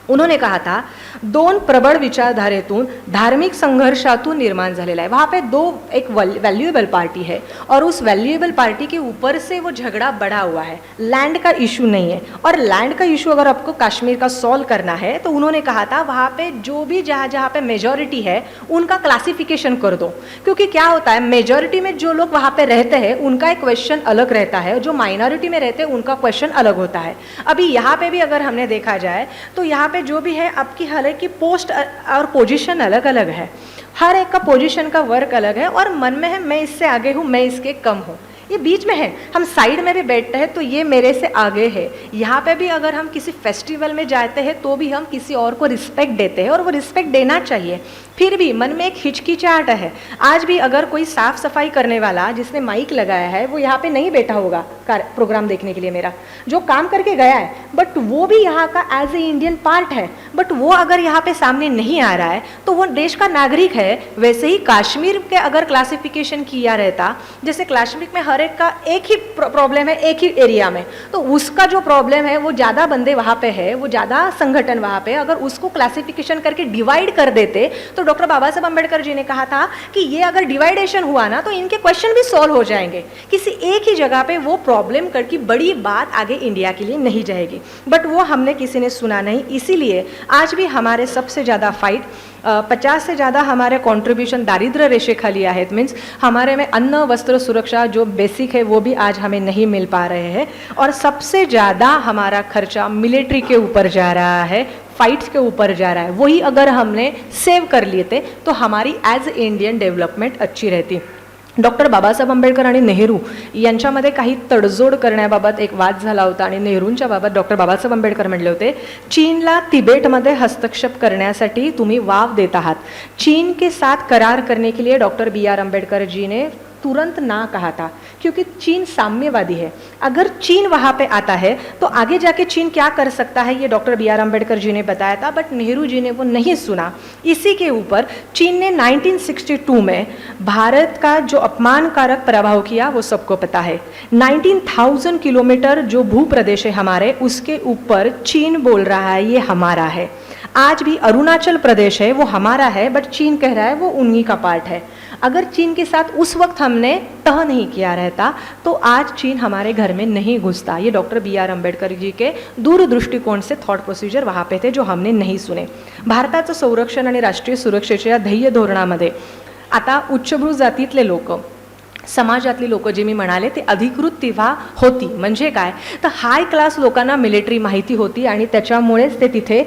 उन्होंने कहा था दोन प्रबळ विचारधारेतून धार्मिक संघर्षातून निर्माण झालेला है। वहाँ पे एक वैल्यूएबल पार्टी है और उस वैल्यूएबल पार्टी के ऊपर से वो झगड़ा बढ़ा हुआ है, लैंड का इशू नहीं है। और लैंड का इशू अगर आपको कश्मीर का सॉल्व करना है तो उन्होंने कहा था वहाँ पे जो भी जहाँ पे मेजॉरिटी है उनका क्लासिफिकेशन कर दो, क्योंकि क्या होता है मेजॉरिटी में जो लोग वहाँ पे रहते हैं उनका एक क्वेश्चन अलग रहता है, जो माइनॉरिटी में रहते हैं उनका क्वेश्चन अलग होता है। अभी यहाँ पे भी अगर हमने देखा जाए तो यहाँ पे जो भी है आपकी हालांकि पोस्ट और पोजीशन अलग अलग है, हर एक का पोजीशन का वर्क अलग है और मन में है मैं इससे आगे हूँ, मैं इसके कम हूँ, ये बीच में है। हम साइड में भी बैठते हैं तो ये मेरे से आगे है। यहाँ पे भी अगर हम किसी फेस्टिवल में जाते हैं तो भी हम किसी और को रिस्पेक्ट देते हैं और वो रिस्पेक्ट देना चाहिए। फिर भी मन में एक हिचकिचाहट है। आज भी अगर कोई साफ सफाई करने वाला जिसने माइक लगाया है वो यहाँ पे नहीं बैठा होगा प्रोग्राम देखने के लिए, मेरा जो काम करके गया है, बट वो भी यहाँ का एज ए इंडियन पार्ट है, बट वो अगर यहाँ पे सामने नहीं आ रहा है तो वो देश का नागरिक है। वैसे ही कश्मीर के अगर क्लासिफिकेशन किया रहता, जैसे कश्मीर में हर एक का एक ही प्रॉब्लम है एक ही एरिया में, तो उसका जो प्रॉब्लम है वो ज़्यादा बंदे वहाँ पे है, वो ज़्यादा संगठन वहाँ पे, अगर उसको क्लासिफिकेशन करके डिवाइड कर देते तो डॉक्टर बाबा साहब अम्बेडकर जी ने कहा था कि ये अगर डिवाइडेशन हुआ ना तो इनके क्वेश्चन भी सॉल्व हो जाएंगे। किसी एक ही जगह पे वो प्रॉब्लम करके बड़ी बात आगे इंडिया के लिए नहीं जाएगी, बट वो हमने किसी ने सुना नहीं। इसीलिए आज भी हमारे सबसे ज़्यादा फाइट 50 से ज़्यादा हमारे कंट्रीब्यूशन दारिद्र्य रेखाखाली आहेत। मीन्स हमारे में अन्न वस्त्र सुरक्षा जो बेसिक है वो भी आज हमें नहीं मिल पा रहे हैं और सबसे ज़्यादा हमारा खर्चा मिलिट्री के ऊपर जा रहा है, फाइट्स के ऊपर जा रहा है। वही अगर हमने सेव कर लिए थे तो हमारी एज इंडियन डेव्हलपमेंट अच्छी रहती। डॉक्टर बाबासाहेब आंबेडकर आणि नेहरू यांच्यामध्ये काही तडजोड करण्याबाबत एक वाद झाला होता आणि नेहरूंच्या बाबत डॉक्टर बाबासाहेब आंबेडकर म्हटले होते चीनला तिबेटमध्ये हस्तक्षेप करण्यासाठी तुम्ही वाव देत आहात। चीन के साथ करार करने के लिए डॉक्टर BR अम्बेडकर जी ने तुरंत ना कहा था, क्योंकि चीन साम्यवादी है। अगर चीन वहाँ पे आता है तो आगे जाके चीन क्या कर सकता है ये डॉक्टर BR अम्बेडकर जी ने बताया था, बट नेहरू जी ने वो नहीं सुना। इसी के ऊपर चीन ने 1962 में भारत का जो अपमानकारक प्रभाव किया वो सबको पता है। 19,000 किलोमीटर जो भूप्रदेश है हमारे, उसके ऊपर चीन बोल रहा है ये हमारा है। आज भी अरुणाचल प्रदेश है वो हमारा है, बट चीन कह रहा है वो उन्हीं का पार्ट है। अगर चीन के साथ उस वक्त हमने तह नहीं किया रहता तो आज चीन हमारे घर में नहीं घुसता। ये डॉक्टर BR अम्बेडकर जी के दूर दृष्टिकोन से थॉट प्रोसिजर वहाँ पे थे जो हमने नहीं सुने। भारताचं संरक्षण आणि राष्ट्रीय सुरक्षेच्या ध्येय धोरणामध्ये आता उच्चभ्रू जातीतले लोक, समाजातली लोक जे मी म्हणाले ते अधिकृत तेव्हा होती, म्हणजे काय तर हाय क्लास लोकांना मिलिटरी माहिती होती आणि त्याच्यामुळेच ते तिथे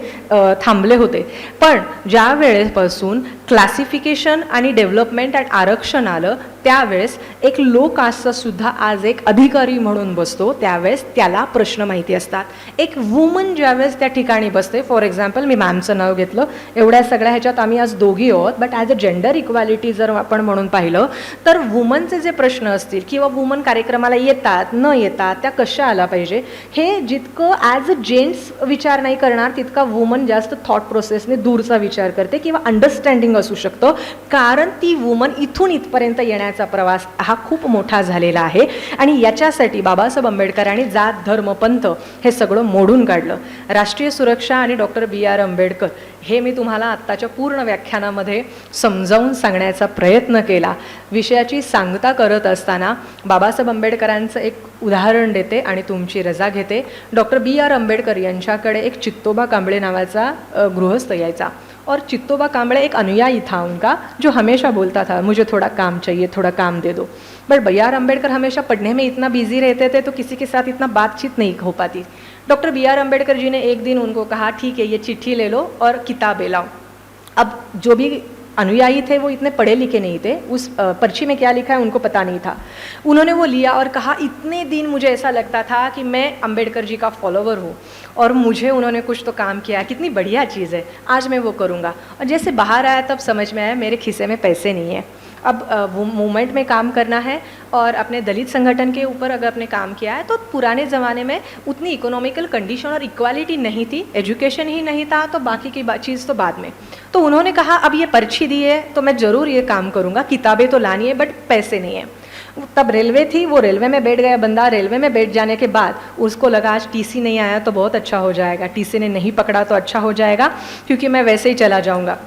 थांबले होते। पण ज्या वेळेपासून क्लासिफिकेशन आणि डेव्हलपमेंट आणि आरक्षण आलं त्यावेळेस एक लो कास्टचा सुद्धा आज एक अधिकारी म्हणून बसतो, त्यावेळेस त्याला प्रश्न माहिती असतात। एक वुमन ज्यावेळेस त्या ठिकाणी बसते, फॉर एक्झाम्पल मी मॅमचं नाव घेतलं, एवढ्या सगळ्या ह्याच्यात आम्ही आज दोघी आहोत, but as a gender equality जर आपण म्हणून पाहिलं तर वुमनचे जे प्रश्न असतील किंवा वुमन कार्यक्रमाला येतात न येतात त्या कशा आला पाहिजे, हे जितकं ॲज अ जेंट्स विचार नाही करणार तितका वुमन जास्त थॉट प्रोसेसने दूरचा विचार करते किंवा अंडरस्टँडिंग असू शकतं, कारण ती वुमन इथून इथपर्यंत येण्याचा प्रवास हा खूप मोठा झालेला आहे। आणि याच्यासाठी बाबासाहेब आंबेडकरांनी जात धर्म पंथ हे सगळं मोडून काढलं। राष्ट्रीय सुरक्षा आणि डॉक्टर BR अम्बेडकर हे मी तुम्हाला आत्ताच्या पूर्ण व्याख्यानामध्ये समजावून सांगण्याचा प्रयत्न केला। विषयाची सांगता करत असताना बाबासाहेब आंबेडकरांचं एक उदाहरण देते आणि तुमची रजा घेते। डॉक्टर BR अम्बेडकर यांच्याकडे एक चित्तोबा कांबळे नावाचा गृहस्थ यायचा और चित्तोबा कांबळे एक अनुयायी था उनका, जो हमेशा बोलता था मुझे थोड़ा काम चाहिए, थोड़ा काम दे दो। बट BR अम्बेडकर हमेशा पढ़ने में इतना बिजी रहते थे तो किसी के साथ इतना बातचीत नहीं हो पाती। डॉक्टर BR अम्बेडकर जी ने एक दिन उनको कहा ठीक है ये चिट्ठी ले लो और किताबें लाओ। अब जो भी अनुयायी थे वो इतने पढ़े लिखे नहीं थे, उस पर्ची में क्या लिखा है उनको पता नहीं था। उन्होंने वो लिया और कहा इतने दिन मुझे ऐसा लगता था कि मैं अम्बेडकर जी का फॉलोवर हूँ और मुझे उन्होंने कुछ तो काम किया, कितनी बढ़िया चीज़ है, आज मैं वो करूँगा। और जैसे बाहर आया तब समझ में आया मेरे खिस्से में पैसे नहीं है। अब वो मूवमेंट में काम करना है और अपने दलित संगठन के ऊपर अगर आपने काम किया है तो पुराने ज़माने में उतनी इकोनॉमिकल कंडीशन और इक्वालिटी नहीं थी, एजुकेशन ही नहीं था, तो बाकी की चीज़ तो बाद में। तो उन्होंने कहा अब ये पर्ची दी है तो मैं ज़रूर ये काम करूँगा, किताबें तो लानी है बट पैसे नहीं है। तब रेलवे थी, वो रेलवे में बैठ गया बंदा। रेलवे में बैठ जाने के बाद उसको लगा आज टीसी नहीं आया तो बहुत अच्छा हो जाएगा, टीसी ने नहीं पकड़ा तो अच्छा हो जाएगा क्योंकि मैं वैसे ही चला जाऊँगा।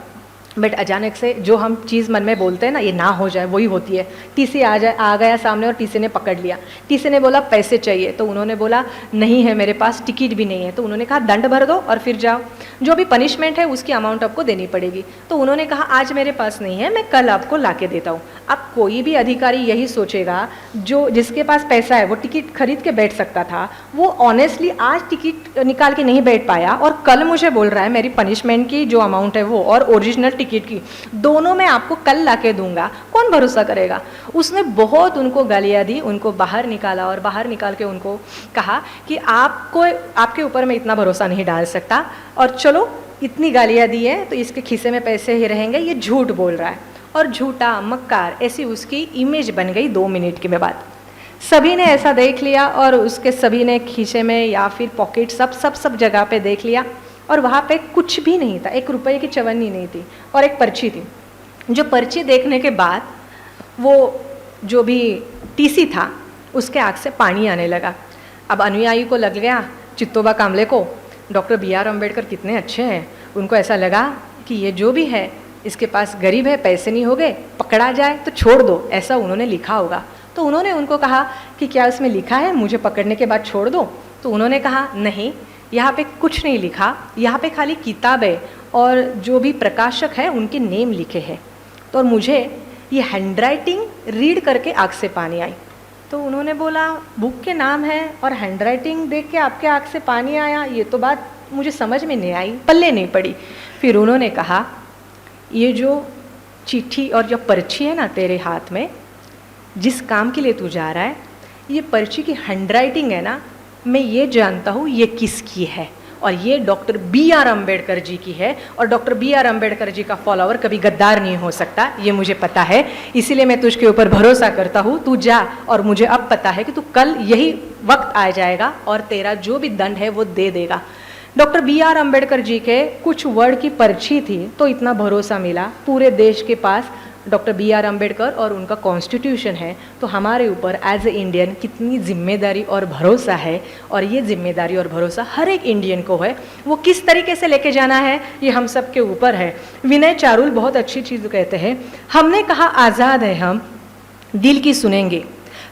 बट अचानक से जो हम चीज़ मन में बोलते हैं ना, ये ना हो जाए, वही होती है। टीसी आ गया सामने और टीसी ने पकड़ लिया। टीसी ने बोला पैसे चाहिए, तो उन्होंने बोला नहीं है मेरे पास, टिकट भी नहीं है। तो उन्होंने कहा दंड भर दो और फिर जाओ, जो भी पनिशमेंट है उसकी अमाउंट आपको देनी पड़ेगी। तो उन्होंने कहा आज मेरे पास नहीं है, मैं कल आपको ला के देता हूँ। अब कोई भी अधिकारी यही सोचेगा, जो जिसके पास पैसा है वो टिकट खरीद के बैठ सकता था, वो ऑनेस्टली आज टिकट निकाल के नहीं बैठ पाया और कल मुझे बोल रहा है मेरी पनिशमेंट की जो अमाउंट है वो और ओरिजिनल टिकट की दोनों मैं आपको कल ला के दूंगा। कौन भरोसा करेगा? उसने बहुत उनको गालियाँ दी, उनको बाहर निकाला और बाहर निकाल के उनको कहा कि आपके ऊपर मैं इतना भरोसा नहीं डाल सकता, और चलो इतनी गालियाँ दी है तो इसके खीसे में पैसे ही रहेंगे, ये झूठ बोल रहा है। और झूठा मक्कार ऐसी उसकी इमेज बन गई 2 मिनट के बाद। सभी ने ऐसा देख लिया और उसके सभी ने खीसे में या फिर पॉकेट सब जगह पे देख लिया और वहाँ पे कुछ भी नहीं था, 1 रुपये की चवन्नी नहीं थी और एक पर्ची थी। जो पर्ची देखने के बाद वो जो भी टीसी था उसके आँख से पानी आने लगा। अब अनुयायी को लग गया, चित्तोबा कामले को, डॉक्टर BR अम्बेडकर कितने अच्छे हैं। उनको ऐसा लगा कि ये जो भी है इसके पास गरीब है, पैसे नहीं हो गए, पकड़ा जाए तो छोड़ दो, ऐसा उन्होंने लिखा होगा। तो उन्होंने उनको कहा कि क्या इसमें लिखा है मुझे पकड़ने के बाद छोड़ दो? तो उन्होंने कहा नहीं, यहाँ पे कुछ नहीं लिखा, यहाँ पे खाली किताबें और जो भी प्रकाशक है उनके नेम लिखे हैं। तो मुझे ये हैंडराइटिंग रीड करके आँख से पानी आई। तो उन्होंने बोला बुक के नाम है और हैंडराइटिंग देख के आपके आँख से पानी आया, ये तो बात मुझे समझ में नहीं आई, पल्ले नहीं पड़ी। फिर उन्होंने कहा ये जो चिट्ठी और जो पर्ची है ना तेरे हाथ में, जिस काम के लिए तू जा रहा है, ये पर्ची की हैंडराइटिंग है ना, मैं ये जानता हूँ ये किसकी है, और ये डॉक्टर BR अम्बेडकर जी की है। और डॉक्टर BR अम्बेडकर जी का फॉलोअर कभी गद्दार नहीं हो सकता, ये मुझे पता है, इसीलिए मैं तुझके ऊपर भरोसा करता हूँ। तू जा, और मुझे अब पता है कि तू कल यही वक्त आ जाएगा और तेरा जो भी दंड है वो दे देगा। डॉक्टर BR अम्बेडकर जी के कुछ वर्ड की पर्ची थी तो इतना भरोसा मिला। पूरे देश के पास डॉक्टर BR अम्बेडकर और उनका कॉन्स्टिट्यूशन है, तो हमारे ऊपर एज ए इंडियन कितनी जिम्मेदारी और भरोसा है। और ये जिम्मेदारी और भरोसा हर एक इंडियन को है, वो किस तरीके से लेके जाना है ये हम सब के ऊपर है। विनय चारुल बहुत अच्छी चीज़ कहते हैं, हमने कहा आज़ाद है हम दिल की सुनेंगे,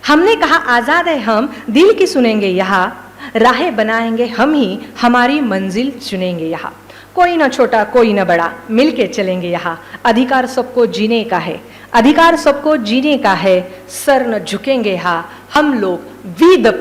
हमने कहा आज़ाद है हम दिल की सुनेंगे, यहाँ राहें बनाएंगे हम ही, हमारी मंजिल चुनेंगे यहाँ। कोई न छोटा कोई न बड़ा, मिलके चलेंगे यहाँ। अधिकार सबको जीने का है, अधिकार सबको जीने का है, सर न झुकेंगे यहाँ हम लोग। We the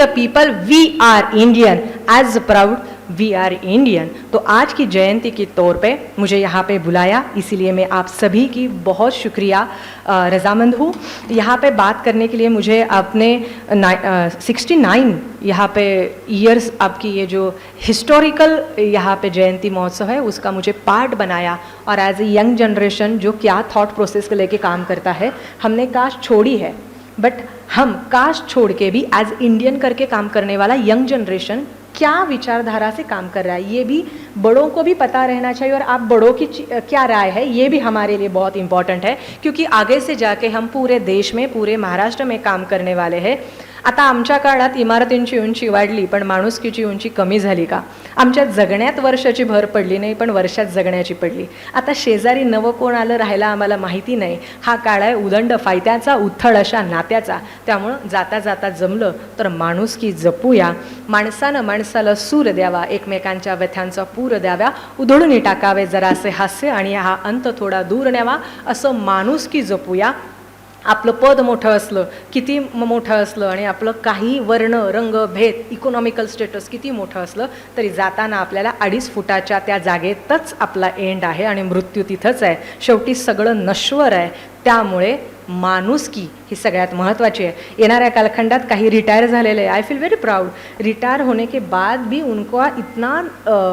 people we are Indian, as proud we are Indian. तो आज की जयंती के तौर पे मुझे यहाँ पे बुलाया, इसीलिए मैं आप सभी की बहुत शुक्रिया रजामंद हूँ। यहाँ पे बात करने के लिए मुझे आपने 69 यहाँ पे ईयर्स आपकी ये जो हिस्टोरिकल यहाँ पे जयंती महोत्सव है उसका मुझे पार्ट बनाया, और एज ए यंग जनरेशन जो क्या थॉट प्रोसेस को लेके काम करता है, हमने कास्ट छोड़ी है, बट हम कास्ट छोड़ के भी एज इंडियन करके काम करने वाला यंग जनरेशन क्या विचारधारा से काम कर रहा है ये भी बड़ों को भी पता रहना चाहिए। और आप बड़ों की क्या राय है ये भी हमारे लिए बहुत इम्पॉर्टंट है, क्योंकि आगे से जाके हम पूरे देश में, पूरे महाराष्ट्र में काम करने वाले हैं। आता आमच्या काळात इमारतींची उंची वाढली पण माणुसकीची उंची कमी झाली का? आमच्या जगण्यात वर्षाची भर पडली नाही पण वर्षात जगण्याची पडली। आता शेजारी नवं कोण आलं राहायला आम्हाला माहिती नाही, हा काळ आहे उदंड फायद्याचा, उथळ अशा नात्याचा। त्यामुळं जाता जाता जमलं तर माणुसकी जपूया, माणसानं माणसाला सूर द्यावा, एकमेकांच्या व्यथांचा पूर द्याव्या, उधळून टाकावे जरासे हास्य आणि हा अंत थोडा दूर न्यावा, असं माणुसकी जपूया। आपलं पद मोठं असलं, किती मोठं असलं, आणि आपलं काही वर्ण रंग भेद इकॉनॉमिकल स्टेटस किती मोठं असलं तरी जाताना आपल्याला 2.5 फुटाच्या त्या जागेतच आपला एंड आहे आणि मृत्यू तिथंच आहे। शेवटी सगळं नश्वर आहे, त्यामुळे माणुसकी ही सगळ्यात महत्त्वाची है। येणाऱ्या कालखंडात काही रिटायर झालेले, I feel very proud, retire होने के बाद भी उनको इतना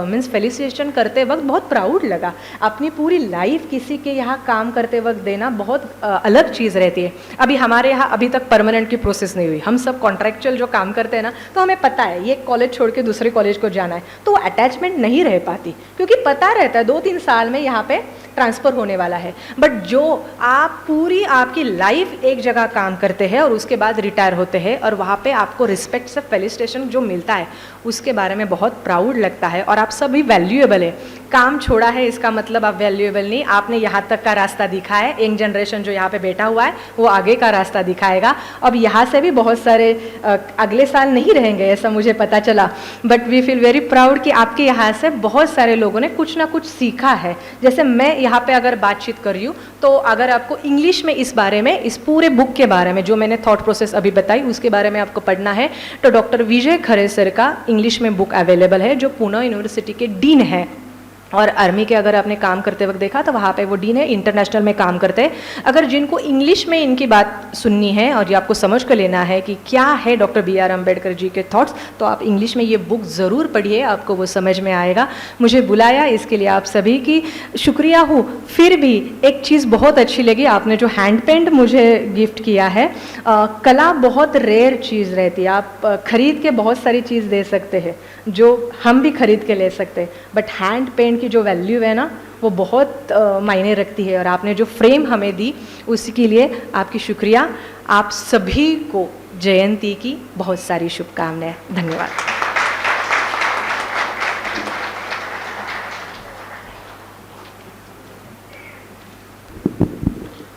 मीन्स फेलिसिटेशन करते वक्त बहुत प्राउड लगा। अपनी पूरी लाइफ किसी के यहाँ काम करते वक्त देना बहुत अलग चीज़ रहती है। अभी हमारे यहाँ अभी तक परमानेंट की प्रोसेस नहीं हुई, हम सब कॉन्ट्रैक्चुअल जो काम करते हैं ना, तो हमें पता है ये कॉलेज छोड़ के दूसरे कॉलेज को जाना है, तो वो अटैचमेंट नहीं रह पाती, क्योंकि पता रहता है 2-3 साल में यहाँ पे ट्रांसफ़र होने वाला है। बट जो आप पूरी आपकी लाइफ एक जगह काम करते हैं और उसके बाद रिटायर होते हैं और वहाँ पे आपको रिस्पेक्ट से फेलिसिटेशन जो मिलता है उसके बारे में बहुत प्राउड लगता है। और आप सभी वैल्यूएबल है। काम छोड़ा है इसका मतलब आप वैल्यूएबल नहीं, आपने यहाँ तक का रास्ता दिखा है। यंग जनरेशन जो यहाँ पे बैठा हुआ है वो आगे का रास्ता दिखाएगा। अब यहाँ से भी बहुत सारे अगले साल नहीं रहेंगे ऐसा मुझे पता चला, but we feel very proud कि आपके यहाँ से बहुत सारे लोगों ने कुछ ना कुछ सीखा है। जैसे मैं यहाँ पे अगर बातचीत कर रही हूँ तो अगर आपको इंग्लिश में इस बारे में, इस पूरे बुक के बारे में जो मैंने थॉट प्रोसेस अभी बताई उसके बारे में आपको पढ़ना है तो डॉक्टर विजय खरे सर का इंग्लिश में बुक अवेलेबल है, जो पुणे यूनिवर्सिटी के डीन है। और आर्मी के अगर आपने काम करते वक्त देखा तो वहाँ पे वो डीन है, इंटरनेशनल में काम करते हैं। अगर जिनको इंग्लिश में इनकी बात सुननी है और ये आपको समझ कर लेना है कि क्या है doctor B R Ambedkar ji के थॉट्स, तो आप इंग्लिश में ये बुक ज़रूर पढ़िए, आपको वो समझ में आएगा। मुझे बुलाया इसके लिए आप सभी की शुक्रिया हूँ। फिर भी एक चीज़ बहुत अच्छी लगी, आपने जो हैंड पेंट मुझे गिफ्ट किया है। कला बहुत रेयर चीज़ रहती है, आप खरीद के बहुत सारी चीज़ दे सकते हैं जो हम भी खरीद के ले सकते हैं, बट हैंड पेंट की जो वैल्यू है ना वो बहुत मायने रखती है। और आपने जो फ्रेम हमें दी उसके लिए आपकी शुक्रिया। आप सभी को जयंती की बहुत सारी शुभकामनाएं। धन्यवाद।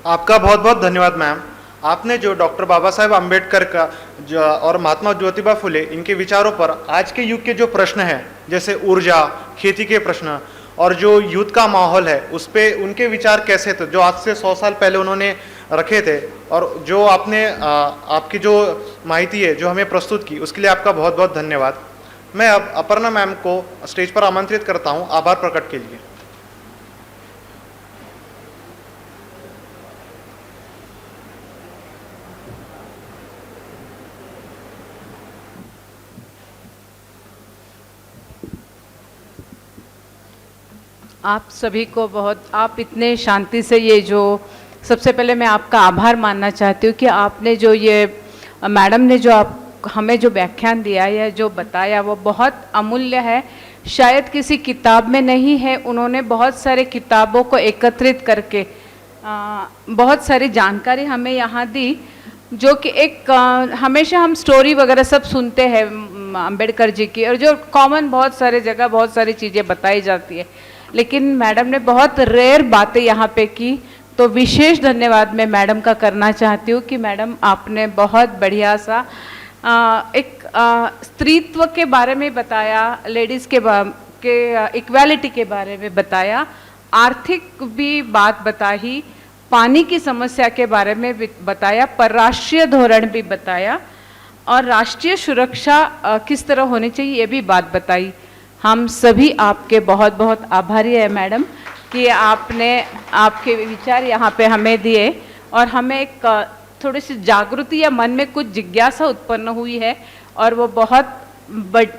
आपका बहुत बहुत धन्यवाद मैम। आपने जो डॉक्टर बाबा साहेब अम्बेडकर का जो और महात्मा ज्योतिबा फुले इनके विचारों पर आज के युग के जो प्रश्न हैं, जैसे ऊर्जा, खेती के प्रश्न और जो यूथ का माहौल है, उस पे उनके विचार कैसे थे जो आज से 100 साल पहले उन्होंने रखे थे, और जो आपने आपकी जो माहिती है जो हमें प्रस्तुत की उसके लिए आपका बहुत बहुत धन्यवाद। मैं अब अपर्णा मैम को स्टेज पर आमंत्रित करता हूँ आभार प्रकट के लिए। आप सभी को बहुत, आप इतने शांति से ये जो, सबसे पहले मैं आपका आभार मानना चाहती हूँ कि आपने जो ये मैडम ने जो आप हमें जो व्याख्यान दिया या जो बताया वो बहुत अमूल्य है। शायद किसी किताब में नहीं है, उन्होंने बहुत सारे किताबों को एकत्रित करके बहुत सारी जानकारी हमें यहाँ दी, जो कि एक हमेशा हम स्टोरी वगैरह सब सुनते हैं अम्बेडकर जी की, और जो कॉमन बहुत सारे जगह बहुत सारी चीज़ें बताई जाती है, लेकिन मैडम ने बहुत रेयर बातें यहाँ पे की। तो विशेष धन्यवाद मैं मैडम का करना चाहती हूँ कि मैडम आपने बहुत बढ़िया सा एक स्त्रीत्व के बारे में बताया, लेडीज़ के इक्वालिटी के बारे में बताया, आर्थिक भी बात बताई, पानी की समस्या के बारे में भी बताया, परराष्ट्रीय धोरण भी बताया, और राष्ट्रीय सुरक्षा किस तरह होनी चाहिए ये भी बात बताई। हम सभी आपके बहुत बहुत आभारी है मैडम कि आपने आपके विचार यहाँ पे हमें दिए और हमें एक थोड़ी सी जागृति या मन में कुछ जिज्ञासा उत्पन्न हुई है, और वो बहुत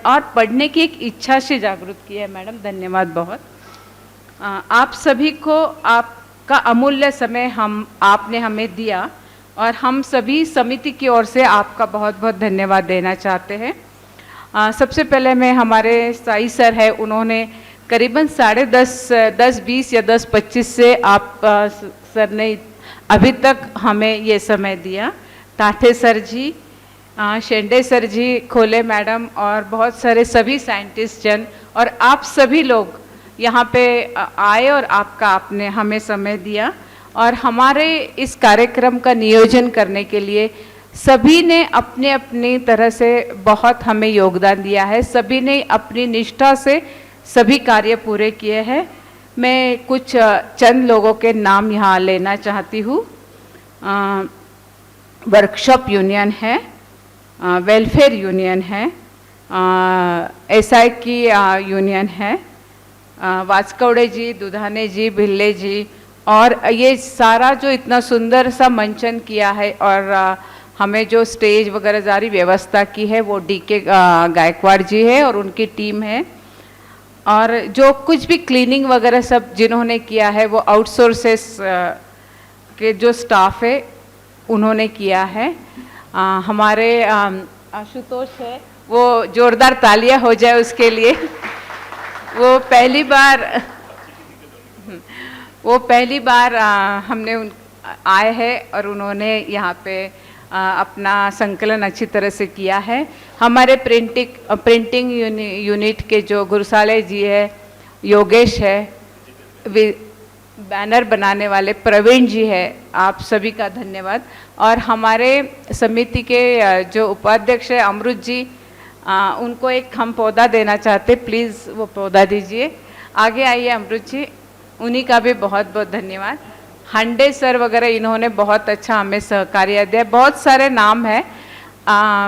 और पढ़ने की एक इच्छा से जागृत की है मैडम। धन्यवाद बहुत। आप सभी को आपका अमूल्य समय आपने हमें दिया, और हम सभी समिति की ओर से आपका बहुत बहुत धन्यवाद देना चाहते हैं। सबसे पहले मैं हमारे साई सर है, उन्होंने करीबन 10:30 या 10:25 से आप सर ने अभी तक हमें ये समय दिया। टाठे सर जी, शेंडे सर जी, खोले मैडम और बहुत सारे सभी साइंटिस्ट जन और आप सभी लोग यहाँ पे आए और आपने हमें समय दिया, और हमारे इस कार्यक्रम का नियोजन करने के लिए सभी ने अपने अपनी तरह से बहुत हमें योगदान दिया है। सभी ने अपनी निष्ठा से सभी कार्य पूरे किए हैं। मैं कुछ चंद लोगों के नाम यहाँ लेना चाहती हूँ। वर्कशॉप यूनियन है, वेलफेयर यूनियन है, एसआई की यूनियन है, वास्कौड़े जी, दुधाने जी, भिल्ले जी, और ये सारा जो इतना सुंदर सा मंचन किया है और हमें जो स्टेज वगैरह सारी व्यवस्था की है वो डीके गायकवाड़ जी है और उनकी टीम है, और जो कुछ भी क्लीनिंग वगैरह सब जिन्होंने किया है वो आउटसोर्सेस के जो स्टाफ है उन्होंने किया है। हमारे आशुतोष है, वो जोरदार तालियां हो जाए उसके लिए। वो पहली बार वो पहली बार हमने आए हैं और उन्होंने यहाँ पे अपना संकलन अच्छी तरह से किया है। हमारे प्रिंटिंग यूनिट के जो गुरुसाले जी है, योगेश है, बैनर बनाने वाले प्रवीण जी है, आप सभी का धन्यवाद। और हमारे समिति के जो उपाध्यक्ष है अमृत जी, उनको एक हम पौधा देना चाहते, प्लीज़ वो पौधा दीजिए। आगे आइए अमृत जी, उन्हीं का भी बहुत बहुत धन्यवाद। हंडे सर वगैरह इन्होंने बहुत अच्छा हमें सहकार्य दिया। बहुत सारे नाम है,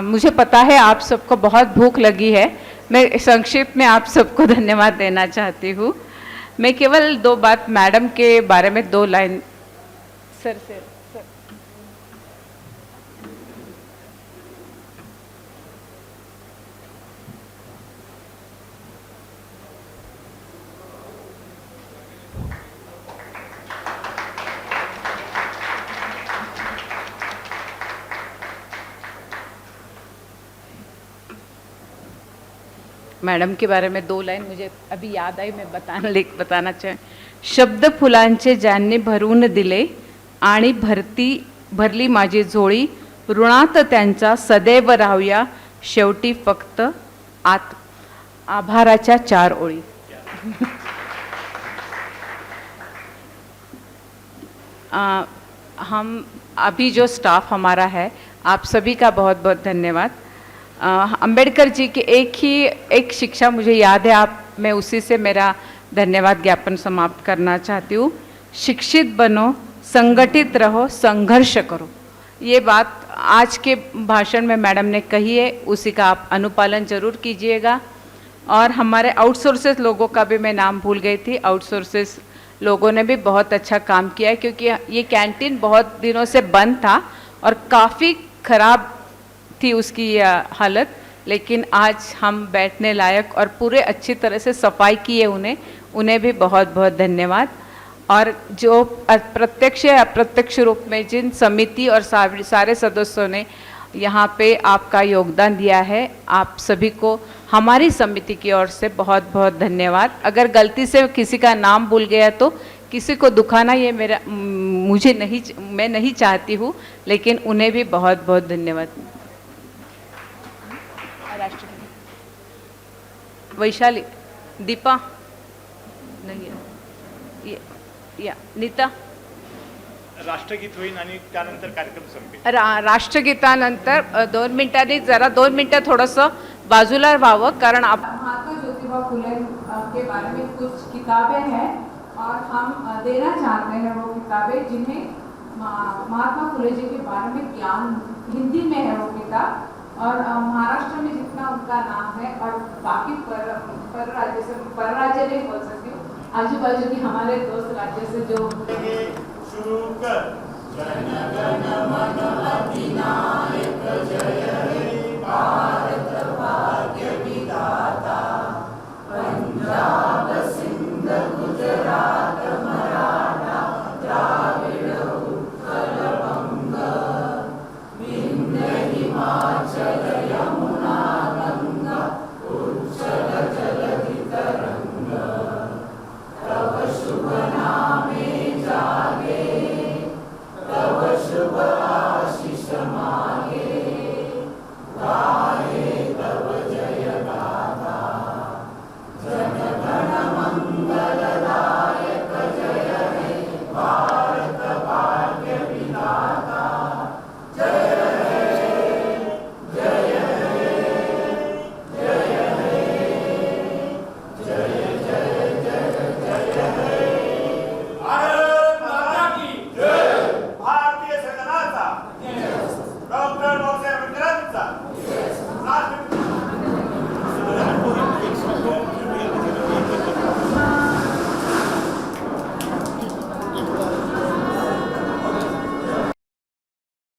मुझे पता है आप सबको बहुत भूख लगी है, मैं संक्षिप्त में आप सबको धन्यवाद देना चाहती हूँ। मैं केवल 2 बात मैडम के बारे में 2 लाइन सर से मैडम के बारे में 2 लाइन मुझे अभी याद आई, मैं बताना चाहें। शब्द फुलांचे ज्यांनी भरून दिले आणि भरली माझी झोळी, ऋणात त्यांचा सदैव राहूया, शेवटी फक्त आभाराच्या 4 ओळी। हम अभी जो स्टाफ हमारा है, आप सभी का बहुत बहुत धन्यवाद। अंबेडकर जी की एक शिक्षा मुझे याद है, मैं उसी से मेरा धन्यवाद ज्ञापन समाप्त करना चाहती हूँ। शिक्षित बनो, संगठित रहो, संघर्ष करो। ये बात आज के भाषण में मैडम ने कही है, उसी का आप अनुपालन जरूर कीजिएगा। और हमारे आउटसोर्सेस लोगों का भी मैं नाम भूल गई थी, आउटसोर्सेस लोगों ने भी बहुत अच्छा काम किया है, क्योंकि ये कैंटीन बहुत दिनों से बंद था और काफ़ी खराब थी उसकी हालत, लेकिन आज हम बैठने लायक और पूरे अच्छी तरह से सफाई की है उन्हें भी बहुत बहुत धन्यवाद। और जो प्रत्यक्ष या अप्रत्यक्ष रूप में जिन समिति और सारे सदस्यों ने यहाँ पे आपका योगदान दिया है, आप सभी को हमारी समिति की ओर से बहुत बहुत धन्यवाद। अगर गलती से किसी का नाम भूल गया तो किसी को दुखाना ये मैं नहीं चाहती हूँ, लेकिन उन्हें भी बहुत बहुत धन्यवाद। वैशाली, दीपा नहीं है, या नीता। राष्ट्रगीत होईल आणि त्यानंतर कार्यक्रम संपेल। राष्ट्रगीतानंतर 2 मिनिटांनी जरा 2 मिनिटं थोडंसं बाजूला व्हावं, कारण महात्मा ज्योतिबा फुले के बारे में कुछ किताबें हैं और हम देना चाहते हैं वो किताबें, जिन्हें महात्मा फुले जी के बारे में ज्ञान, हिंदी में है वो किताब, और महाराष्ट्र में जितना उनका नाम है, और बाकी पर राज्य नहीं बोल सकती हूँ, आजू बाजू की हमारे दोस्त राज्य से जो शुरू कर